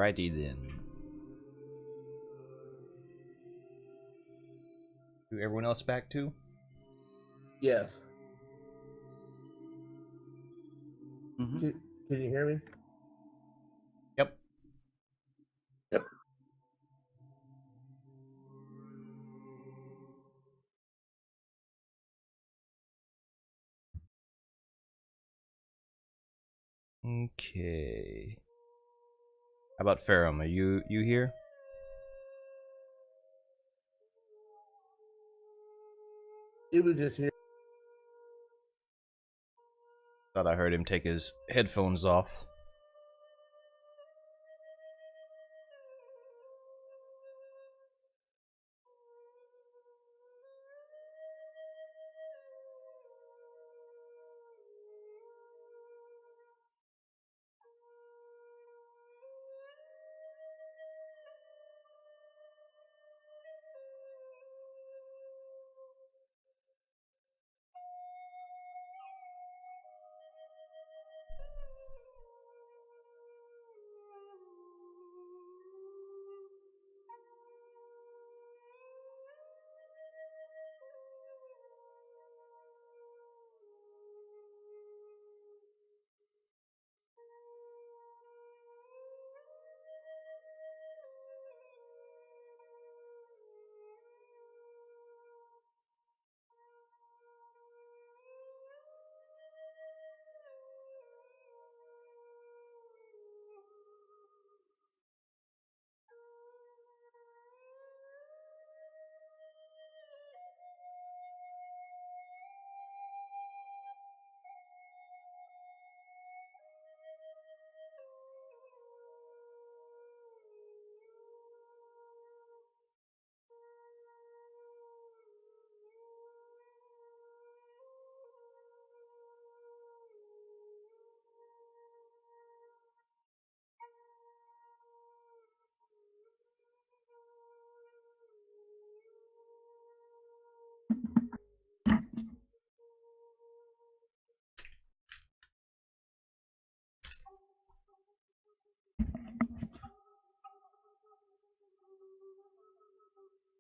Alrighty then. Is everyone else back too? Yes. Mm-hmm. Can you hear me? Yep. Yep. Okay. How about Ferrum? Are you here? It was just here. Thought I heard him take his headphones off.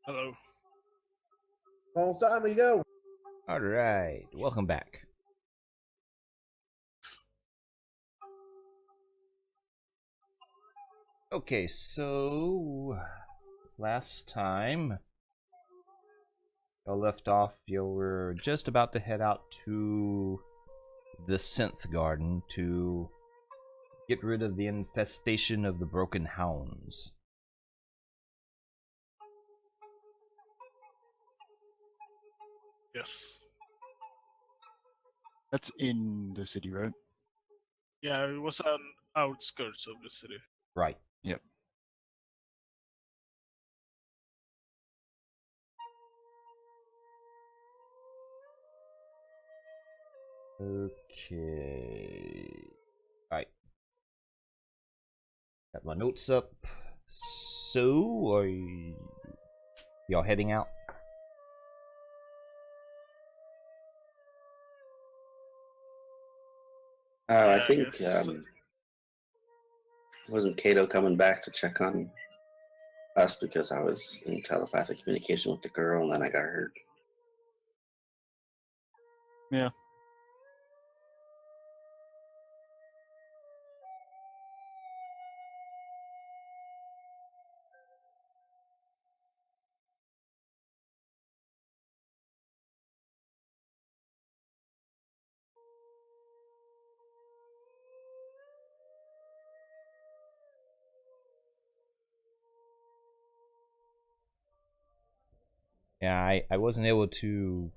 Hello. On Simon, go. Alright, welcome back. Okay, so last time y'all left off, you were just about to head out to the Synth Garden to get rid of the infestation of the Broken Hounds. Yes. That's in the city, right? Yeah, it was on outskirts of the city. Right. Yep. Okay. Right. Got my notes up. So, are y'all heading out? Yeah, I think yes. wasn't Cato coming back to check on us because I was in telepathic communication with the girl and then I got hurt. Yeah. Yeah, I wasn't able to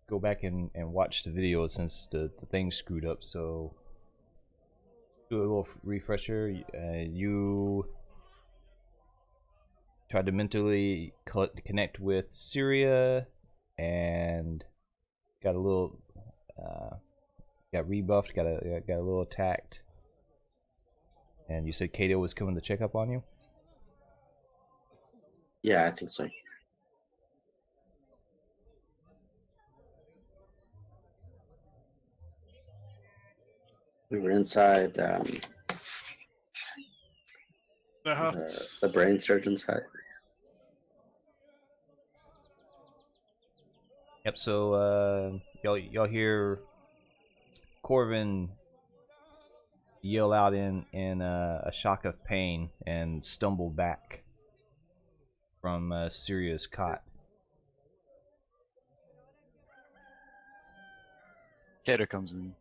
go back and watch the video since the thing screwed up, so do a little refresher. You tried to mentally connect with Syria and got a little got rebuffed, got a little attacked, and you said Kato was coming to check up on you. Yeah, I think so. We were inside The hut. The brain surgeon's hut. Yep. So y'all hear Corvin yell out in a shock of pain and stumble back from Syria's cot. Kato comes and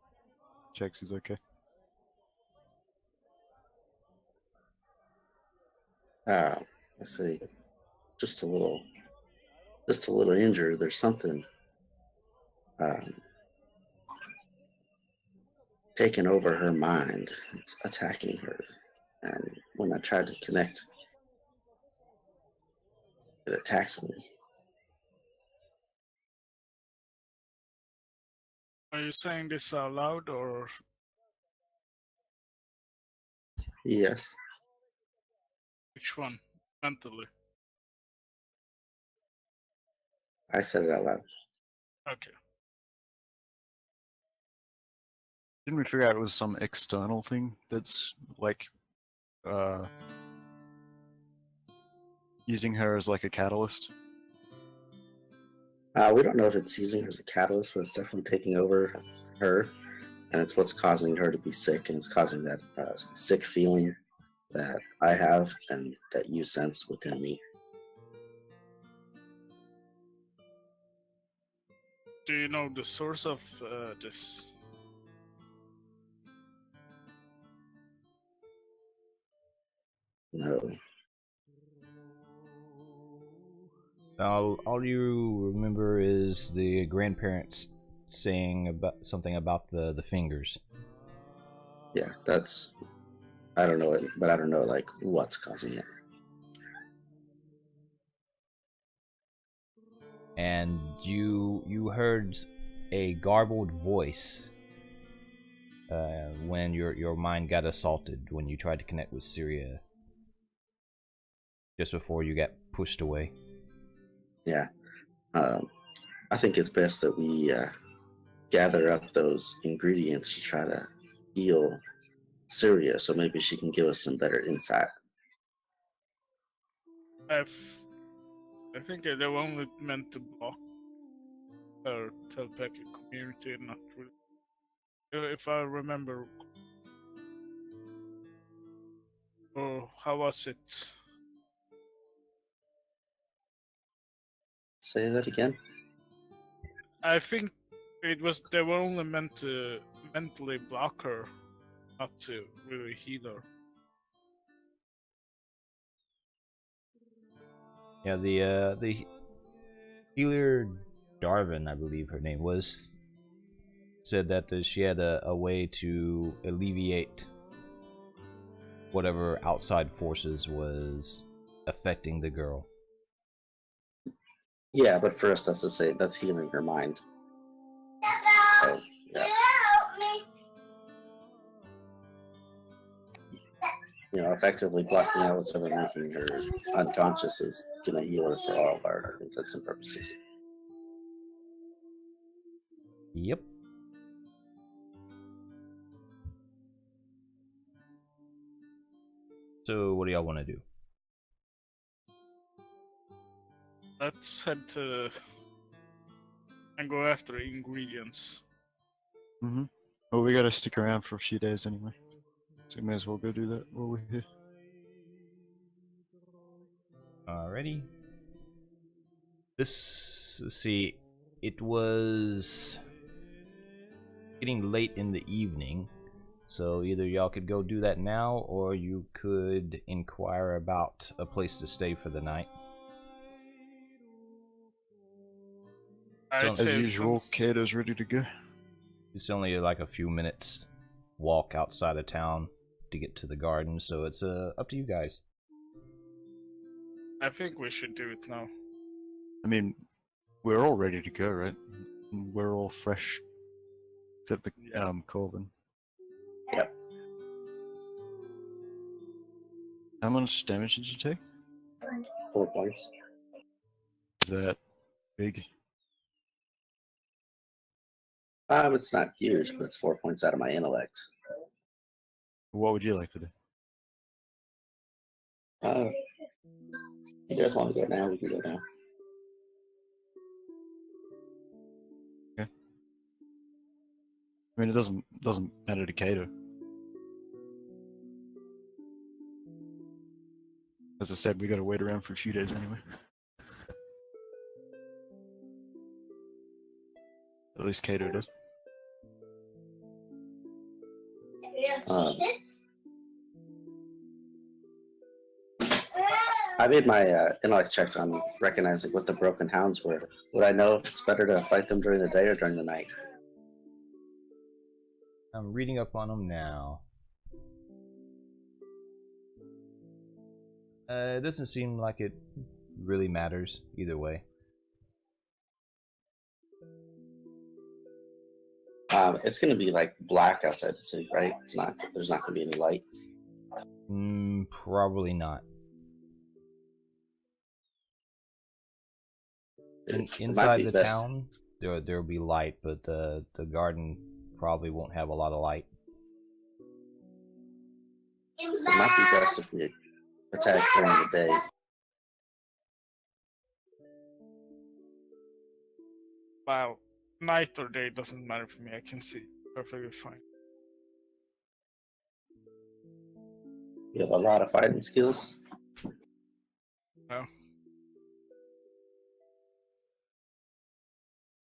checks he's okay. Let's see. Just a little injured. There's something taking over her mind. It's attacking her. And when I tried to connect, it attacks me. Are you saying this out loud or Yes. which one? Mentally. I said it out loud. Okay. Didn't we figure out it was some external thing that's like using her as like a catalyst? We don't know if it's using her as a catalyst, but it's definitely taking over her. And it's what's causing her to be sick, and it's causing that sick feeling that I have and that you sense within me. Do you know the source of this? No. All you remember is the grandparents saying about something about the fingers. Yeah, that's. I don't know it, but I don't know like what's causing it. And you heard a garbled voice when your mind got assaulted when you tried to connect with Syria just before you got pushed away. Yeah. I think it's best that we gather up those ingredients to try to heal Syria, so maybe she can give us some better insight. I think they were only meant to block her telepathic community, not really. If I remember. Oh, how was it? Say that again. I think they were only meant to mentally block her, not to really heal her. Yeah, the healer Darwin, I believe her name was, said that she had a way to alleviate whatever outside forces was affecting the girl. Yeah, but first that's to say that's healing her mind. So, yeah. Effectively blocking out whatever making her unconscious is gonna heal her for all of our intents and purposes. Yep. So what do y'all want to do? Let's head to and go after ingredients. Mm-hmm. Well, we gotta stick around for a few days anyway, so we may as well go do that while we're here. Alrighty. Let's see, it was getting late in the evening, so either y'all could go do that now, or you could inquire about a place to stay for the night. I As say usual, since- Kato's ready to go. It's only like a few minutes walk outside of town to get to the garden, so it's up to you guys. I think we should do it now. I mean, we're all ready to go, right? We're all fresh, except the Corbin. Yep. How much damage did you take? 4 points. Is that big? It's not huge, but it's 4 points out of my intellect. What would you like to do? You guys want to go now? We can go now. I mean, it doesn't matter to Kato. As I said, we got to wait around for a few days anyway. At least Kato does. I made my intellect check on recognizing what the broken hounds were. Would I know if it's better to fight them during the day or during the night? I'm reading up on them now. It doesn't seem like it really matters either way. It's going to be like black outside the city, right? It's not. There's not going to be any light. Probably not. Inside the town, there'll be light, but the garden probably won't have a lot of light. It might be best if we attack during the day. Well, night or day doesn't matter for me. I can see perfectly fine. You have a lot of fighting skills. No.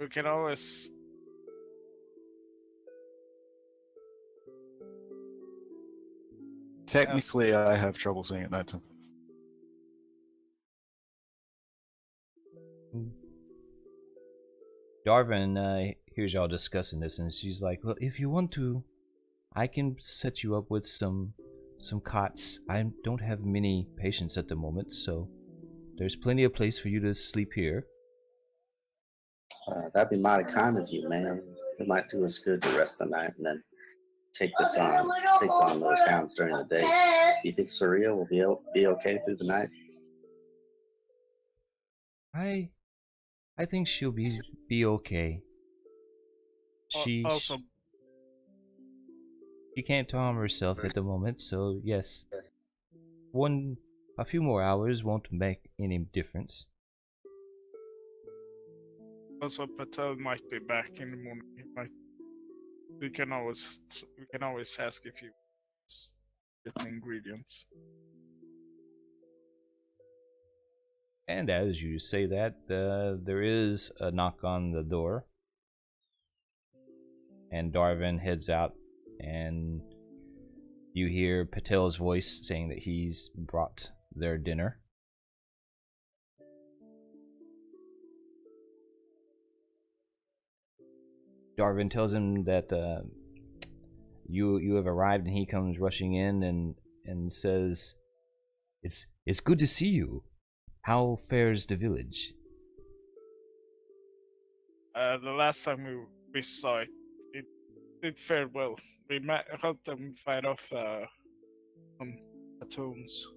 We can always. Technically, I have trouble seeing at nighttime. Darvin hears y'all discussing this, and she's like, "Well, if you want to, I can set you up with some cots. I don't have many patients at the moment, so there's plenty of place for you to sleep here." That'd be mighty kind of you, man. It might do us good to rest the night and then take on those hounds during the day. Do you think Seria will be okay through the night? I think she'll be okay. She can't harm herself at the moment, so yes. A few more hours won't make any difference. Also, Patel might be back in the morning. We can always ask if you get the ingredients. And as you say that, there is a knock on the door. And Darvin heads out, and you hear Patel's voice saying that he's brought their dinner. Darvin tells him that you have arrived, and he comes rushing in and says, "It's good to see you. How fares the village?" The last time we saw it, it fared well. We helped them fight off some platoons.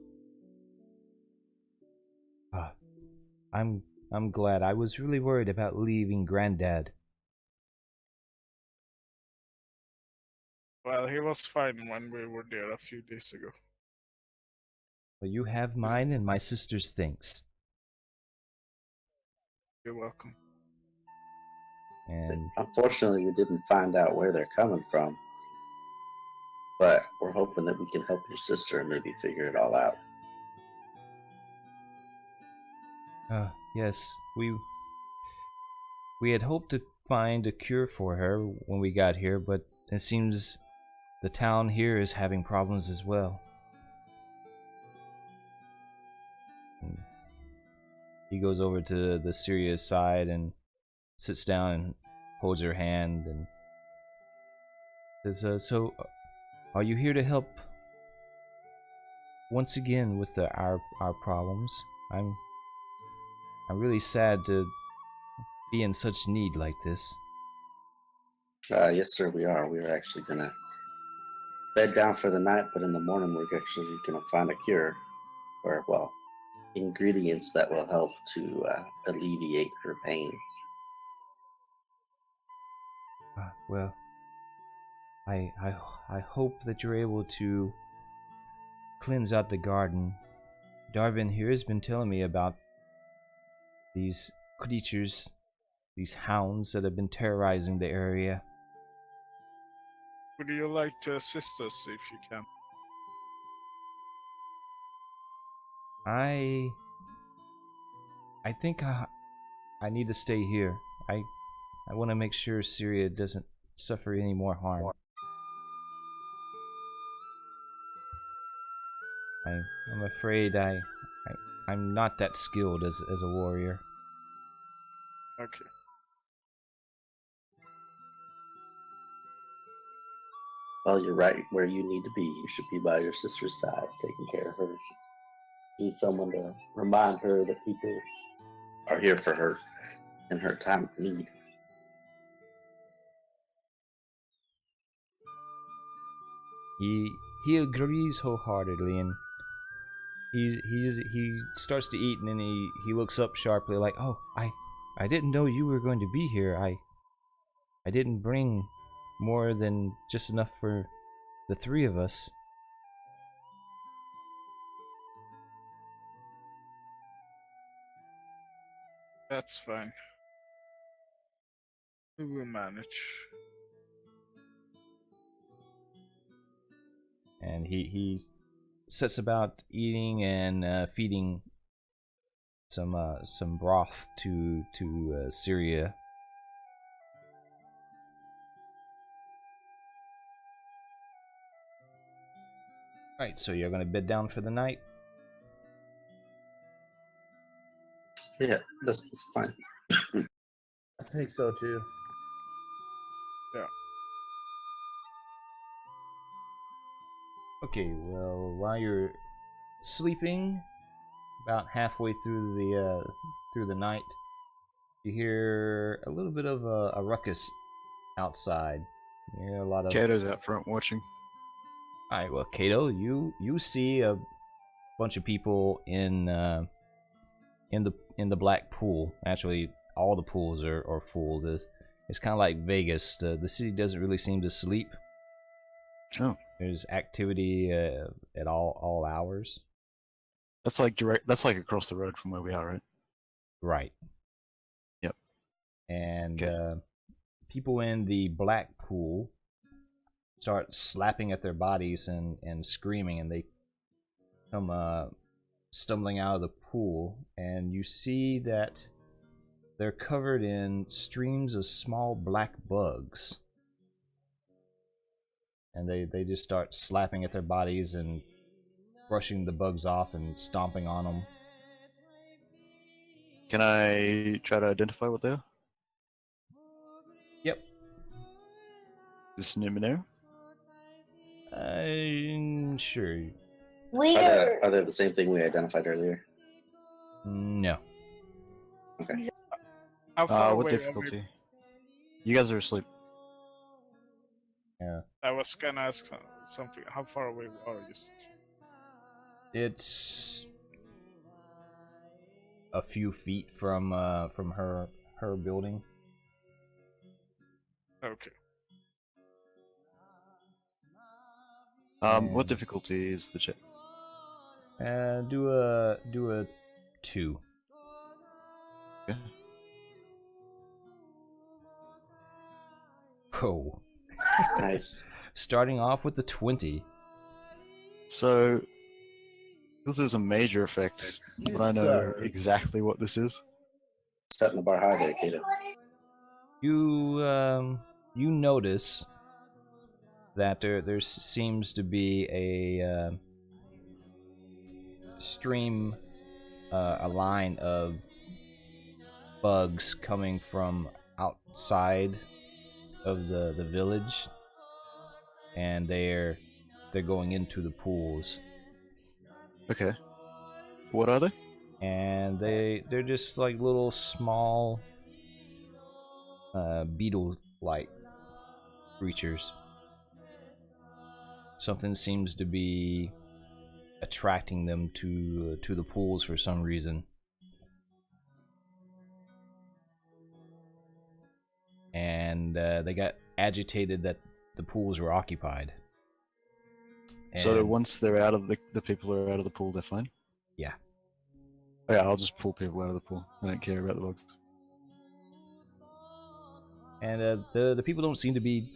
I'm glad. I was really worried about leaving Granddad. Well, he was fine when we were there a few days ago. But you have mine and my sister's thanks. You're welcome. And unfortunately, we didn't find out where they're coming from. But we're hoping that we can help your sister and maybe figure it all out. yes, we had hoped to find a cure for her when we got here, but it seems the town here is having problems as well. He goes over to the Syria's side and sits down and holds her hand and says, "So, are you here to help once again with our problems? I'm really sad to be in such need like this." Yes, sir, we are. We're actually gonna bed down for the night, but in the morning we're actually gonna find a cure, or well, ingredients that will help to alleviate her pain. Well, I hope that you're able to cleanse out the garden Darwin here has been telling me about these creatures, these hounds that have been terrorizing the area. Would you like to assist us if you can? I think I need to stay here. I want to make sure Syria doesn't suffer any more harm. I'm afraid I'm not that skilled as a warrior. Okay. Well, you're right where you need to be. You should be by your sister's side, taking care of her. Need someone to remind her that people are here for her in her time of need. He agrees wholeheartedly, and he starts to eat, and then he looks up sharply like, "Oh, I didn't know you were going to be here. I didn't bring more than just enough for the three of us." That's fine. We will manage. And he sets about eating and feeding some broth to Syria. Right, so you're gonna bed down for the night. Yeah, that's fine. I think so too. Yeah. Okay, well, while you're sleeping, about halfway through the night, you hear a little bit of a ruckus outside. You hear a lot of. Kato's out front watching. All right, well, Kato, you see a bunch of people in the black pool. Actually, all the pools are full. It's kind of like Vegas. The city doesn't really seem to sleep. Oh, There's activity at all hours. that's like direct. That's like across the road from where we are, right? Right. Yep. And Okay. people in the black pool start slapping at their bodies and screaming, and they come stumbling out of the pool, and you see that they're covered in streams of small black bugs. And they just start slapping at their bodies and brushing the bugs off and stomping on them. Can I try to identify what they are? Yep. This Numenera? Sure. Are they the same thing we identified earlier? No. Okay. How far What away are difficulty? we? You guys are asleep. Yeah. I was gonna ask something. How far away are you? It's a few feet from her building. Okay. What And- difficulty is the check? Do a 2. Okay. Oh. Nice. Starting off with the 20. So this is a major effect, You but I know suck. exactly what this is. Setting the bar high there, Kato. You notice that there seems to be a stream, a line of bugs coming from outside of the village, and they're going into the pools, Okay. What are they? and they're just like little small beetle-like creatures. Something seems to be attracting them to the pools for some reason. And they got agitated that the pools were occupied. So And once they're out of the people are out of the pool, they're fine. Yeah. Oh, yeah, I'll just pull people out of the pool. I don't care about the bugs. And the people don't seem to be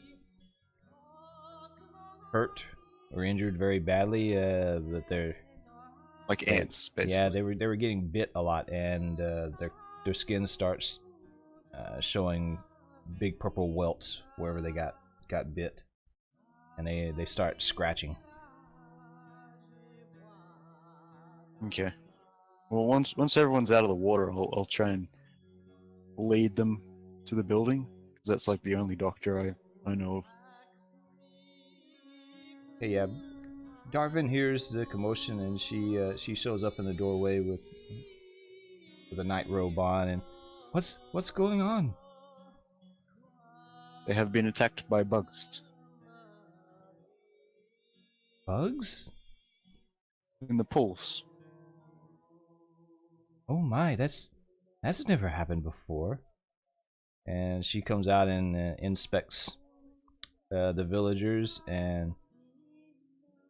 hurt or injured very badly. But they're Like ants, basically. yeah, they were getting bit a lot, and their skin starts showing big purple welts wherever they got bit, and they start scratching. Okay. Well, once everyone's out of the water, I'll try and lead them to the building, because that's like the only doctor I know of. Hey, yeah, Darvin hears the commotion, and she shows up in the doorway with a night robe on. And what's going on? They have been attacked by bugs Bugs? in the pools. Oh my, that's never happened before. And she comes out and inspects the villagers and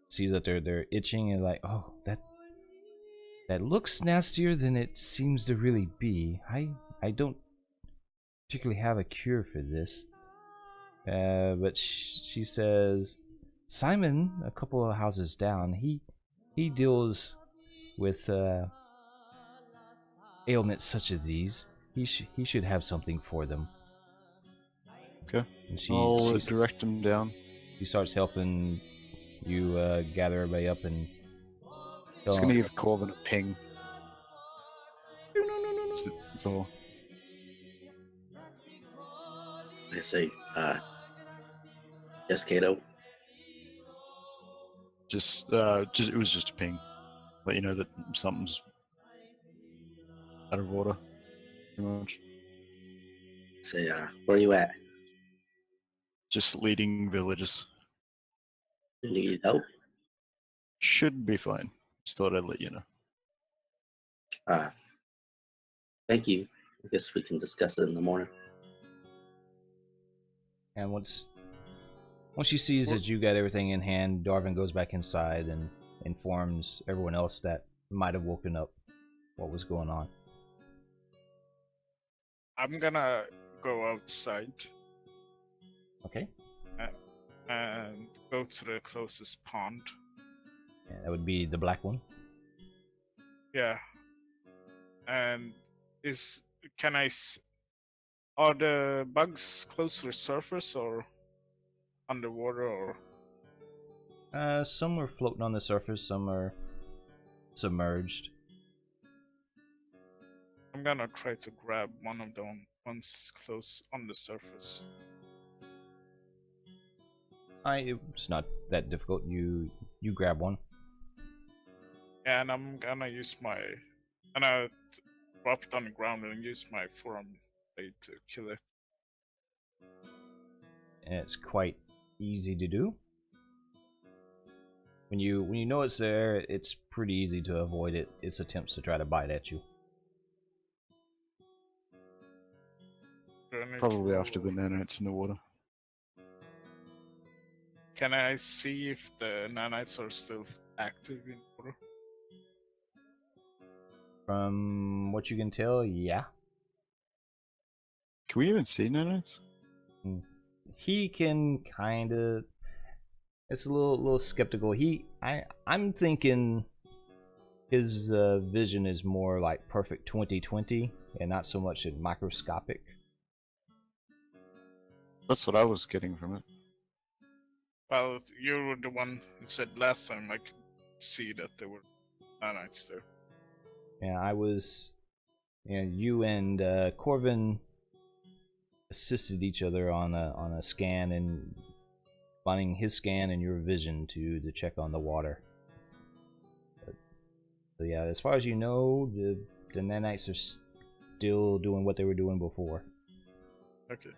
sees that they're itching, and like, oh, that looks nastier than it seems to really be. I don't particularly have a cure for this. But she says Simon, a couple of houses down, he deals with ailments such as these. He should have something for them. Okay. And I'll direct them down. she starts helping you gather everybody up and It's gonna give Corvin a ping. No. That's all. I say, yes, Kato. Just it was just a ping. Let you know that something's out of order. Pretty much. Say, where are you at? Just leading villagers. Do you need help? Should be fine. Just thought I'd let you know. Thank you. I guess we can discuss it in the morning. And once she sees that you got everything in hand, Darvin goes back inside and informs everyone else that might have woken up what was going on. I'm gonna go outside Okay. and go to the closest pond. Yeah, that would be the black one. Yeah. And are the bugs close to the surface or underwater or? Some are floating on the surface, some are submerged. I'm gonna try to grab one of them once close on the surface. It's not that difficult. You grab one. And I'm gonna drop it on the ground and use my forearm blade to kill it. And it's quite easy to do. When you know it's there, it's pretty easy to avoid its attempts to try to bite at you. Probably after the nanites in the water. Can I see if the nanites are still active in water? From what you can tell, yeah. Can we even see nanites? He can kind of. It's a little skeptical. I'm thinking his vision is more like perfect 20/20 and not so much in microscopic. That's what I was getting from it. Well, you were the one who said last time I could see that there were nanites there. Yeah, I was. Yeah, you and Corvin assisted each other on a scan and finding his scan and your vision to check on the water. So yeah, as far as you know, the nanites are still doing what they were doing before. Okay.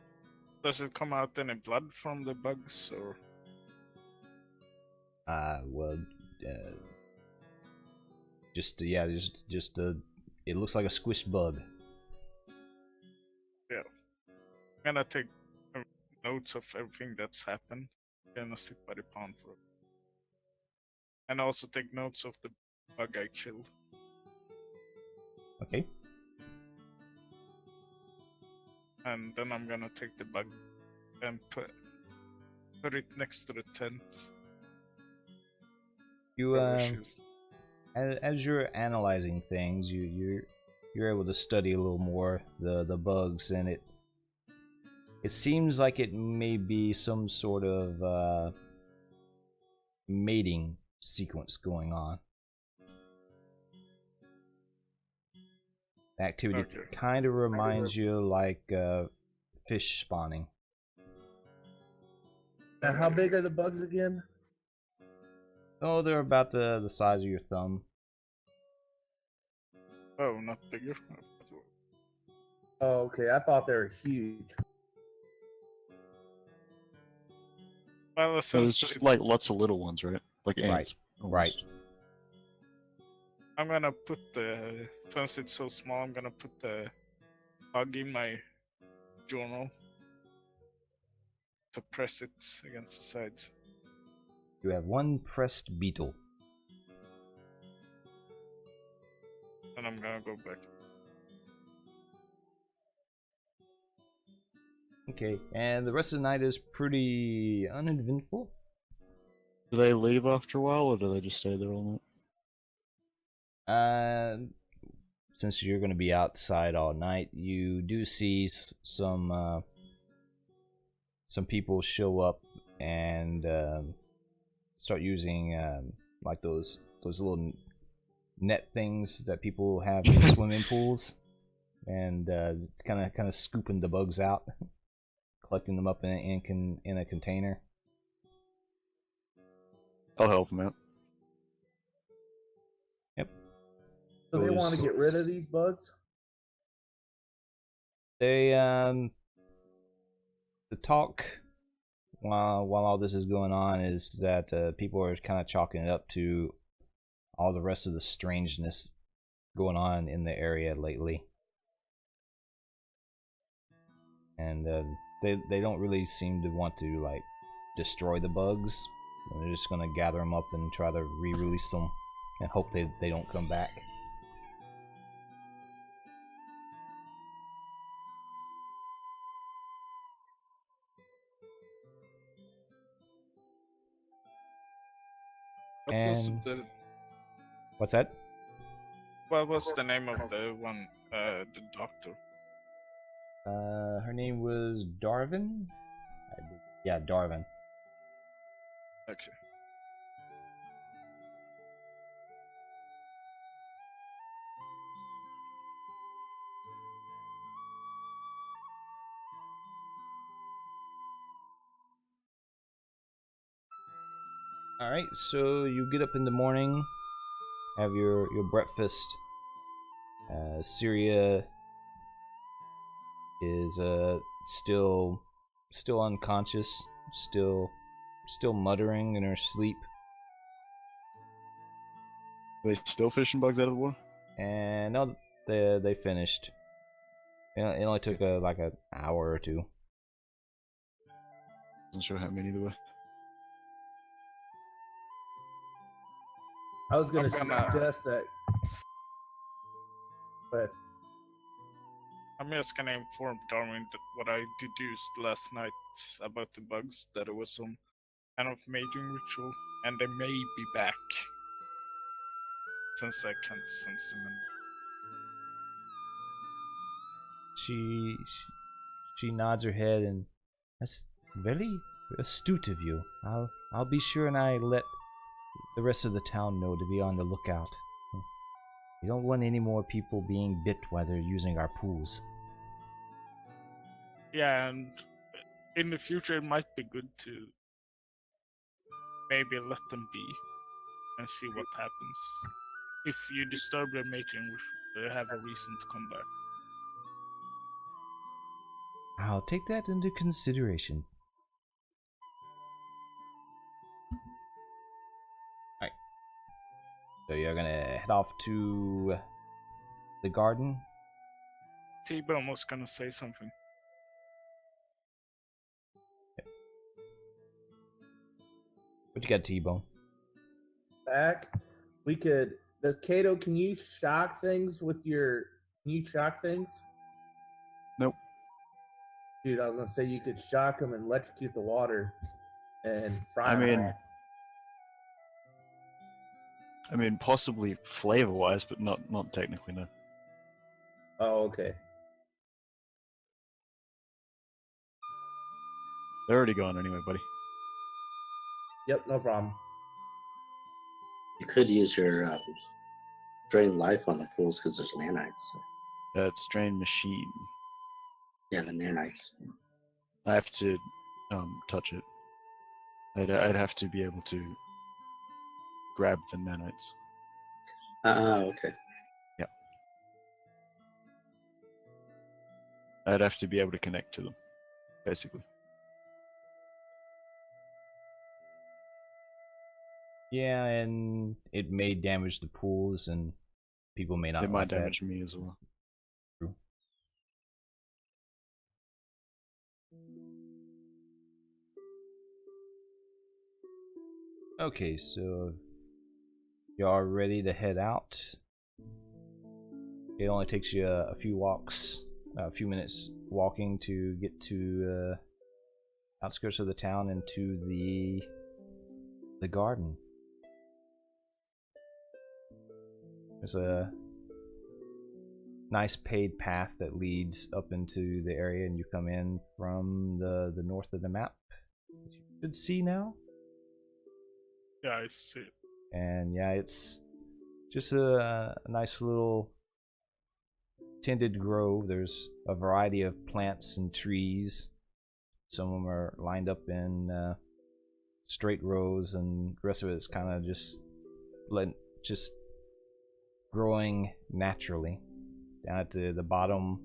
Does it come out any blood from the bugs or? Just it looks like a squished bug. Yeah. I'm gonna take notes of everything that's happened. Gonna sit by the pond for. And also take notes of the bug I killed. Okay. And then I'm gonna take the bug and put it next to the tent. You where she's- as you're analyzing things, you're able to study a little more the bugs, and it seems like it may be some sort of mating sequence going on. The activity Okay. kind of reminds you like fish spawning. Now, how big are the bugs again? Oh, they're about the size of your thumb. Oh, not bigger. Oh, okay. I thought they were huge. Well, So there's since just like lots of little ones, right? Like ants. Right. almost. I'm gonna put the since it's so small, I'm gonna put the bug in my journal to press it against the sides. You have one pressed beetle. And I'm gonna go back. Okay, and the rest of the night is pretty uneventful. Do they leave after a while, or do they just stay there all night? Since you're going to be outside all night, you do see some people show up and start using like those little net things that people have in swimming pools, and kind of scooping the bugs out, collecting them up in a container. I'll help them out. So they Those- want to get rid of these bugs? They the talk while all this is going on is that people are kind of chalking it up to all the rest of the strangeness going on in the area lately, and they don't really seem to want to like destroy the bugs. They're just gonna gather them up and try to re-release them and hope they don't come back. And- What's that? What was the name of the one, the doctor? Her name was Darvin. Yeah, Darvin. Okay. All right, so you get up in the morning, have your breakfast. Syria is still unconscious, still muttering in her sleep, Are they still fishing bugs out of the water? and no, they finished. It only took like an hour or two. Wasn't sure how many there were. I was going to I'm gonna- suggest that. But I'm just gonna inform Darwin that what I deduced last night about the bugs, that it was some kind of mating ritual, and they may be back. Since I can't sense them anymore. She nods her head, and that's very astute of you. I'll be sure and I let the rest of the town know to be on the lookout. We don't want any more people being bit while they're using our pools. Yeah, and in the future it might be good to maybe let them be and see what happens. If you disturb their mating, they have a reason to come back. I'll take that into consideration. Alright. So you're gonna head off to the garden. T-Bone was gonna say something. What you got, T-Bone? back, we could. Does Kato? Can you shock things with your Can you shock things? Nope. Dude, I was gonna say you could shock them and electrocute the water and fry I them. mean, possibly flavor-wise, but not technically, no. Oh, okay. They're already gone anyway, buddy. Yep, no problem. You could use your drain life on the pools because there's nanites. It's drain machine. Yeah, the nanites. I have to touch it. I'd have to be able to grab the nanites. Okay. I'd have to be able to connect to them, basically. Yeah, and it may damage the pools, and people may not It might like damage me as well. True. Okay, so y'all ready to head out? It only takes you a few walks, a few minutes walking to get to outskirts of the town and to the garden. There's a nice paved path that leads up into the area, and you come in from the north of the map, as you should see now. Yeah, I see it. And yeah, it's just a nice little tended grove. There's a variety of plants and trees. Some of them are lined up in straight rows, and the rest of it is kind of just growing naturally. Down at the bottom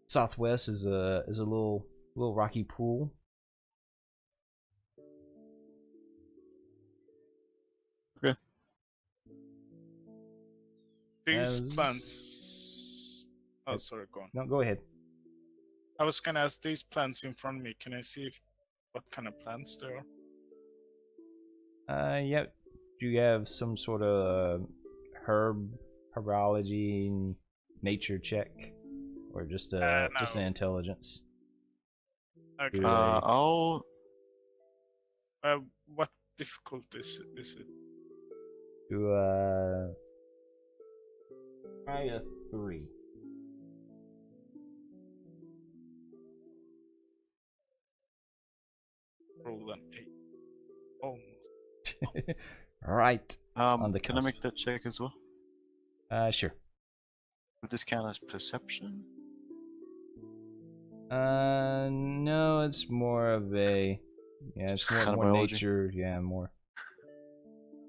southwest is a little rocky pool. Okay. These As- plants. Oh, sorry, go on. No, go ahead. I was gonna ask these plants in front of me. Can I see what kind of plants they are? Yep. Do you have some sort of herbology nature check, or just just an No. intelligence? Okay. Do I'll. What difficulty is it? Do try a 3. Roll an 8. Almost. All right. On the Can I cusp. make that check as well? Sure. Would this count as perception? No, it's more of a it's Just more, kind of more biology? nature. Yeah, more.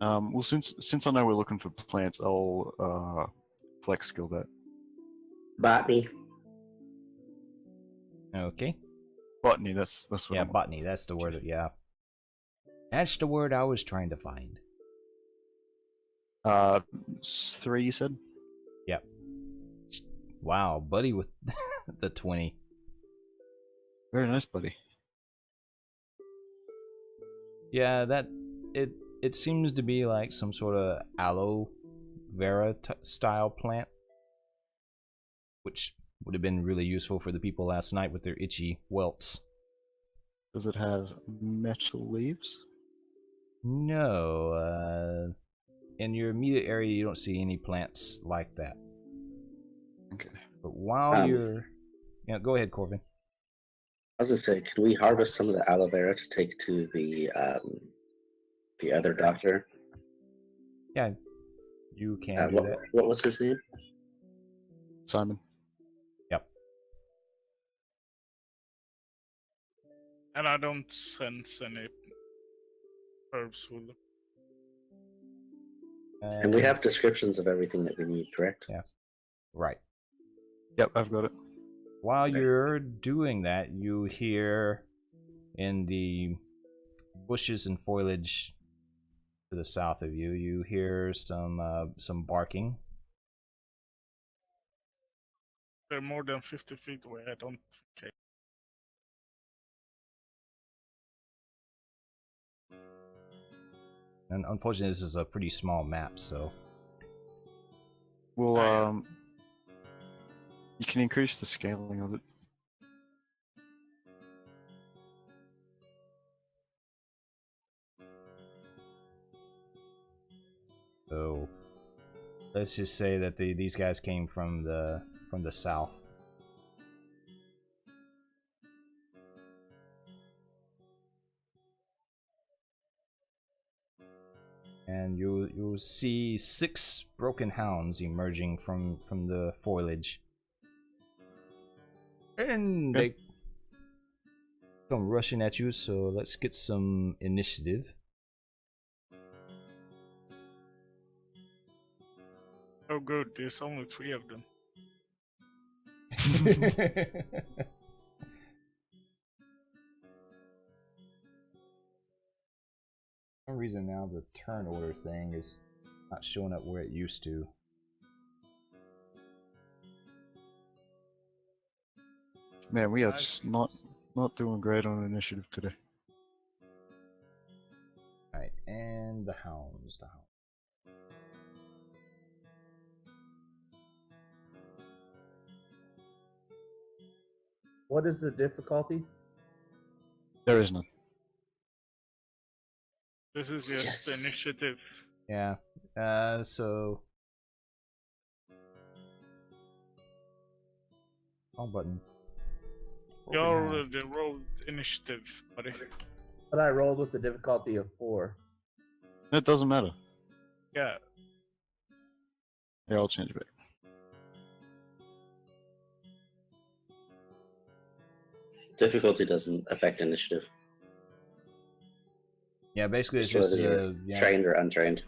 Well, since I know we're looking for plants, I'll flex skill that. Botany. Okay. Botany. That's what. Yeah, I want. botany. That's the word. Yeah. That's the word I was trying to find. 3 you said? Yep. Wow, buddy with the 20. Very nice, buddy. Yeah, that it seems to be like some sort of aloe vera style plant, which would have been really useful for the people last night with their itchy welts. Does it have metal leaves? No, in your immediate area you don't see any plants like that. Okay. But while you're, go ahead, Corbin. I was gonna say, can we harvest some of the aloe vera to take to the other doctor? Yeah, you can do that. What was his name? Simon. Yep. And I don't sense any herbs with them. And we have descriptions of everything that we need, correct? Yeah. Right. Yep, I've got it. While you're doing that, you hear in the bushes and foliage to the south of you, you hear some barking. They're more than 50 feet away. I don't care. And unfortunately, this is a pretty small map, so Well, You can increase the scaling of it. So let's just say that these guys came from the south. And you'll see 6 broken hounds emerging from the foliage. And they come rushing at you, so let's get some initiative. Oh, good. There's only 3 of them. For some reason now the turn order thing is not showing up where it used to. Man, we are just not doing great on initiative today. Alright, and the hounds. What is the difficulty? There is none. This is just Yes. initiative. Yeah. So wrong button. You Open now. already rolled initiative, buddy. But I rolled with the difficulty of 4. It doesn't matter. Yeah. Here, I'll change it back. Difficulty doesn't affect initiative. Yeah, basically it's Just just whether you're yeah, trained or untrained.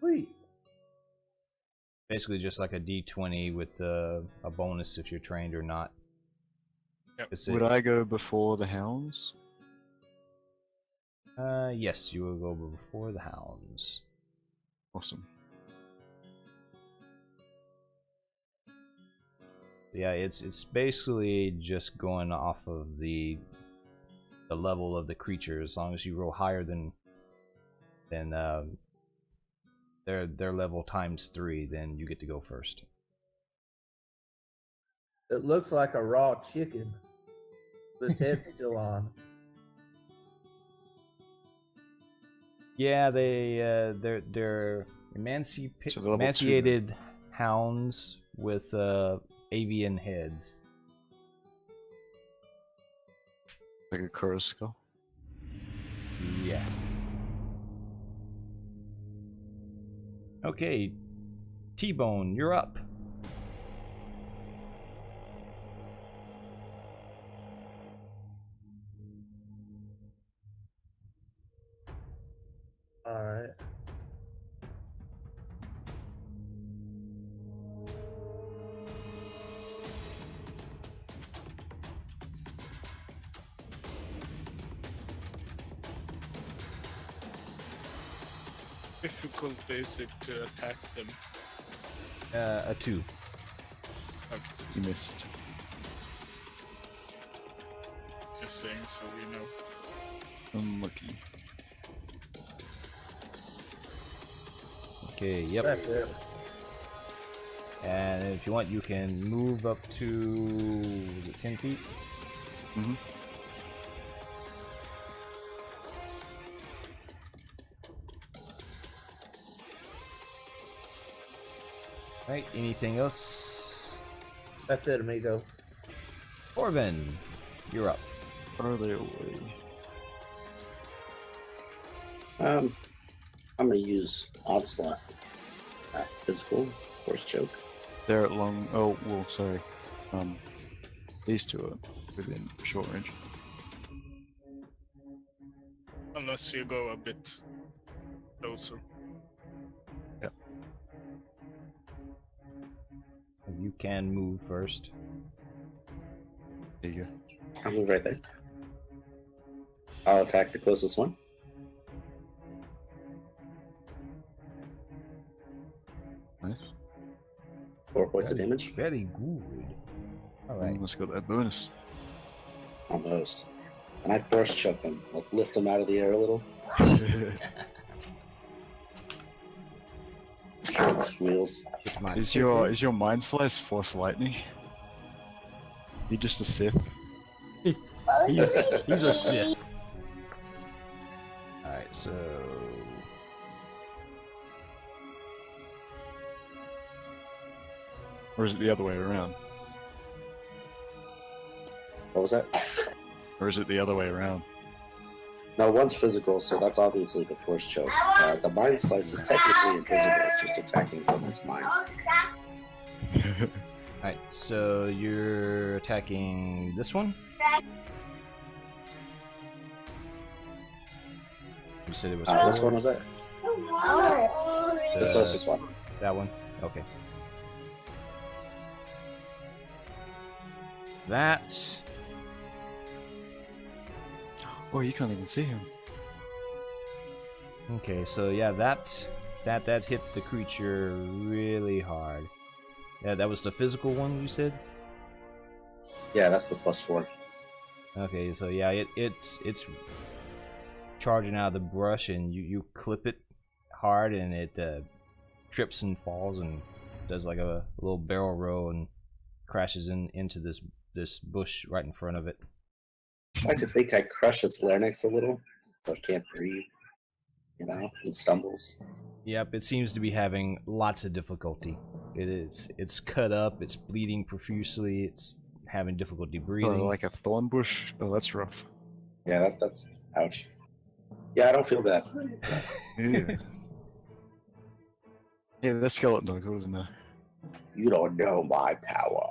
Sweet. basically just like a D20 with a bonus if you're trained or not. Yep. It's Would I go before the hounds? yes, you will go before the hounds. Awesome. Yeah, it's basically just going off of the level of the creature. As long as you roll higher than their level times 3, then you get to go first. It looks like a raw chicken. Its head's still on. Yeah, they're So the level emaciated hounds with avian heads. Like a Kura skull. Yeah. Okay, T-Bone, you're up. Alright. Difficult is it to attack them? A 2. Okay, You missed. just saying so we know. Unlucky. Okay, yep. That's it. And if you want, you can move up to is it 10 feet. Mm-hmm. Right, anything else? That's it, amigo. Orvin, you're up. Are they away? I'm gonna use onslaught. Physical force choke. They're at long. Oh, well, sorry. These two are within short range. Unless you go a bit closer. You can move first. There you go. I'll move right there. I'll attack the closest one. Nice. 4 points of damage. Very good. All right. Let's got that bonus. Almost. And I force choke him. Like lift him out of the air a little. Sure it squeals. It's my Is your mind slice force lightning? You're just a Sith. He's a Sith. Alright, so Or is it the other way around? What was that? Or is it the other way around? No, one's physical, so that's obviously the force choke. The mind slice is technically invisible. It's just attacking someone's mind. alright, so you're attacking this one? You said it was Which four? one was that? The closest one. That one? Okay. That. Oh, you can't even see him. Okay, so yeah, that hit the creature really hard. Yeah, that was the physical one you said? Yeah, that's the +4. Okay, so yeah, it's charging out of the brush, and you clip it hard, and it trips and falls and does like a little barrel roll and crashes into this bush right in front of it. I like to think I crush its larynx a little, so it can't breathe. You know, it stumbles. Yep, it seems to be having lots of difficulty. It's cut up, it's bleeding profusely, it's having difficulty breathing. Oh, like a thorn bush? Oh, that's rough. Yeah, that's ouch. Yeah, I don't feel bad. Yeah. Yeah, the skeleton dogs, what does it matter? You don't know my power.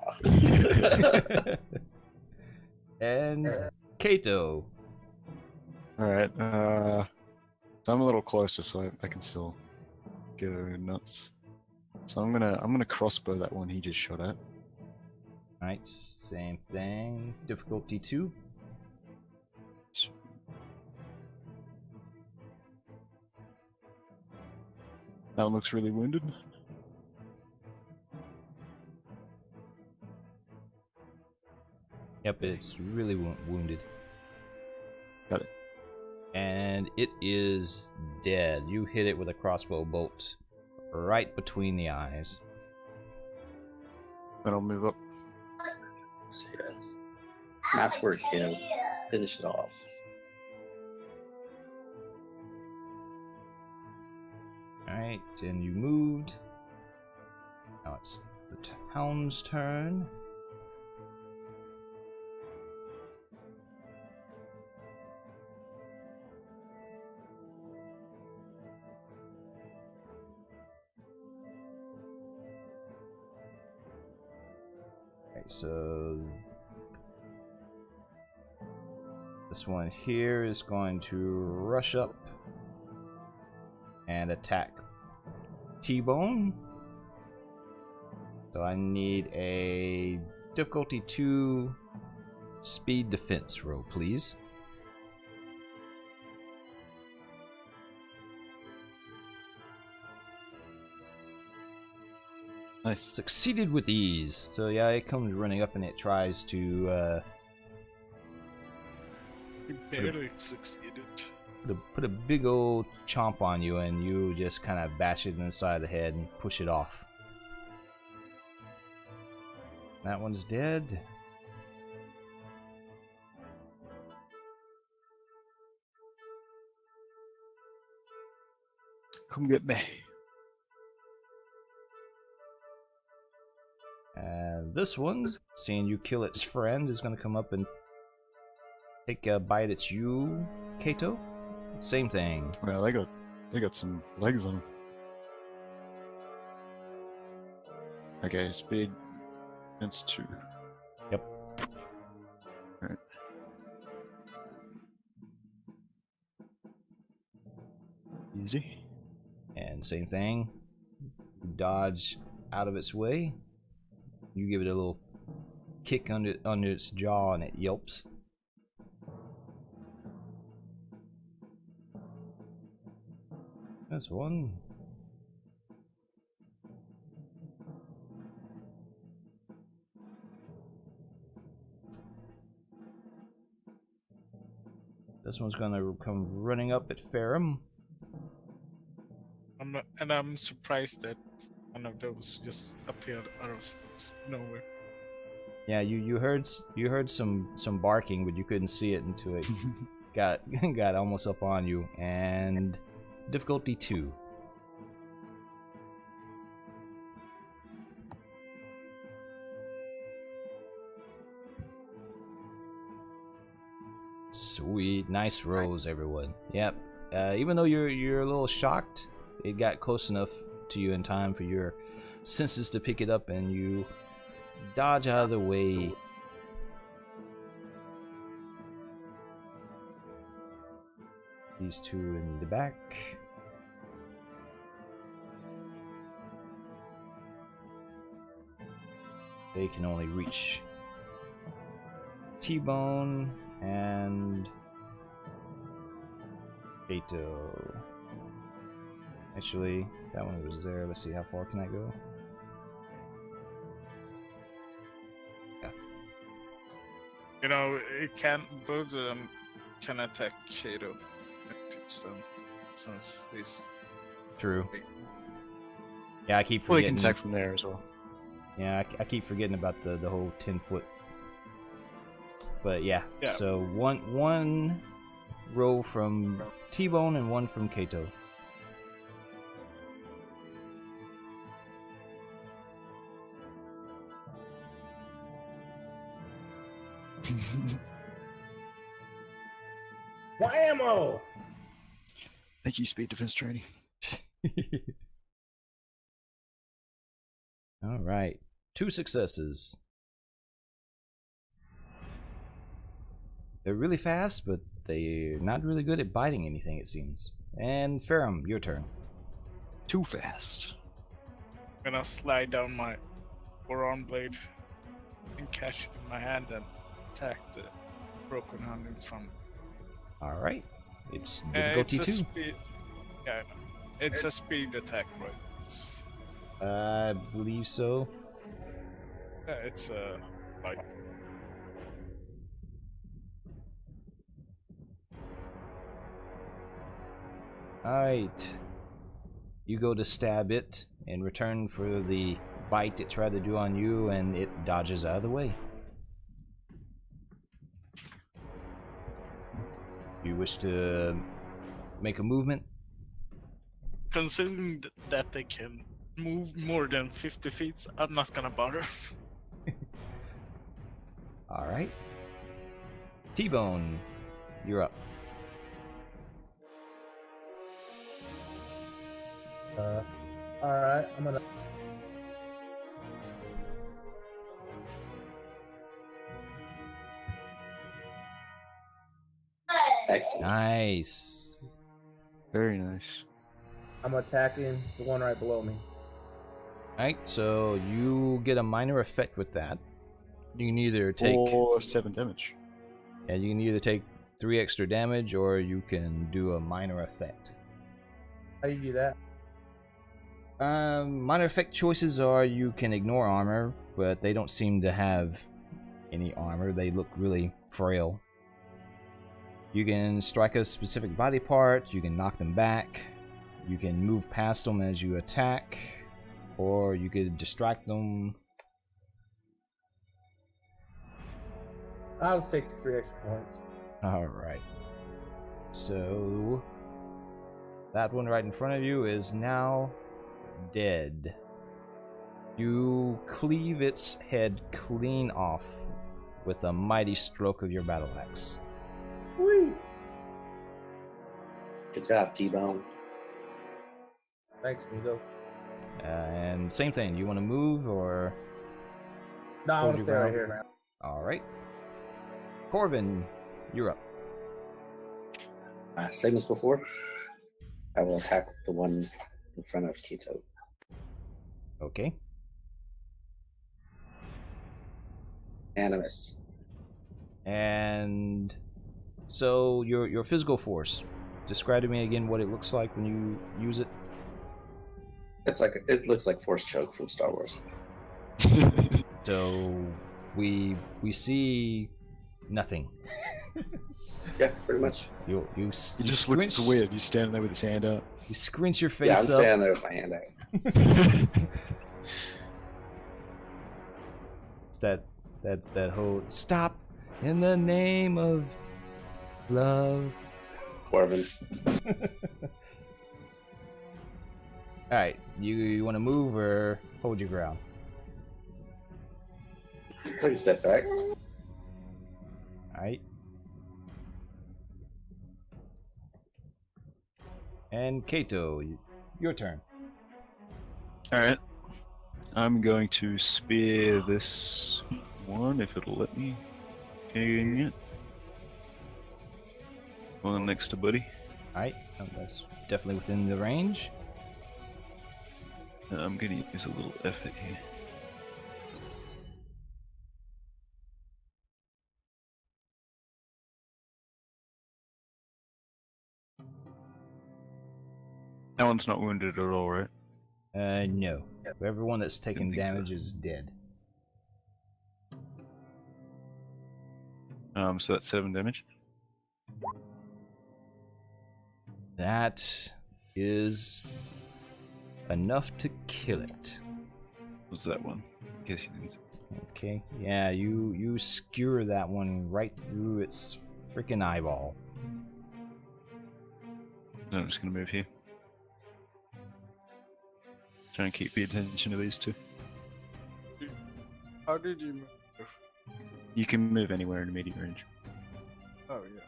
And Kato. Alright, so I'm a little closer, so I can still get her nuts. So I'm gonna crossbow that one he just shot at. Alright, same thing. Difficulty 2. That one looks really wounded. Yep, it's really wounded. Got it. And it is dead. You hit it with a crossbow bolt right between the eyes. Then I'll move up. Yeah. Nice work, kid. Finish it off. Alright, and you moved. Now it's the town's turn. Okay, so this one here is going to rush up and attack T-Bone. So I need a difficulty 2 speed defense roll, please. Nice. Succeeded with ease. So yeah, it comes running up and it tries to You barely succeeded. put a big old chomp on you, and you just kind of bash it in the side of the head and push it off. That one's dead. Come get me. And this one, seeing you kill its friend, is going to come up and take a bite at you, Kato. Same thing. Well, they got some legs on them. Okay, speed. That's 2. Yep. Alright. Easy. And same thing. Dodge out of its way. You give it a little kick under its jaw, and it yelps. That's one. This one's gonna come running up at Ferrum. I'm surprised that one of those just appeared out of nowhere. Yeah, you heard some barking, but you couldn't see it until it got almost up on you. And difficulty 2. Sweet, nice rolls, everyone. Yep. Even though you're a little shocked, it got close enough to you in time for your senses to pick it up, and you dodge out of the way. These two in the back. They can only reach T-Bone and Kato. Actually, that one was there. Let's see, how far can I go? Yeah. You know, it can both of them can attack Kato since he's True. Yeah, I keep Well, he forgetting. can attack from there as well. Yeah, I keep forgetting about the whole 10-foot. But yeah, Yeah. so one row from T-Bone and one from Kato. Whammo! Thank you, speed defense training. All right, 2 successes. They're really fast, but they're not really good at biting anything, it seems. And Ferrum, your turn. Too fast. I'm gonna slide down my forearm blade and catch it in my hand and attack the broken hand in front. All right, it's It's difficulty a 2. speed. Yeah, I know. It's a speed attack, right? It's, I believe so. yeah, it's like Alright. You go to stab it in return for the bite it tried to do on you, and it dodges out of the way. You wish to make a movement? considering that they can move more than 50 feet. I'm not gonna bother. Alright. T-Bone, you're up. Alright, I'm gonna. Excellent. Nice. Very nice. I'm attacking the one right below me. Alright, so you get a minor effect with that. You can either take Or 7 damage. yeah, you can either take 3 extra damage, or you can do a minor effect. How do you do that? Minor effect choices are you can ignore armor, but they don't seem to have any armor. They look really frail. You can strike a specific body part, you can knock them back, you can move past them as you attack, or you could distract them. I'll just take the 3 extra points. Alright. So that one right in front of you is now dead. You cleave its head clean off with a mighty stroke of your battle axe. Whee! Good job, T-Bone. Thanks, Migo. And same thing, you want to move or... No, I Hold want your to stay right ground. here. Alright. Corbin, you're up. Same as before. I will attack the one in front of Keto. Okay. Animus. And so your physical force. Describe to me again what it looks like when you use it. It looks like Force Choke from Star Wars. So we see nothing. Yeah, pretty much. You He just looks weird. He's standing there with his hand up. You scrunch your Yeah, I'm face up. standing there with my hand out. It's that that whole stop in the name of love. Corbin. All right, you want to move or hold your ground? Take a step back. All right. And Kato, your turn. Alright. I'm going to spear this one if it'll let me. Getting it. One next to Buddy. All right, that's definitely within the range. I'm gonna use a little effort here. That one's not wounded at all, right? No. Everyone that's taken Didn't think so. damage is dead. So that's 7 damage. That is enough to kill it. What's that one? Guess you didn't. Okay, yeah, you skewer that one right through its freaking eyeball. No, I'm just gonna move here. Try and keep the attention of these two. How did you move? You can move anywhere in immediate range. Oh yeah.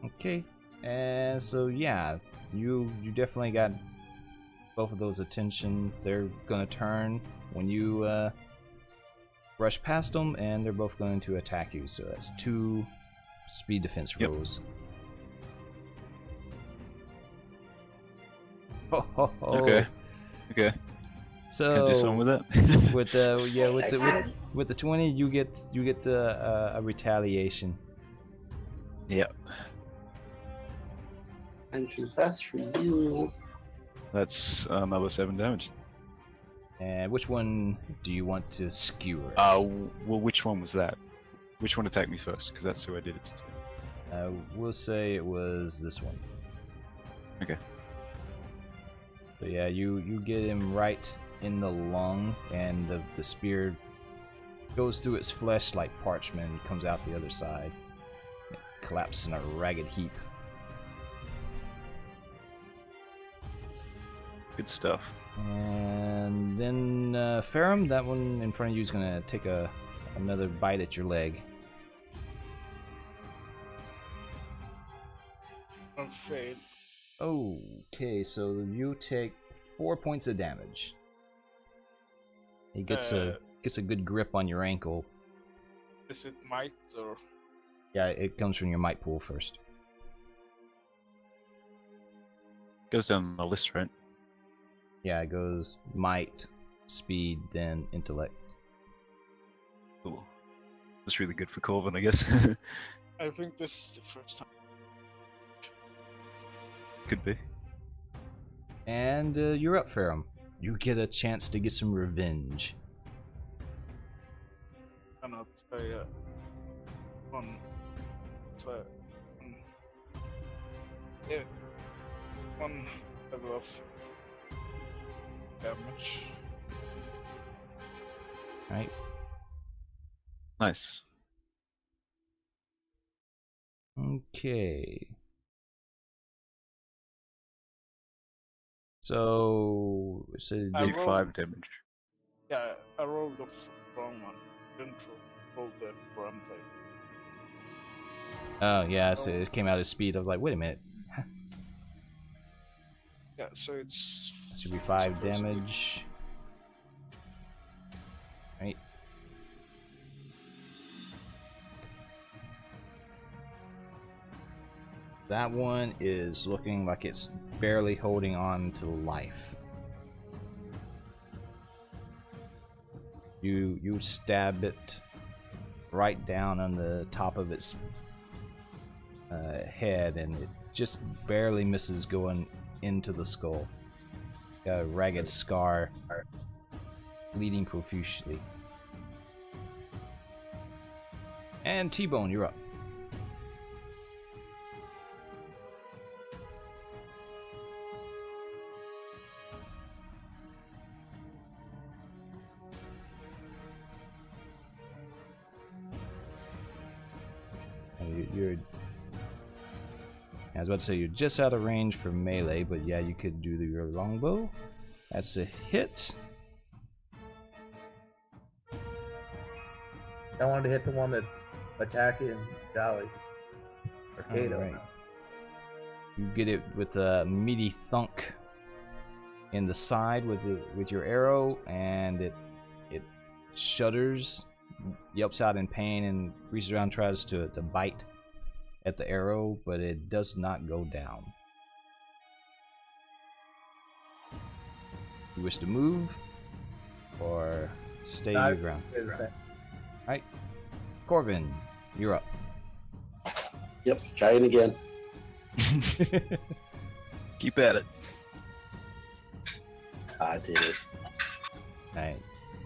Okay, and so yeah, you definitely got both of those attention. They're gonna turn when you rush past them, and they're both going to attack you. So that's 2 speed defense Yep. rolls. Ho, ho, ho. Okay. Okay. So Can I do something with that? with the with the 20, you get a retaliation. Yep. I'm too fast for you. That's another 7 damage. And which one do you want to skewer? Well, which one was that? Which one attacked me first? Because that's who I did it to. We'll say it was this one. Okay. So yeah, you get him right in the lung, and the spear goes through its flesh like parchment and comes out the other side. It collapses in a ragged heap. Good stuff. And then Ferrum, that one in front of you is gonna take another bite at your leg. I'm failed. Okay, so you take 4 points of damage. He gets a good grip on your ankle. Is it might or? Yeah, it comes from your might pool first. Goes down the list, right? Yeah, it goes might, speed, then intellect. Cool. That's really good for Corvin, I guess. I think this is the first time. Could be. And you're up, Ferrum. You get a chance to get some revenge. I'm gonna play one. Yeah, 1 level of damage. Right? Nice. Okay. So I Do rolled- 5 damage. Yeah, I rolled the wrong one. Didn't roll the wrong thing. oh yeah, so it came out as speed. I was like, wait a minute. Yeah, so it's. That should be 5 supposed to be- damage. Right. That one is looking like it's barely holding on to life. You stab it right down on the top of its head, and it just barely misses going into the skull. It's got a ragged scar, bleeding profusely. And T-Bone, you're up. You're. I was about to say you're just out of range for melee, but yeah, you could do your longbow. That's a hit. I wanted to hit the one that's attacking Dolly. Or Kato. Alright. You get it with a meaty thunk in the side with your arrow, and it shudders, yelps out in pain, and reaches around, tries to bite at the arrow, but it does not go down. You wish to move or stay your ground? Alright, Corbin, you're up. Yep, try it again. Keep at it. I did it. Alright,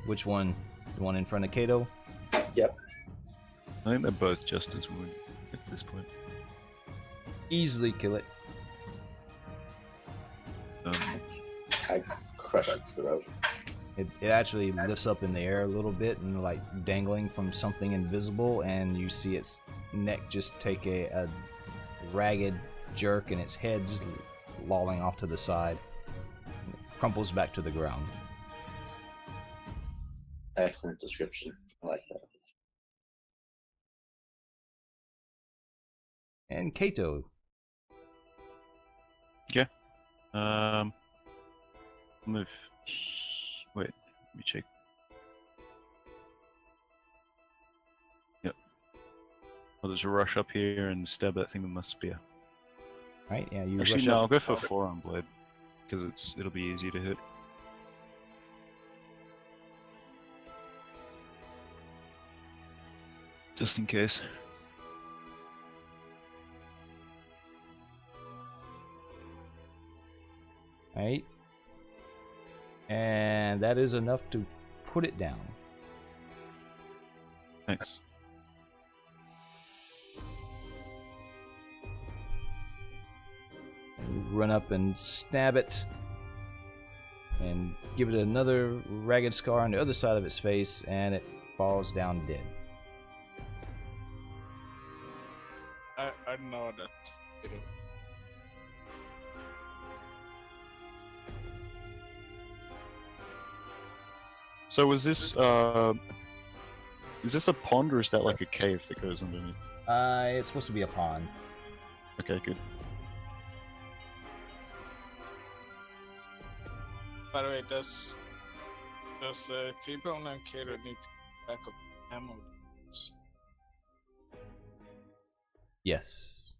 which one? The one in front of Kato? Yep. I think they're both just as wounded at this point. Easily kill it. I crush its throat. It actually lifts up in the air a little bit and like dangling from something invisible, and you see its neck just take a ragged jerk and its head just lolling off to the side. It crumples back to the ground. Excellent description. I like that. And Kato. Move. Wait, let me check. Yep. I'll just rush up here and stab that thing with my spear. Right? Yeah, you Actually, rush no, up. I'll go for forearm blade because it'll be easy to hit. Just in case. Right? And that is enough to put it down. Thanks. You run up and stab it and give it another ragged scar on the other side of its face, and it falls down dead. I know that. So is this a pond or is that like a cave that goes underneath? It's supposed to be a pond. Okay, good. By the way, does T-Bone and Kato need to back up ammo? Yes.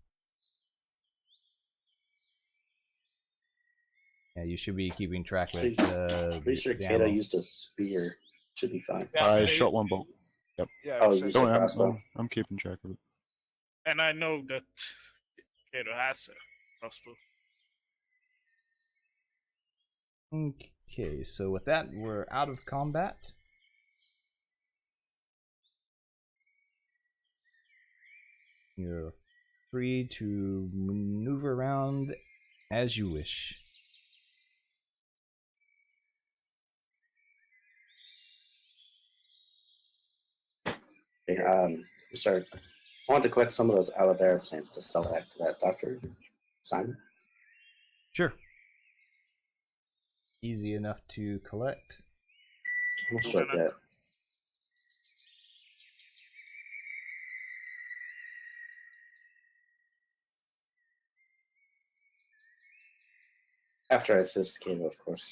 Yeah, you should be keeping track with Pretty sure the Kato ammo. used a spear. Should be fine. Yeah, I they- shot one bolt. Yeah, Oh, so- you Don't said worry, crossbow. I'm keeping track of it. and I know that Kato has a crossbow. Okay, so with that, we're out of combat. You're free to maneuver around as you wish. Okay, sorry. I wanted to collect some of those aloe vera plants to sell back to that doctor, Simon. Sure. Easy enough to collect. How much do I get? After I assist Kato, of course.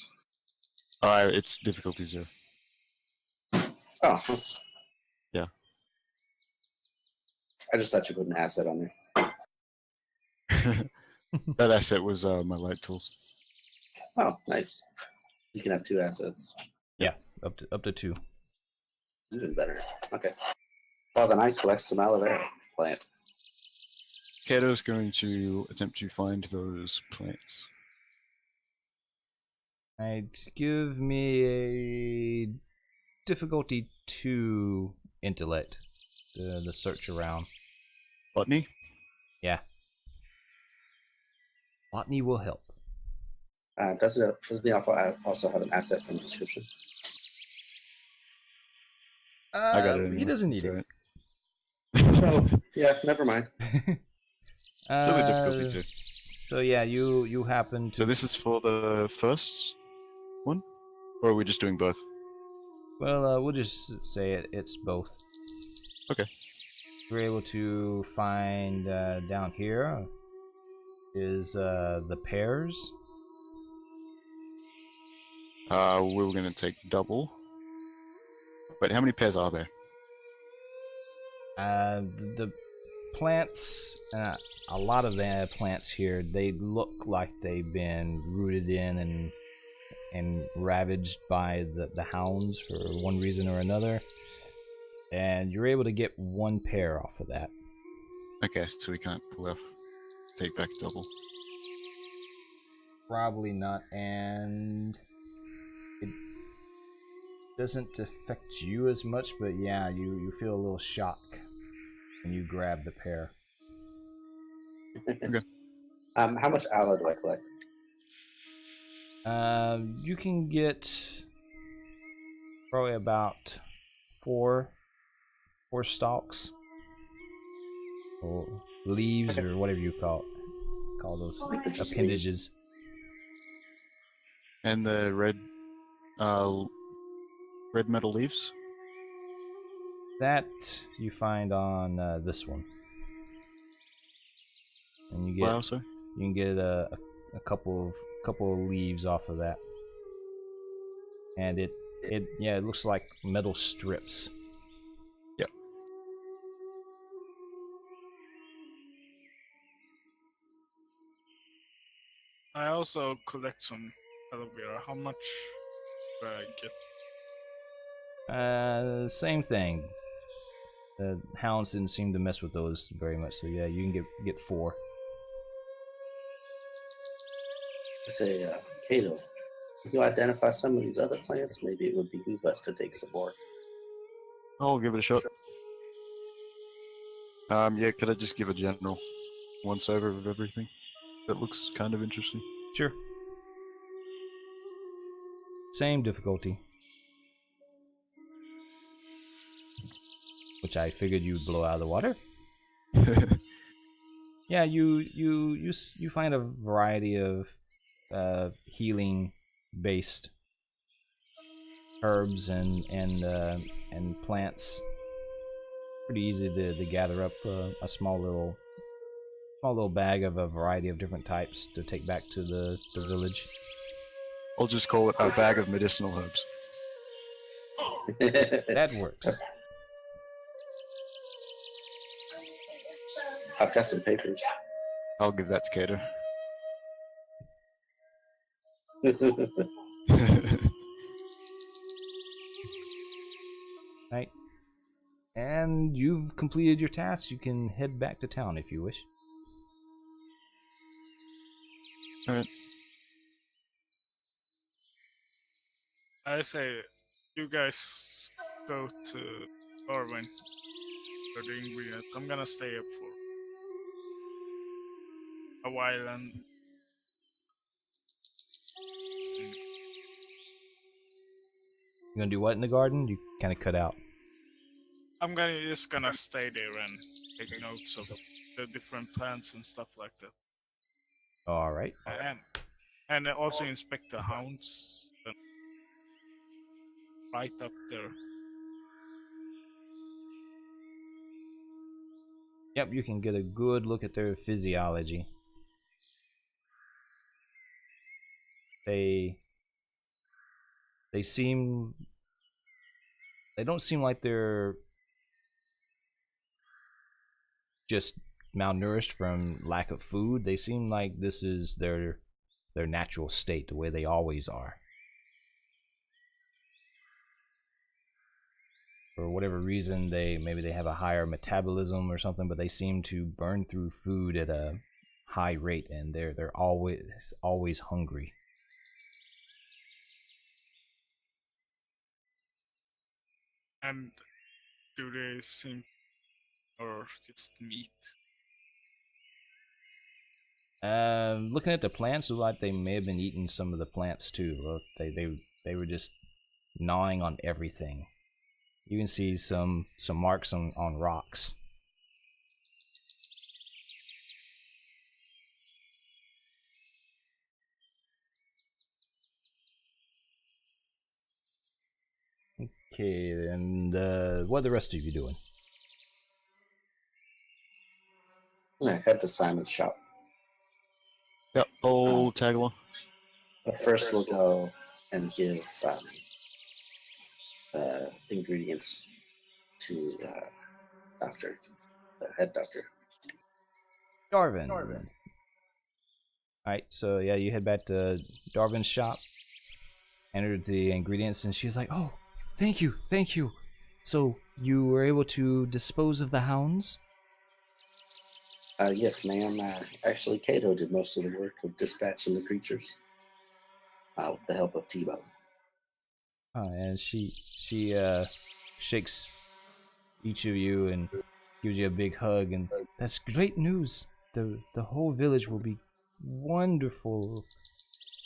It's difficulty 0. Oh. Yeah. I just thought you put an asset on there. That asset was my light tools. Oh, nice. You can have 2 assets. Yeah, up to 2. Even better. Okay. Well, then I collect some aloe vera plant. Kato's going to attempt to find those plants. Alright, give me a difficulty 2 intellect. The search around. Botany? Yeah. Botany will help. Doesn't he also have an asset from description? I got it. He anyway. doesn't need It's it. alright. Oh, yeah, never mind. Still a difficulty too. So yeah, you happen to. So this is for the first one, or are we just doing both? Well, we'll just say it's both. Okay. We're able to find down here is the pears. We were gonna take double. Wait, how many pairs are there? The plants, a lot of the plants here, they look like they've been rooted in and ravaged by the hounds for one reason or another. And you're able to get one pair off of that. Okay, so we can't pull off take back double. Probably not, and it doesn't affect you as much, but yeah, you feel a little shock when you grab the pair. Okay. How much aloe do I collect? You can get probably about four stalks or leaves or whatever you call those appendages. And the red metal leaves? That you find on this one, and you get Wow, sorry. you can get a couple of leaves off of that, and it looks like metal strips. Yep. I also collect some aloe vera. How much do I get? Same thing. The hounds didn't seem to mess with those very much, so yeah, you can get 4. I say, Cato, if you identify some of these other plants, maybe it would behoove us to take some more. I'll give it a shot. Yeah, could I just give a general once over of everything? That looks kind of interesting. Sure. Same difficulty. Which I figured you'd blow out of the water. Yeah, you find a variety of healing based herbs and plants. Pretty easy to gather up a small little bag of a variety of different types to take back to the village. I'll just call it a bag of medicinal herbs. That works. I've got some papers. I'll give that to Cato. Right. And you've completed your task. You can head back to town if you wish. Alright. I say you guys go to Darwin for the ingredients. I'm gonna stay up for a while and You gonna do what in the garden? You kind of cut out. I'm just gonna stay there and take notes of the different plants and stuff like that. All right. And also inspect the hounds right up there. Yep, you can get a good look at their physiology. They don't seem like they're just malnourished from lack of food. They seem like this is their natural state, the way they always are. For whatever reason, maybe they have a higher metabolism or something, but they seem to burn through food at a high rate, and they're always hungry. And do they seem or just meat? Looking at the plants, look like they may have been eating some of the plants too. Look, they were just gnawing on everything. You can see some marks on rocks. Okay, and what are the rest of you doing? I'm gonna head to Simon's shop. Yep, I'll tag along. But first, we'll go and give ingredients to doctor, the head doctor. Darwin. Alright, so yeah, you head back to Darwin's shop, entered the ingredients, and she's like, oh, thank you. So, you were able to dispose of the hounds? Yes, ma'am. Actually, Cato did most of the work of dispatching the creatures with the help of Tebow. And she shakes each of you and gives you a big hug, and that's great news. The whole village will be wonderful.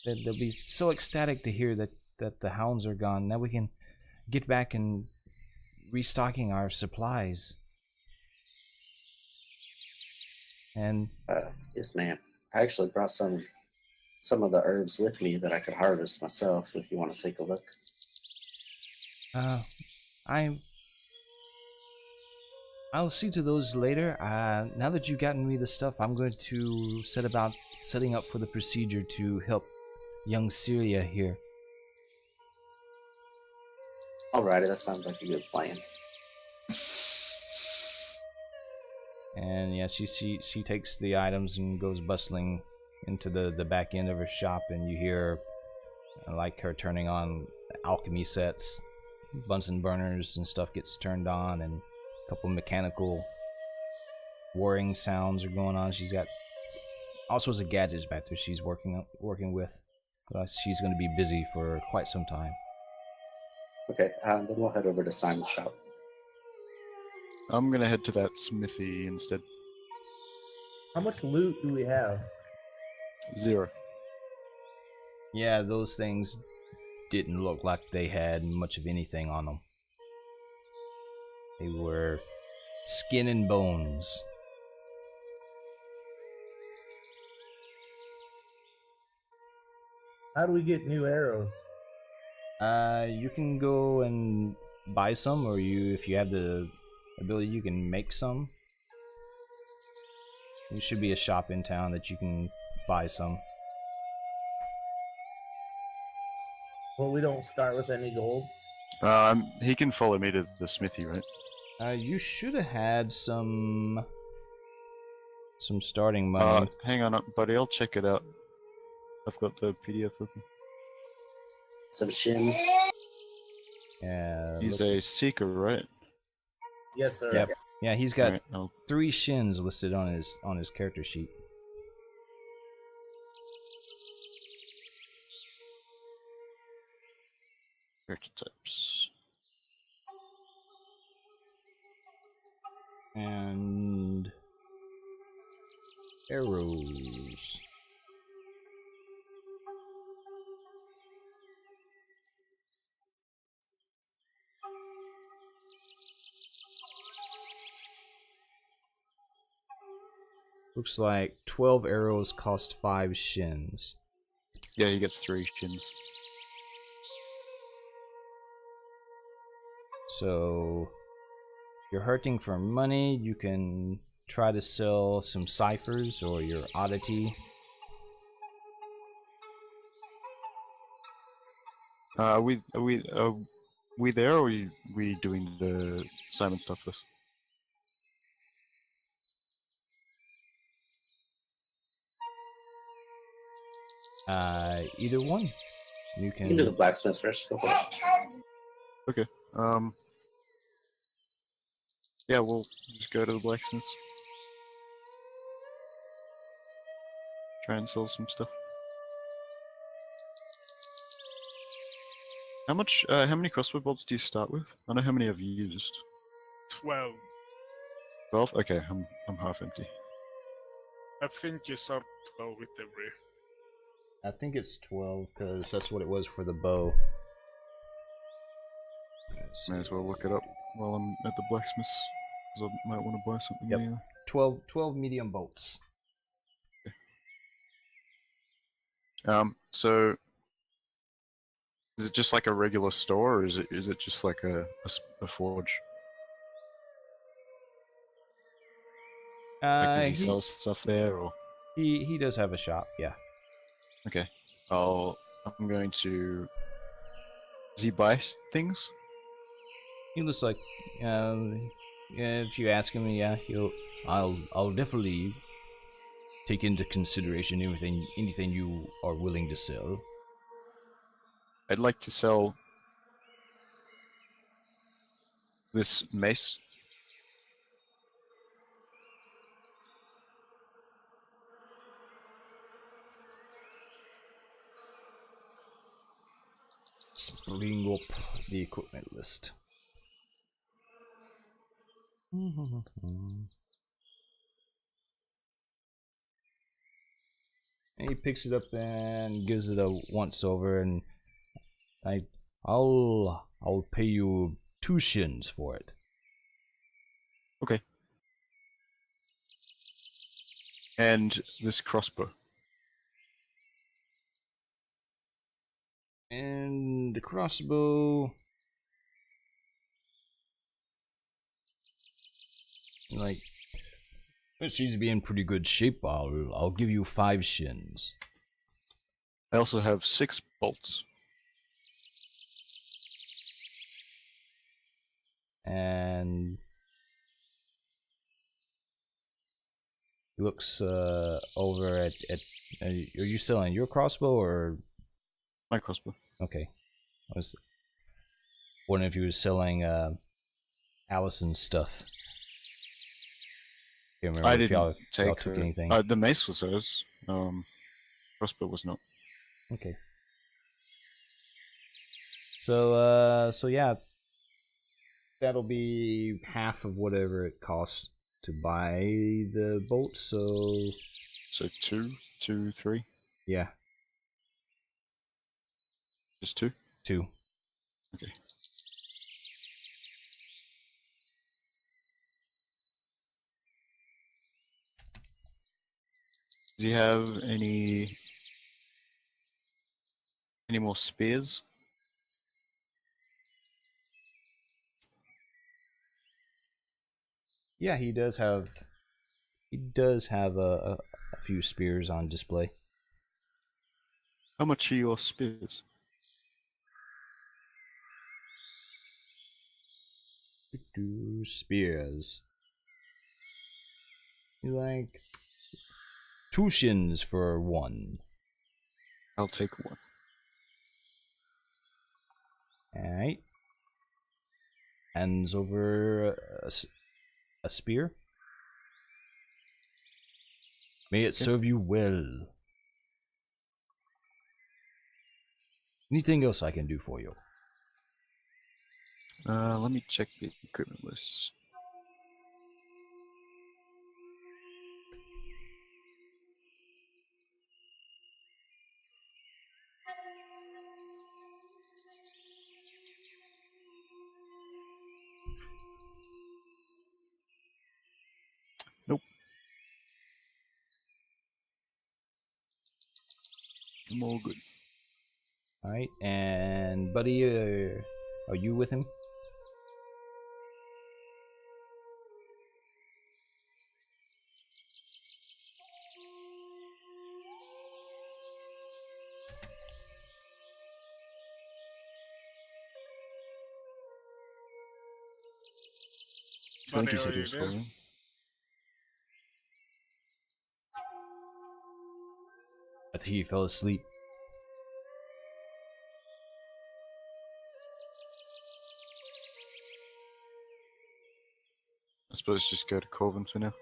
They'll be so ecstatic to hear that the hounds are gone. Now we can get back and restocking our supplies. And Yes, ma'am. I actually brought some of the herbs with me that I could harvest myself. If you want to take a look. I'll see to those later. Now that you've gotten me the stuff, I'm going to set about setting up for the procedure to help young Syria here. Alrighty, that sounds like a good plan. And yeah, she takes the items and goes bustling into the back end of her shop, and you hear like her turning on alchemy sets, Bunsen burners and stuff gets turned on, and a couple mechanical whirring sounds are going on. She's got all sorts of gadgets back there she's working with. She's going to be busy for quite some time. Okay, then we'll head over to Simon's shop. I'm gonna head to that smithy instead. How much loot do we have? 0. Yeah, those things didn't look like they had much of anything on them. They were skin and bones. How do we get new arrows? You can go and buy some, or if you have the ability, you can make some. There should be a shop in town that you can buy some. Well, we don't start with any gold. He can follow me to the smithy, right? You should have had some starting money. Hang on, buddy. I'll check it out. I've got the PDF open. Some shins. Yeah. He's a seeker, right? Yes, sir. Yep. Yeah, he's got Alright, 3 shins listed on his character sheet. character types. And arrows. Looks like 12 arrows cost 5 shins. Yeah, he gets 3 shins. So, you're hurting for money, you can try to sell some ciphers or your oddity. Are we there, or are we doing the Simon stuff first? Either one. You You can can do the blacksmith first. Go for it. Okay. Yeah, we'll just go to the blacksmiths. Try and sell some stuff. How much? How many crossbow bolts do you start with? I know how many I've used. 12. 12. Okay, I'm half empty. I think you start 12 with every. I think it's 12 because that's what it was for the bow. May as well look it up while I'm at the blacksmith's, because I might want to buy something. Yep. Anyway. 12 medium bolts. So Is it just like a regular store, or is it just like a forge? Like, does he sell stuff there, or? He does have a shop, yeah. Okay. I'm going to. Does he buy things? He looks like, yeah, if you ask him, yeah, I'll definitely take into consideration anything you are willing to sell. I'd like to sell this mace. Just bring up the equipment list. And he picks it up and gives it a once over, and I'll pay you 2 shins for it. Okay. And this crossbow. And the crossbow, like, it seems to be in pretty good shape. I'll give you 5 shins. I also have 6 bolts. And he looks over at are you selling your crossbow or My crossbow. okay? I was wondering if you were selling Allison's stuff. Can't remember I if didn't y'all take took her. anything. The mace was hers. Crossbow was not. Okay. So yeah, that'll be half of whatever it costs to buy the bolts. So 2, 3, yeah, just 2. 2. Okay. Does he have any more spears? Yeah, he does have a few spears on display. How much are your spears? Spears. You like 2 shins for 1. I'll take 1. Alright. Hands over a spear. May it serve you well. Anything else I can do for you? Let me check the equipment list. Nope. I'm all good. Alright, and buddy, are you with him? I think he Buddy, said are he you was there? following. I think he fell asleep. I suppose just go to Corbin for now.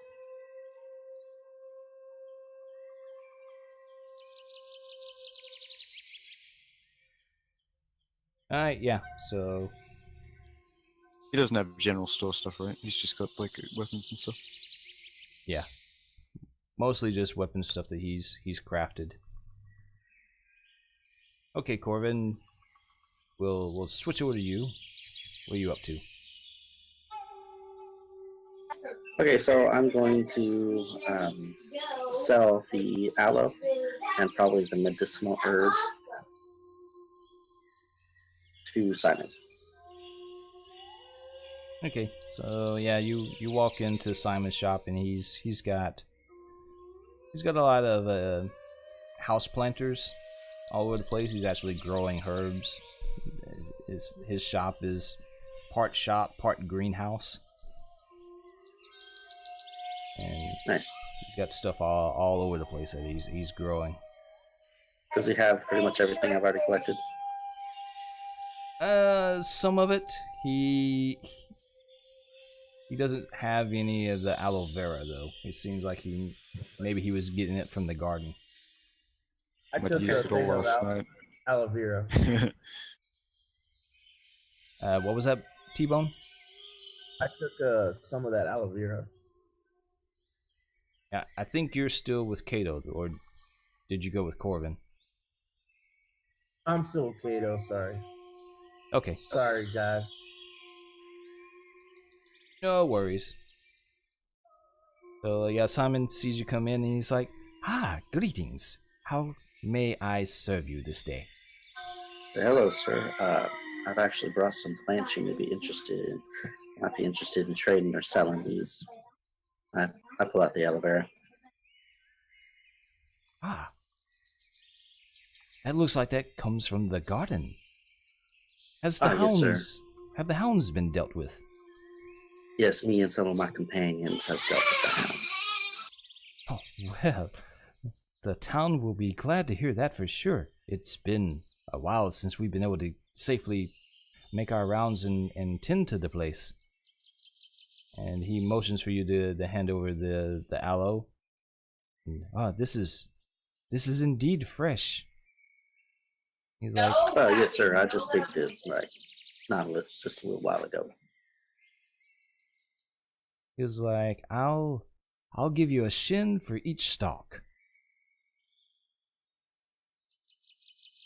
Alright, yeah, so He doesn't have general store stuff, right? He's just got like weapons and stuff. yeah. Mostly just weapon stuff that he's crafted. Okay, Corbin. We'll switch over to you. What are you up to? Okay, so I'm going to sell the aloe and probably the medicinal herbs. to Simon. Okay, so yeah, you walk into Simon's shop and he's got a lot of house planters all over the place. He's actually growing herbs. His shop is part shop, part greenhouse, and Nice. he's got stuff all over the place that he's growing. Does he have pretty much everything I've already collected? Some of it. He doesn't have any of the aloe vera though. It seems like maybe he was getting it from the garden. I Like took you a used it all thing of last night. aloe vera. What was that, T-Bone? I took some of that aloe vera. Yeah, I think you're still with Kato, or did you go with Corbin? I'm still Kato, sorry. Okay, Sorry, guys. no worries. So yeah, Simon sees you come in and he's like, greetings. How may I serve you this day? Hello, sir. I've actually brought some plants you may be interested in. Might be interested in trading or selling these. I pull out the aloe vera. That looks like that comes from the garden. Has the Yes, sir. have the hounds been dealt with? Yes, me and some of my companions have dealt with the hounds. Oh, well, the town will be glad to hear that for sure. It's been a while since we've been able to safely make our rounds and tend to the place. And he motions for you to hand over the aloe. And, this is indeed fresh. He's like, Yes, sir. I just picked it, just a little while ago. I'll give you a shin for each stalk.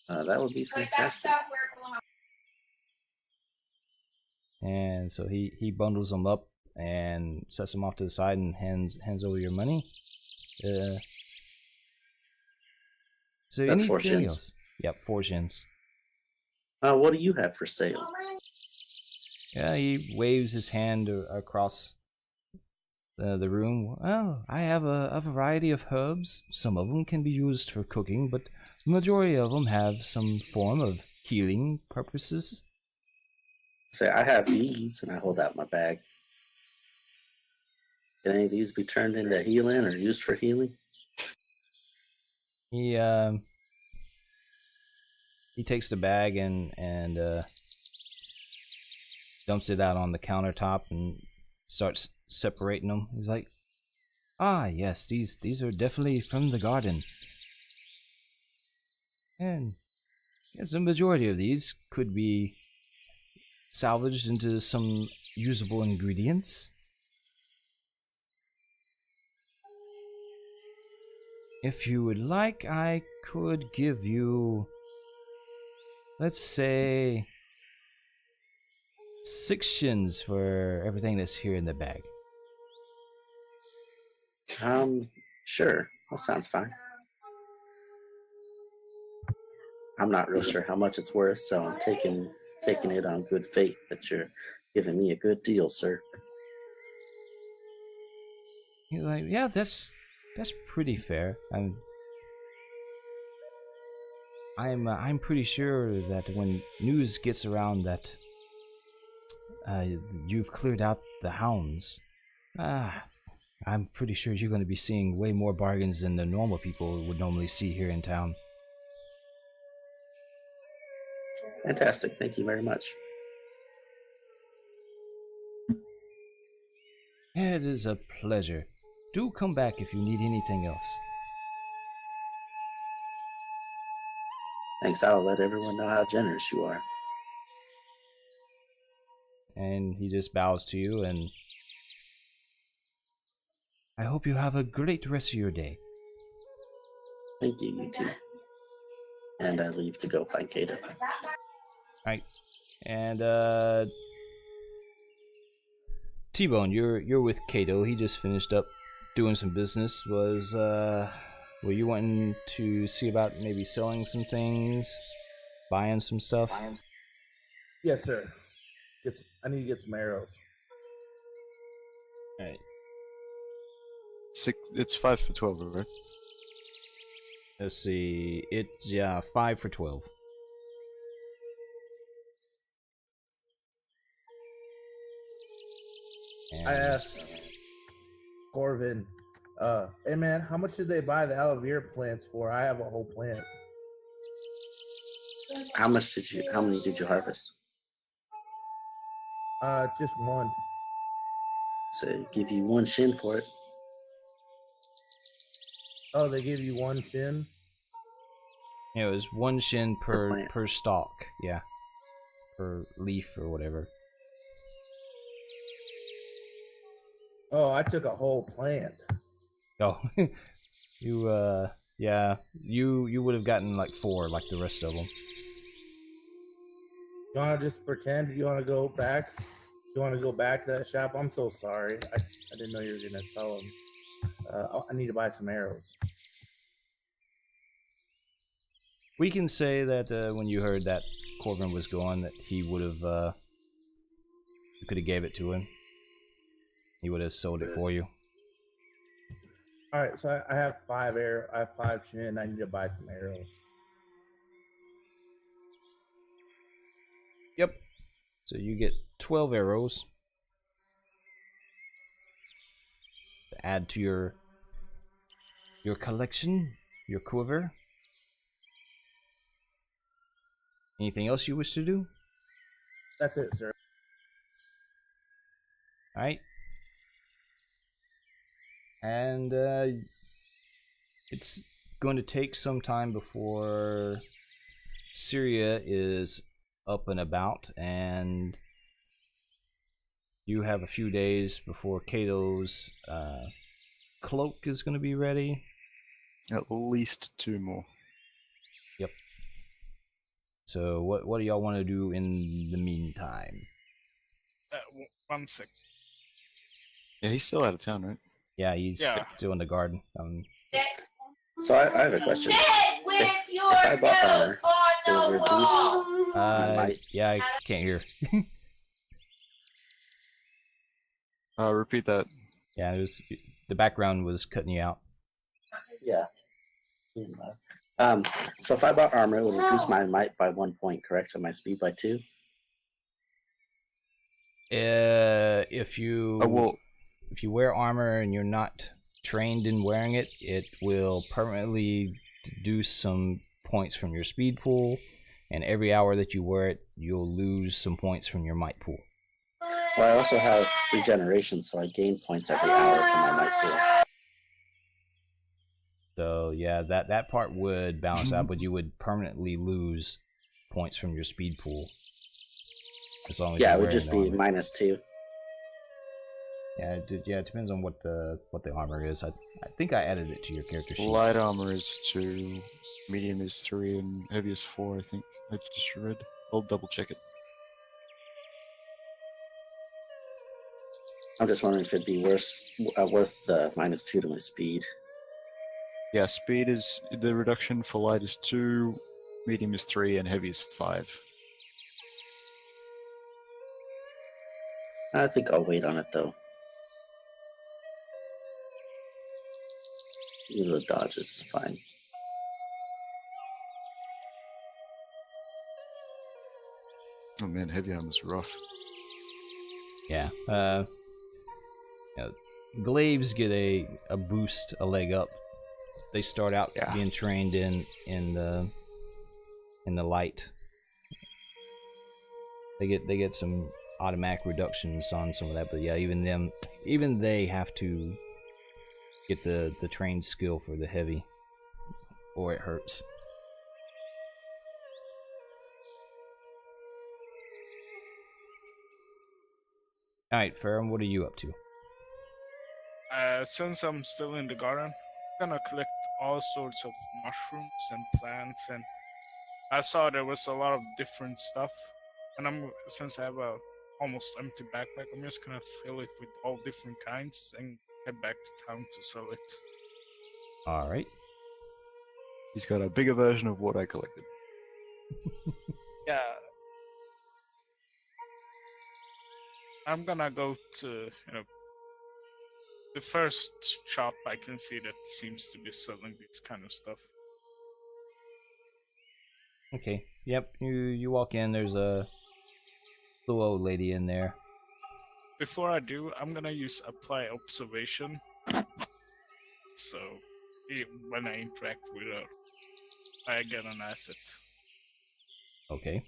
That would be fantastic. And so he bundles them up and sets them off to the side and hands over your money. Is there That's 4 anything shins. else? Yep, 4 shins. What do you have for sale? Yeah, he waves his hand across the room. Well, I have a variety of herbs. Some of them can be used for cooking, but the majority of them have some form of healing purposes. Say, I have these, and I hold out my bag. Can any of these be turned into healing or used for healing? He takes the bag and dumps it out on the countertop and starts separating them. He's like, yes, these are definitely from the garden. And yes, the majority of these could be salvaged into some usable ingredients. If you would like, I could give you, let's say, 6 shins for everything that's here in the bag. Sure. That sounds fine. I'm not real sure how much it's worth, so I'm taking it on good faith that you're giving me a good deal, sir. He's like, yeah, that's pretty fair. I'm pretty sure that when news gets around that you've cleared out the hounds, I'm pretty sure you're going to be seeing way more bargains than the normal people would normally see here in town. Fantastic. Thank you very much. It is a pleasure. Do come back if you need anything else. Thanks. I'll let everyone know how generous you are. And he just bows to you, and I hope you have a great rest of your day. Thank you, you too. And I leave to go find Kato. Right. And T-Bone, you're with Kato. He just finished up doing some business. Were you wanting to see about maybe selling some things, buying some stuff? Yes, sir. I need to get some arrows. All right. It's 5 for 12, right? Let's see. It's 5 for 12. And I asked Corvin, hey man, how much did they buy the aloe vera plants for? I have a whole plant. How many did you harvest? Just one. So give you 1 shin for it. Oh, they give you 1 shin? it was 1 shin Per per plant. stalk. Yeah. Per leaf or whatever. Oh, I took a whole plant. Oh, you you would have gotten like 4 like the rest of them. You want to just pretend? You want to go back? You want to go back to that shop? I'm so sorry. I didn't know you were gonna sell them. I need to buy some arrows. We can say that when you heard that Corbin was gone, that he would have you could have gave it to him. He would have sold it for you. All right, so I have 5 arrow. I have 5 shin. I need to buy some arrows. Yep. So you get 12 arrows to add to your collection, your quiver. Anything else you wish to do? That's it, sir. All right. And it's going to take some time before Syria is up and about, and you have a few days before Cato's cloak is going to be ready. At least 2 more. Yep. So what do y'all want to do in the meantime? 1 sec. Yeah, he's still out of town, right? Yeah, he's Yeah. still in the garden. So I have a question. If I bought armor, it would reduce my might. Yeah, I can't hear. Repeat that. Yeah, it was the background was cutting you out. Yeah. So if I bought armor, it would reduce my might by 1 point, correct? And my speed by 2? If you Well, if you wear armor and you're not trained in wearing it, it will permanently deduce some points from your speed pool, and every hour that you wear it, you'll lose some points from your might pool. Well, I also have regeneration, so I gain points every hour from my might pool. So yeah, that part would balance out, but you would permanently lose points from your speed pool. As long as Yeah, you're it would wearing just the be armor. -2. Yeah, it depends on what the armor is. I think I added it to your character sheet. light armor is 2, medium is 3, and heavy is 4, I think. I just read. I'll double check it. I'm just wondering if it'd be worth the -2 to my speed. Yeah, speed is the reduction for light is 2, medium is 3, and heavy is 5. I think I'll wait on it though. The dodge is fine. Oh man, heavy armor's rough. Yeah. Glaives get a boost, a leg up. They start out Yeah. being trained in the light. They get some automatic reductions on some of that, but yeah, even they have to get the trained skill for the heavy, or it hurts. All right, Ferrum, what are you up to? Since I'm still in the garden, I'm gonna collect all sorts of mushrooms and plants, and I saw there was a lot of different stuff. And since I have a almost empty backpack, I'm just gonna fill it with all different kinds and head back to town to sell it. All right. He's got a bigger version of what I collected. Yeah. I'm gonna go to the first shop I can see that seems to be selling this kind of stuff. Okay. Yep. You walk in. There's a little old lady in there. Before I do, I'm gonna use apply observation. So when I interact with her, I get an asset. Okay.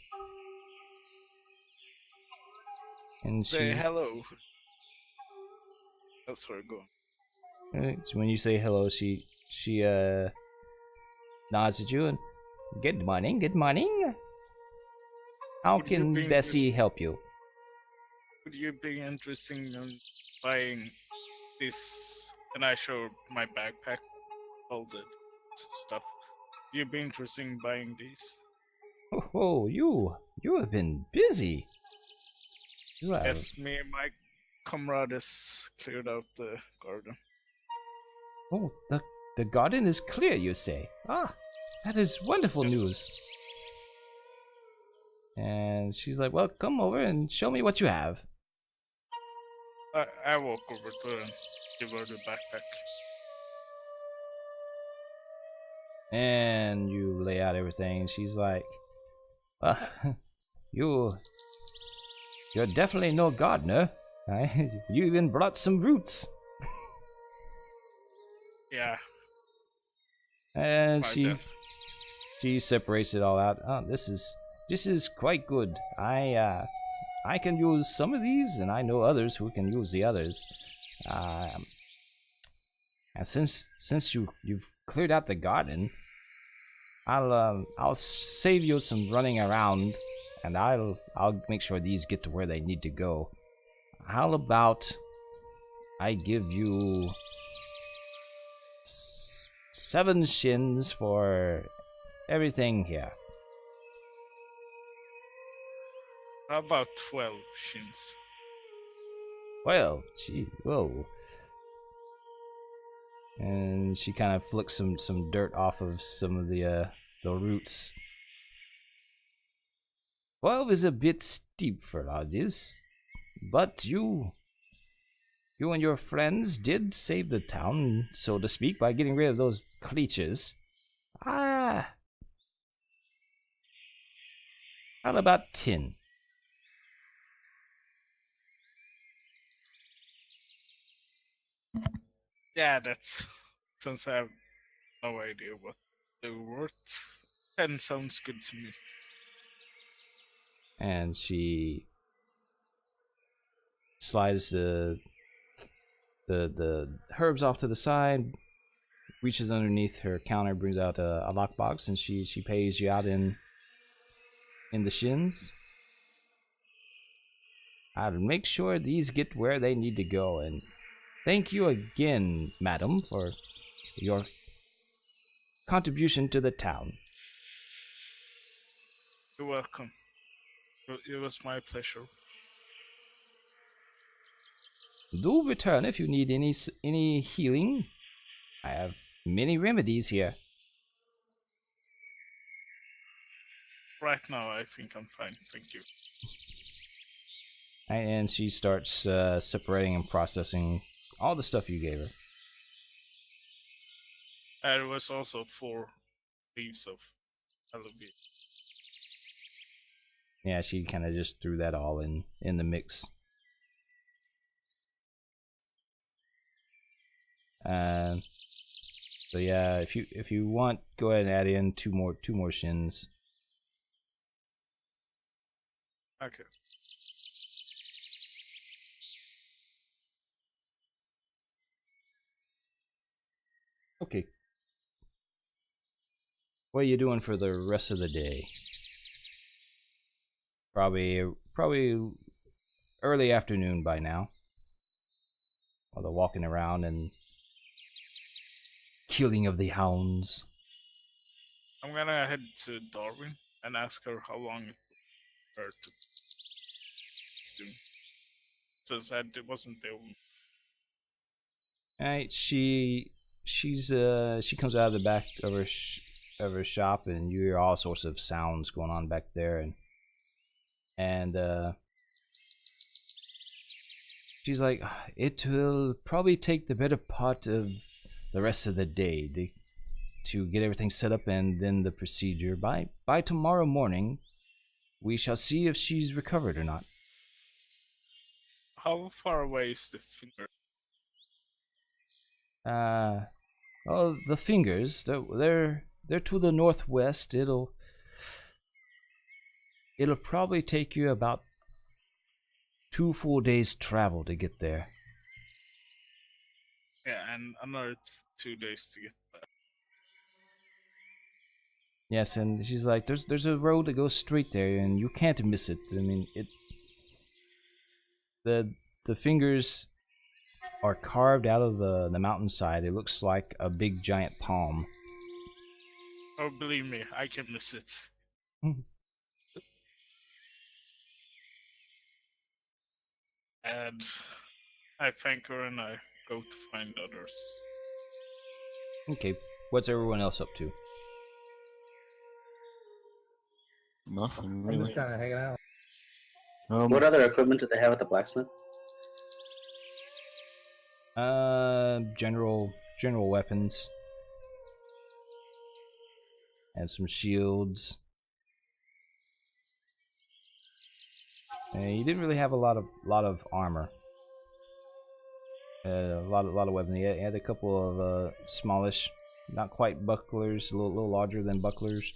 And Say she's hello. That's where we're going. when you say hello, she nods at you and good morning. Good morning. How Would you can be Bessie help you? Would you be interested in buying this? And I show my backpack, all the stuff. Would you be interested in buying these? Oh, you have been busy. You have. Yes, me and my comrade has cleared out the garden. Oh, the garden is clear, you say? Ah, that is wonderful Yes. news. And she's like, well, come over and show me what you have. I walk over to her and give her the backpack. And you lay out everything, and she's like, you're definitely no gardener. You even brought some roots. Yeah. And my she bad. she separates it all out. Oh, this is quite good. I can use some of these, and I know others who can use the others. And since you've cleared out the garden, I'll save you some running around, and I'll make sure these get to where they need to go. How about I give you 7 shins for everything here? How about 12 shins? Well, gee, whoa. And she kind of flicks some dirt off of some of the roots. 12 is a bit steep for all this, but you and your friends did save the town, so to speak, by getting rid of those creatures. How about 10? Yeah, that's since I have no idea what they're worth. 10 sounds good to me. And she slides the herbs off to the side, reaches underneath her counter, brings out a lockbox, and she pays you out in the shins. I'll make sure these get where they need to go, and thank you again, madam, for your contribution to the town. You're welcome. It was my pleasure. Do return if you need any healing. I have many remedies here. Right now, I think I'm fine. Thank you. And she starts separating and processing all the stuff you gave her. There was also 4 leaves of aloe vera. Yeah, she kind of just threw that all in the mix. So yeah, if you want, go ahead and add in two more shins. Okay. Okay. What are you doing for the rest of the day? Probably early afternoon by now. While they're walking around and killing of the hounds. I'm gonna head to Darwin and ask her how long it took her to do. Since it wasn't the only. Alright, she comes out of the back of her shop, and you hear all sorts of sounds going on back there, and she's like, it will probably take the better part of the rest of the day to get everything set up and then the procedure. By tomorrow morning, we shall see if she's recovered or not. How far away is the finger? Well, the fingers, they're to the northwest. It'll probably take you about 2 full days travel to get there. Yeah, and another 2 days to get back. Yes, and she's like, there's a road that goes straight there, and you can't miss it. I mean, the fingers are carved out of the mountainside. It looks like a big giant palm. Oh, believe me, I can miss it. And I thank her and I go to find others. Okay, what's everyone else up to? Nothing I'm really. just kind of hanging out. What other equipment do they have at the blacksmith? General weapons. And some shields. You didn't really have a lot of armor. A lot of weapons. He had a couple of smallish, not quite bucklers, a little larger than bucklers.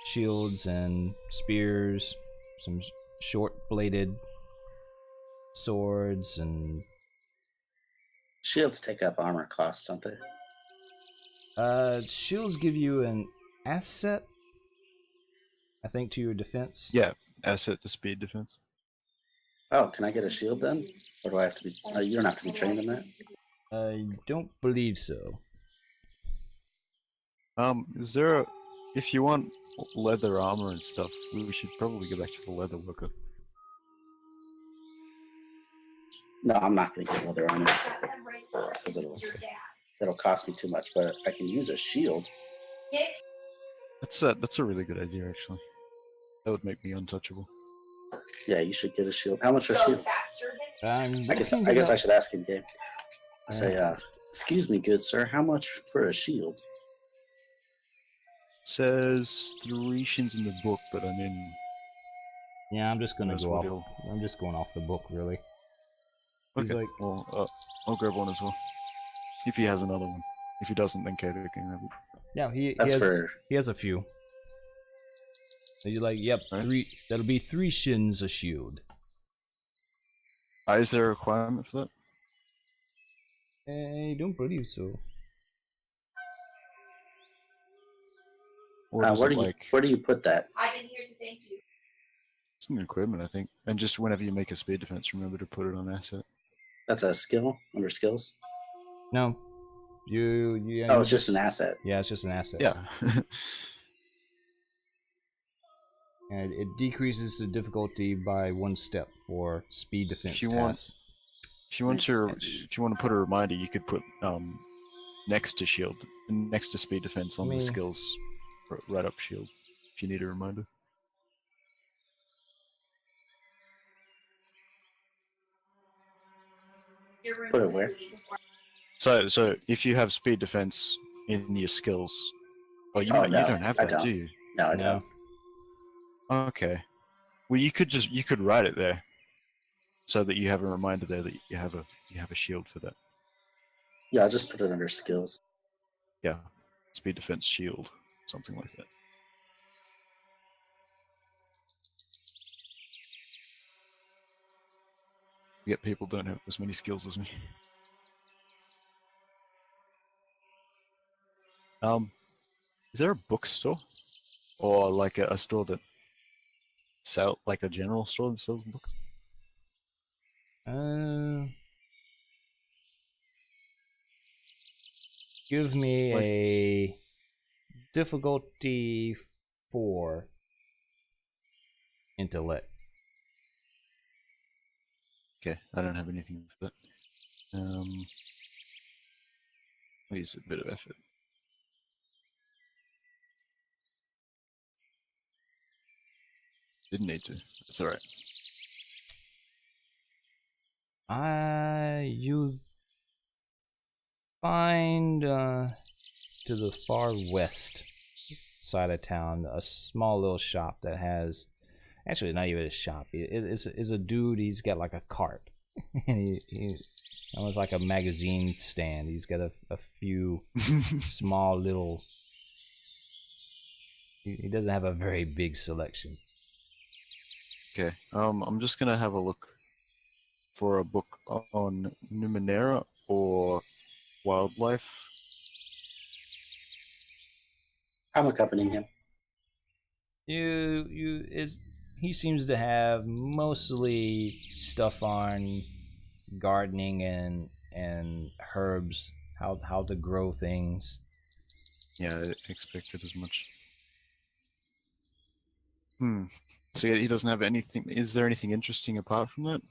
Shields and spears, some short-bladed swords, and Shields take up armor cost, don't they? shields give you an asset, I think, to your defense. Yeah, asset to speed defense. Oh, can I get a shield then? Or do I have to be... you don't have to be trained in that? I don't believe so. Is there a... If you want leather armor and stuff, we should probably go back to the leather worker. No, I'm not going to get leather armor. Because it'll cost me too much, but I can use a shield. That's a really good idea, actually. That would make me untouchable. Yeah, you should get a shield. How much are shields? I guess I should ask him, Gabe. I say, excuse me, good sir, how much for a shield? It says 3 shins in the book, but I mean... Yeah, I'm just gonna That's go what off. I'm just going off the book, really. He's Okay, like, well, I'll grab one as well. If he has another one. If he doesn't, then Kato can have it. yeah, That's he has a few. And you're like, yep, Right. 3. That'll be 3 shins a shield. Is there a requirement for that? I don't believe so. Or does Where it do you put that? I didn't hear the thank you. It's an equipment, I think. And just whenever you make a speed defense, remember to put it on asset. That's a skill under skills. No, you. Oh, it's just an asset. Yeah, it's just an asset. Yeah. And it decreases the difficulty by 1 step for speed defense If you want- tasks. If you want to put a reminder, you could put next to shield, next to speed defense on the skills, right up shield. If you need a reminder. Put it where? So if you have speed defense in your skills, oh, you Oh, you no, don't have I that, don't. do you? No, I No. don't. Okay. Well, you could write it there, so that you have a reminder there that you have a shield for that. Yeah, I'll just put it under skills. Yeah, speed defense shield, something like that. Yet people don't have as many skills as me. Is there a bookstore, or like a store that like a general store that sells books? Give me a difficulty 4 intellect. Okay, I don't have anything for that. I'll use a bit of effort. Didn't need to. That's alright. You find to the far west side of town a small little shop that has, actually not even a shop. It's a dude. He's got like a cart, and he almost like a magazine stand. He's got a few small little. He doesn't have a very big selection. Okay. I'm just gonna have a look for a book on Numenera or wildlife. I'm accompanying him. He seems to have mostly stuff on gardening and herbs, how to grow things. Yeah, I expected as much. So he doesn't have anything. Is there anything interesting apart from that?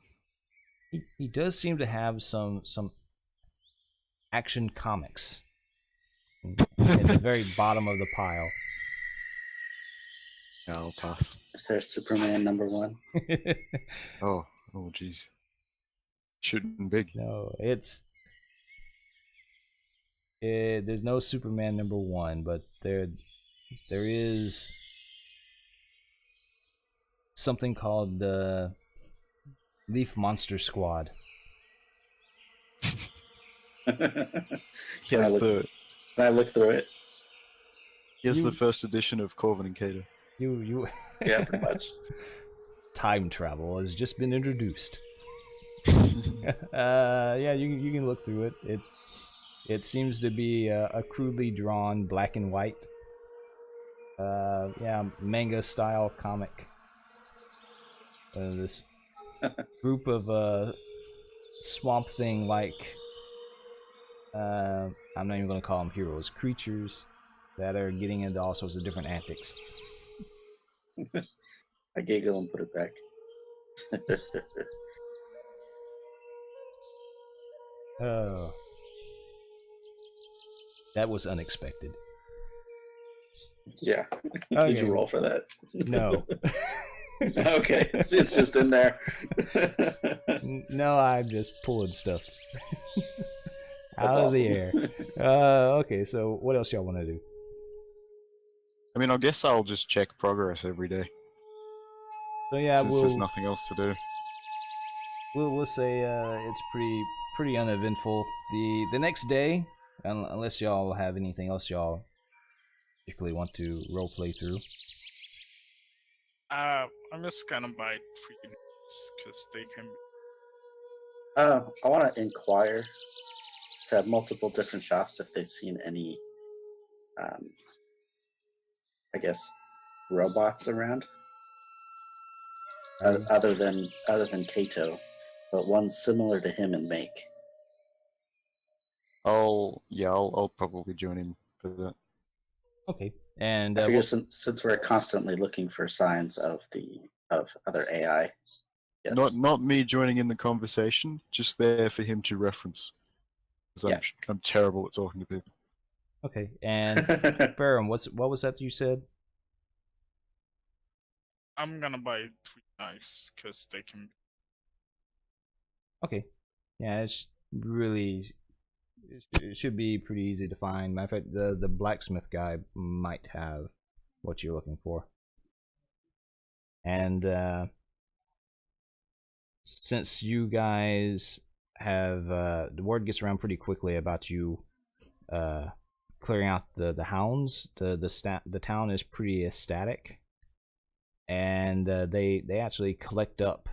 He does seem to have some action comics at the very bottom of the pile. Yeah, I'll pass. Is there Superman #1? Oh, jeez. Shooting big. No, there's no Superman #1, but there is something called the Leaf Monster Squad. He has Can I look through it? the first edition of Corvin and Cater. You Yeah, pretty much. Time travel has just been introduced. Yeah, you can look through it. It seems to be a crudely drawn black and white, manga style comic. This group of Swamp Thing like, I'm not even gonna call them heroes, creatures that are getting into all sorts of different antics. I giggle and put it back. Oh, that was unexpected. Yeah. Okay. Did you roll for that? No. Okay, it's just in there. No, I'm just pulling stuff out That's of the awesome. air. Okay, so what else y'all want to do? I mean, I guess I'll just check progress every day. So yeah, since there's nothing else to do. We'll say it's pretty uneventful. The next day, unless y'all have anything else y'all particularly want to role play through. I'm just gonna buy 3 units because they can. I want to inquire to multiple different shops if they've seen any, I guess, robots around. Other than Kato, but one similar to him in make. I'll probably join in for that. Okay, and I figure since we're constantly looking for signs of other AI. Yes. Not me joining in the conversation, just there for him to reference. Because I'm terrible at talking to people. Okay, and Ferrum, what was that you said? I'm gonna buy 3 knives because they can. Okay, yeah, it should be pretty easy to find. Matter of fact, the blacksmith guy might have what you're looking for. And since you guys have the word gets around pretty quickly about you clearing out the hounds, the town is pretty ecstatic, and they actually collect up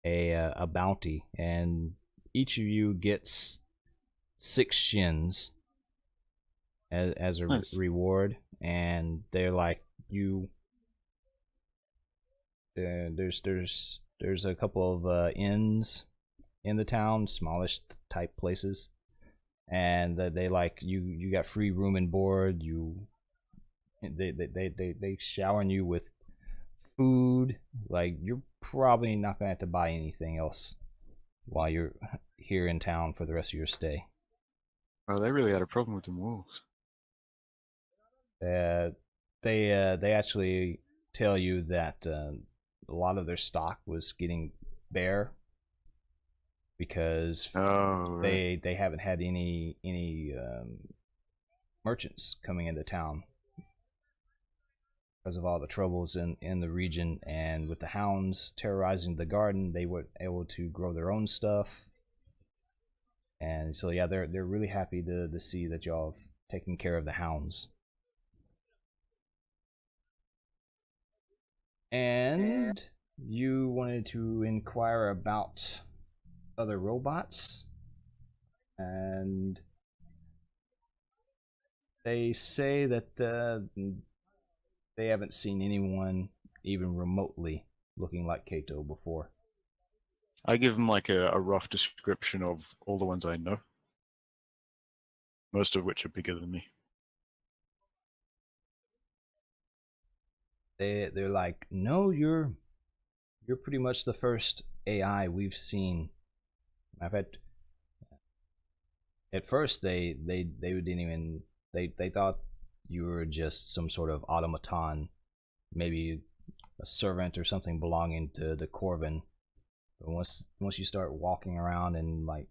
a bounty, and each of you gets 6 shins as a nice. reward, and they're like you. There's a couple of inns in the town, smallish type places, and they like you got free room and board. They showering you with food. Like, you're probably not gonna have to buy anything else while you're here in town for the rest of your stay. Oh, they really had a problem with the wolves. They actually tell you that a lot of their stock was getting bare, because Oh, right. they haven't had any merchants coming into town because of all the troubles in the region, and with the hounds terrorizing the garden, they were able to grow their own stuff. And so yeah, they're really happy to see that y'all have taken care of the hounds. And you wanted to inquire about other robots, and they say that they haven't seen anyone even remotely looking like Kato before. I give them like a rough description of all the ones I know, most of which are bigger than me. They're like, no, you're pretty much the first AI we've seen. I've had. At first, they didn't even they thought you were just some sort of automaton, maybe a servant or something belonging to the Corvin. But once you start walking around and like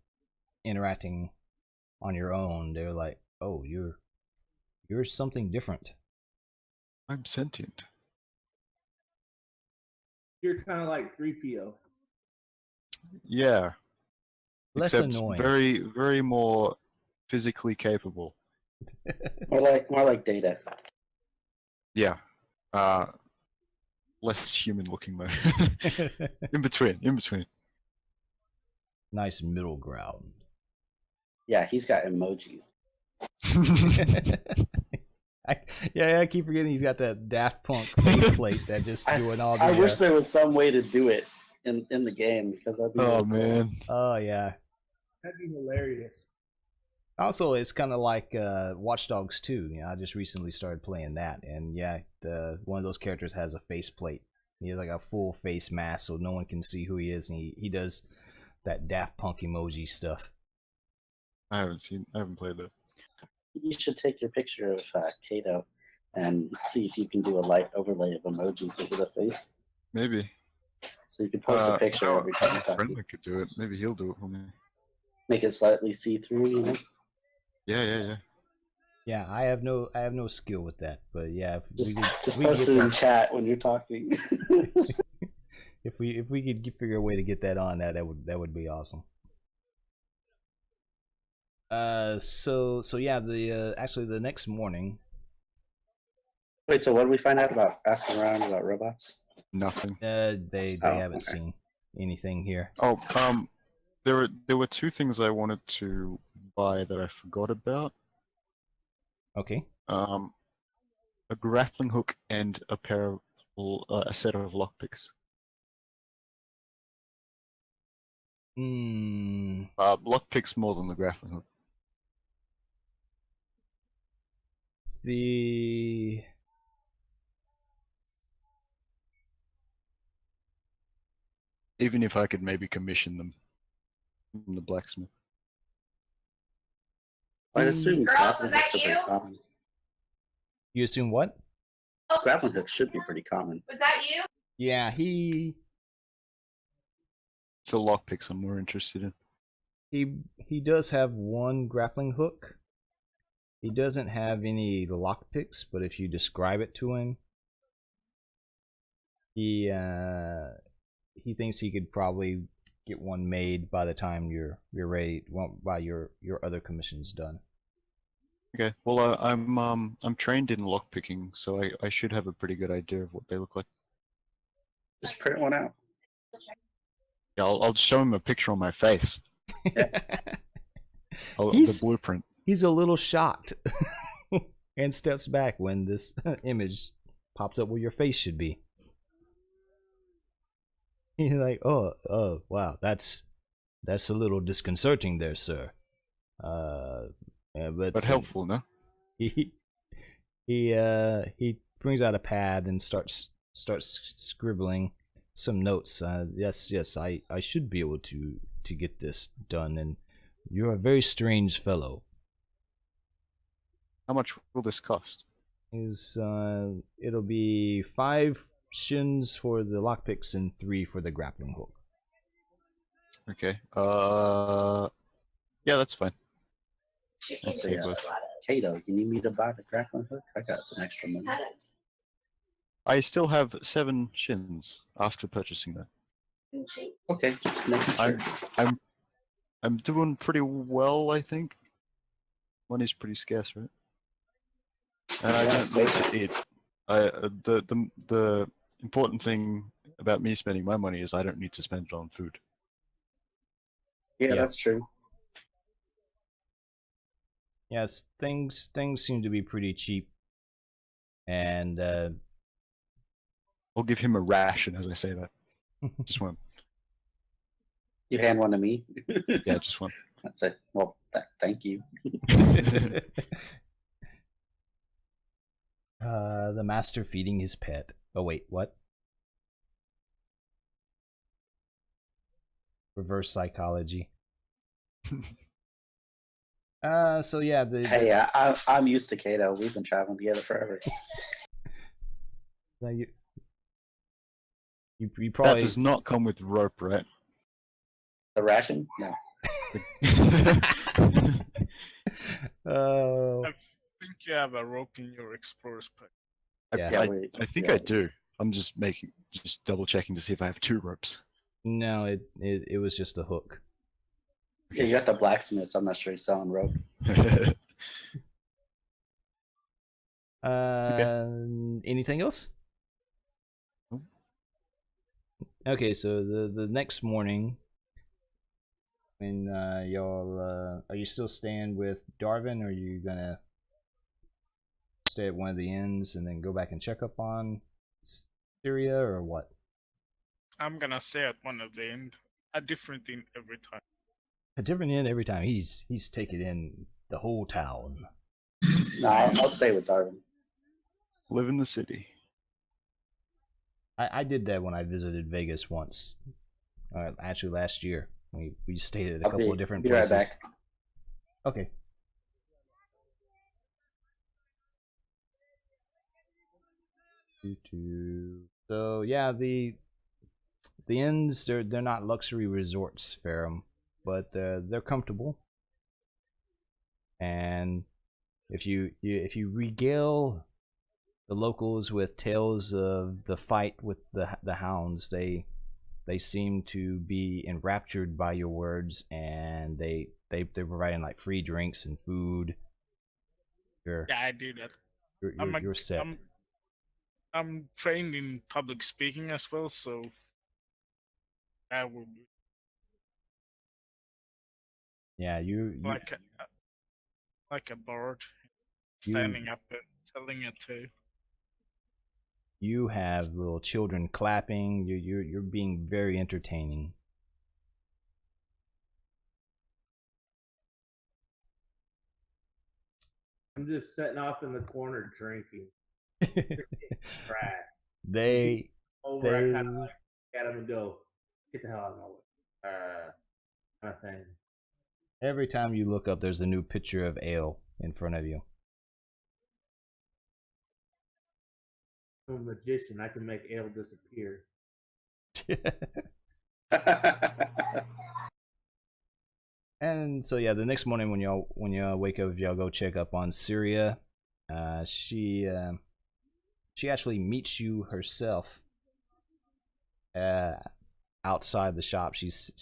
interacting on your own, they're like, oh, you're something different. I'm sentient. You're kind of like 3PO. Yeah. Less Except annoying. very, very more physically capable. More like Data. Yeah. Less human looking though. in between. Nice middle ground. Yeah, he's got emojis. I keep forgetting he's got that Daft Punk faceplate that just doing all the. I wish there was some way to do it in the game, because that'd be Oh really cool. man. Oh yeah. That'd be hilarious. Also, it's kind of like Watch Dogs 2. You know, I just recently started playing that, and yeah, one of those characters has a faceplate. He has like a full face mask, so no one can see who he is, and he does that Daft Punk emoji stuff. I haven't played that. You should take your picture of Kato and see if you can do a light overlay of emojis over the face. Maybe. So you can post a picture every time you My talk. friend could do it. Maybe he'll do it for me. Make it slightly see-through, you know? Yeah. Yeah, I have no skill with that, but yeah, Just we post it in chat when you're talking. if we could figure a way to get that on, that would be awesome. So yeah, actually the next morning. Wait, so what did we find out about asking around about robots? Nothing. They haven't seen anything here. Oh, there were two things I wanted to buy that I forgot about. Okay. A grappling hook and a set of lockpicks. Lockpicks more than the grappling hook. Even if I could maybe commission them from the blacksmith. I'd assume grappling hooks are pretty common. You assume what? Grappling hooks should be pretty common. Was that you? Yeah, It's the lockpicks I'm more interested in. he does have one grappling hook. He doesn't have any lockpicks, but if you describe it to him, he thinks he could probably get one made by the time you're ready. Well, by your other commission's done. Okay. Well, I'm trained in lockpicking, so I should have a pretty good idea of what they look like. Just print one out. Yeah, I'll show him a picture on my face. The blueprint. He's a little shocked and steps back when this image pops up where your face should be. He's like, oh, wow, that's a little disconcerting there, sir. Yeah, but helpful, no? He brings out a pad and starts scribbling some notes. Yes, I should be able to get this done, and you're a very strange fellow. How much will this cost? It'll be 5 shins for the lockpicks and 3 for the grappling hook. Okay. Yeah, that's fine. I'll Let's see, take both. Kato, you need me to buy the grappling hook? I got some extra money. I still have 7 shins after purchasing that. Okay, just making sure. I'm doing pretty well, I think. Money's pretty scarce, right? And I don't need to eat. The important thing about me spending my money is I don't need to spend it on food. Yeah, Yeah. that's true. Yes, things seem to be pretty cheap, and I'll give him a ration as I say that. Just one. You hand one to me? Yeah, just one. That's it. Well, thank you. the master feeding his pet. Oh wait, what? Reverse psychology. So yeah, Hey, I'm used to Kato. We've been traveling together forever. you probably That does not come with rope, right? The ration? No. Oh. I think you have a rope in your explorer's pack. Yeah. I think I do. I'm just double checking to see if I have 2 ropes. No, it was just a hook. Yeah, you got the blacksmith, so I'm not sure he's selling rope. Anything else? Nope. Okay, so the next morning, when y'all are you still staying with Darwin, or are you gonna stay at one of the inns and then go back and check up on Syria, or what? I'm gonna stay at one of the end, a different inn every time. A different inn every time. He's taking in the whole town. No, I'll stay with Darwin. Live in the city. I did that when I visited Vegas once. Actually, last year we stayed at a couple of different places. Right back. Okay. So yeah, the inns they're not luxury resorts, Ferrum, but they're comfortable. And if you regale the locals with tales of the fight with the hounds, they seem to be enraptured by your words, and they're providing like free drinks and food. Yeah, I do that. You're set. I'm trained in public speaking as well, so that will be Yeah, you like a bird standing up and telling it to. You have little children clapping. You're being very entertaining. I'm just sitting off in the corner drinking. Trash. They I kind of like at him and go, get the hell out of my way. Kind of thing. Every time you look up, there's a new picture of ale in front of you. I'm a magician. I can make ale disappear. And so yeah, the next morning when y'all wake up, y'all go check up on Syria. She actually meets you herself outside the shop. She's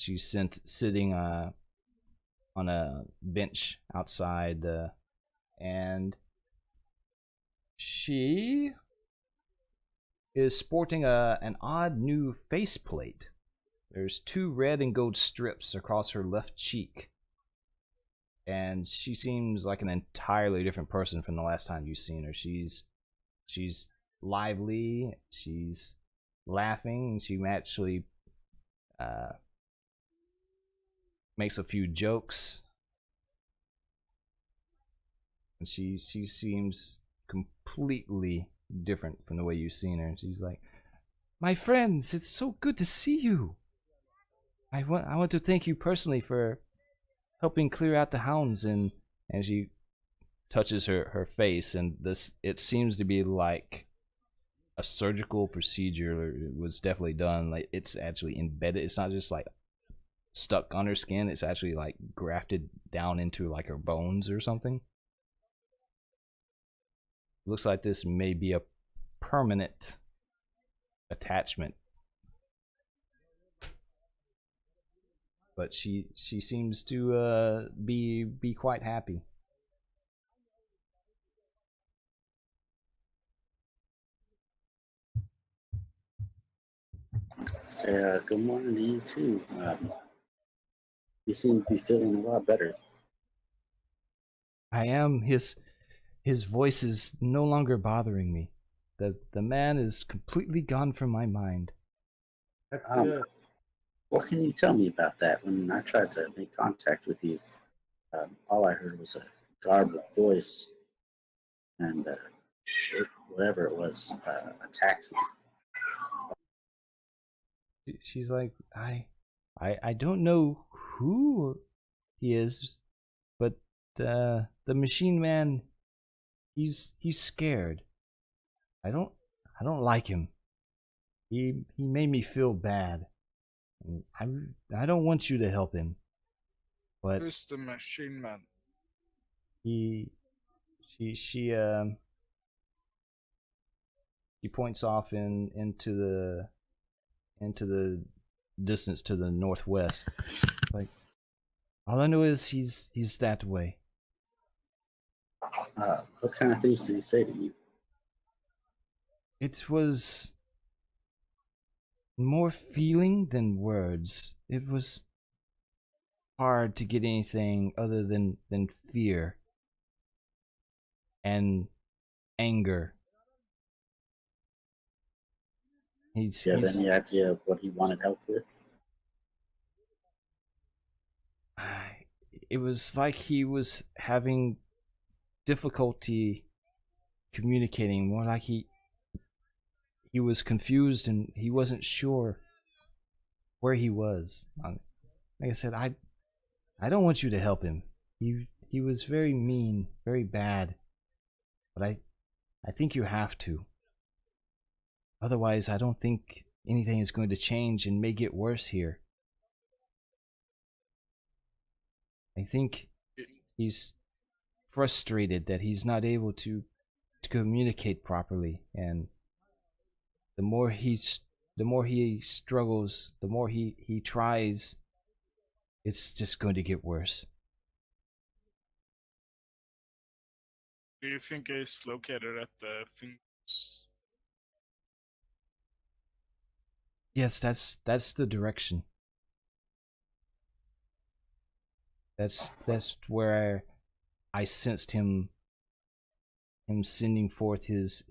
sitting on a bench outside, and she is sporting an odd new faceplate. There's 2 red and gold strips across her left cheek, and she seems like an entirely different person from the last time you've seen her. She's lively, she's laughing, she actually makes a few jokes, and she seems completely different from the way you've seen her. She's like, "My friends, it's so good to see you. I want to thank you personally for helping clear out the hounds." And she touches her face, and it seems to be like a surgical procedure was definitely done. Like, it's actually embedded. It's not just like stuck on her skin. It's actually like grafted down into like her bones or something. Looks like this may be a permanent attachment. But she seems to be quite happy. Say good morning to you too. You seem to be feeling a lot better. I am. His voice is no longer bothering me. The man is completely gone from my mind. That's Um, good. What can you tell me about that? When I tried to make contact with you, all I heard was a garbled voice, and whatever it was attacked me. She's like, I don't know who he is, but the machine man, he's scared. I don't like him. He made me feel bad. I don't want you to help him, but Who's the machine man? she points off into the distance to the northwest. Like, all I know is he's that way. What kind of things did he say to you? It was more feeling than words. It was hard to get anything other than fear and anger. Do you have any idea of what he wanted help with? It was like he was having difficulty communicating, more like he was confused and he wasn't sure where he was. Like I said, I don't want you to help him. He was very mean, very bad. But I think you have to. Otherwise, I don't think anything is going to change and may get worse here. I think he's frustrated that he's not able to communicate properly, and the more he struggles, the more he tries, it's just going to get worse. Do you think it's located at the fingers? Yes, that's the direction. That's where I sensed him sending forth his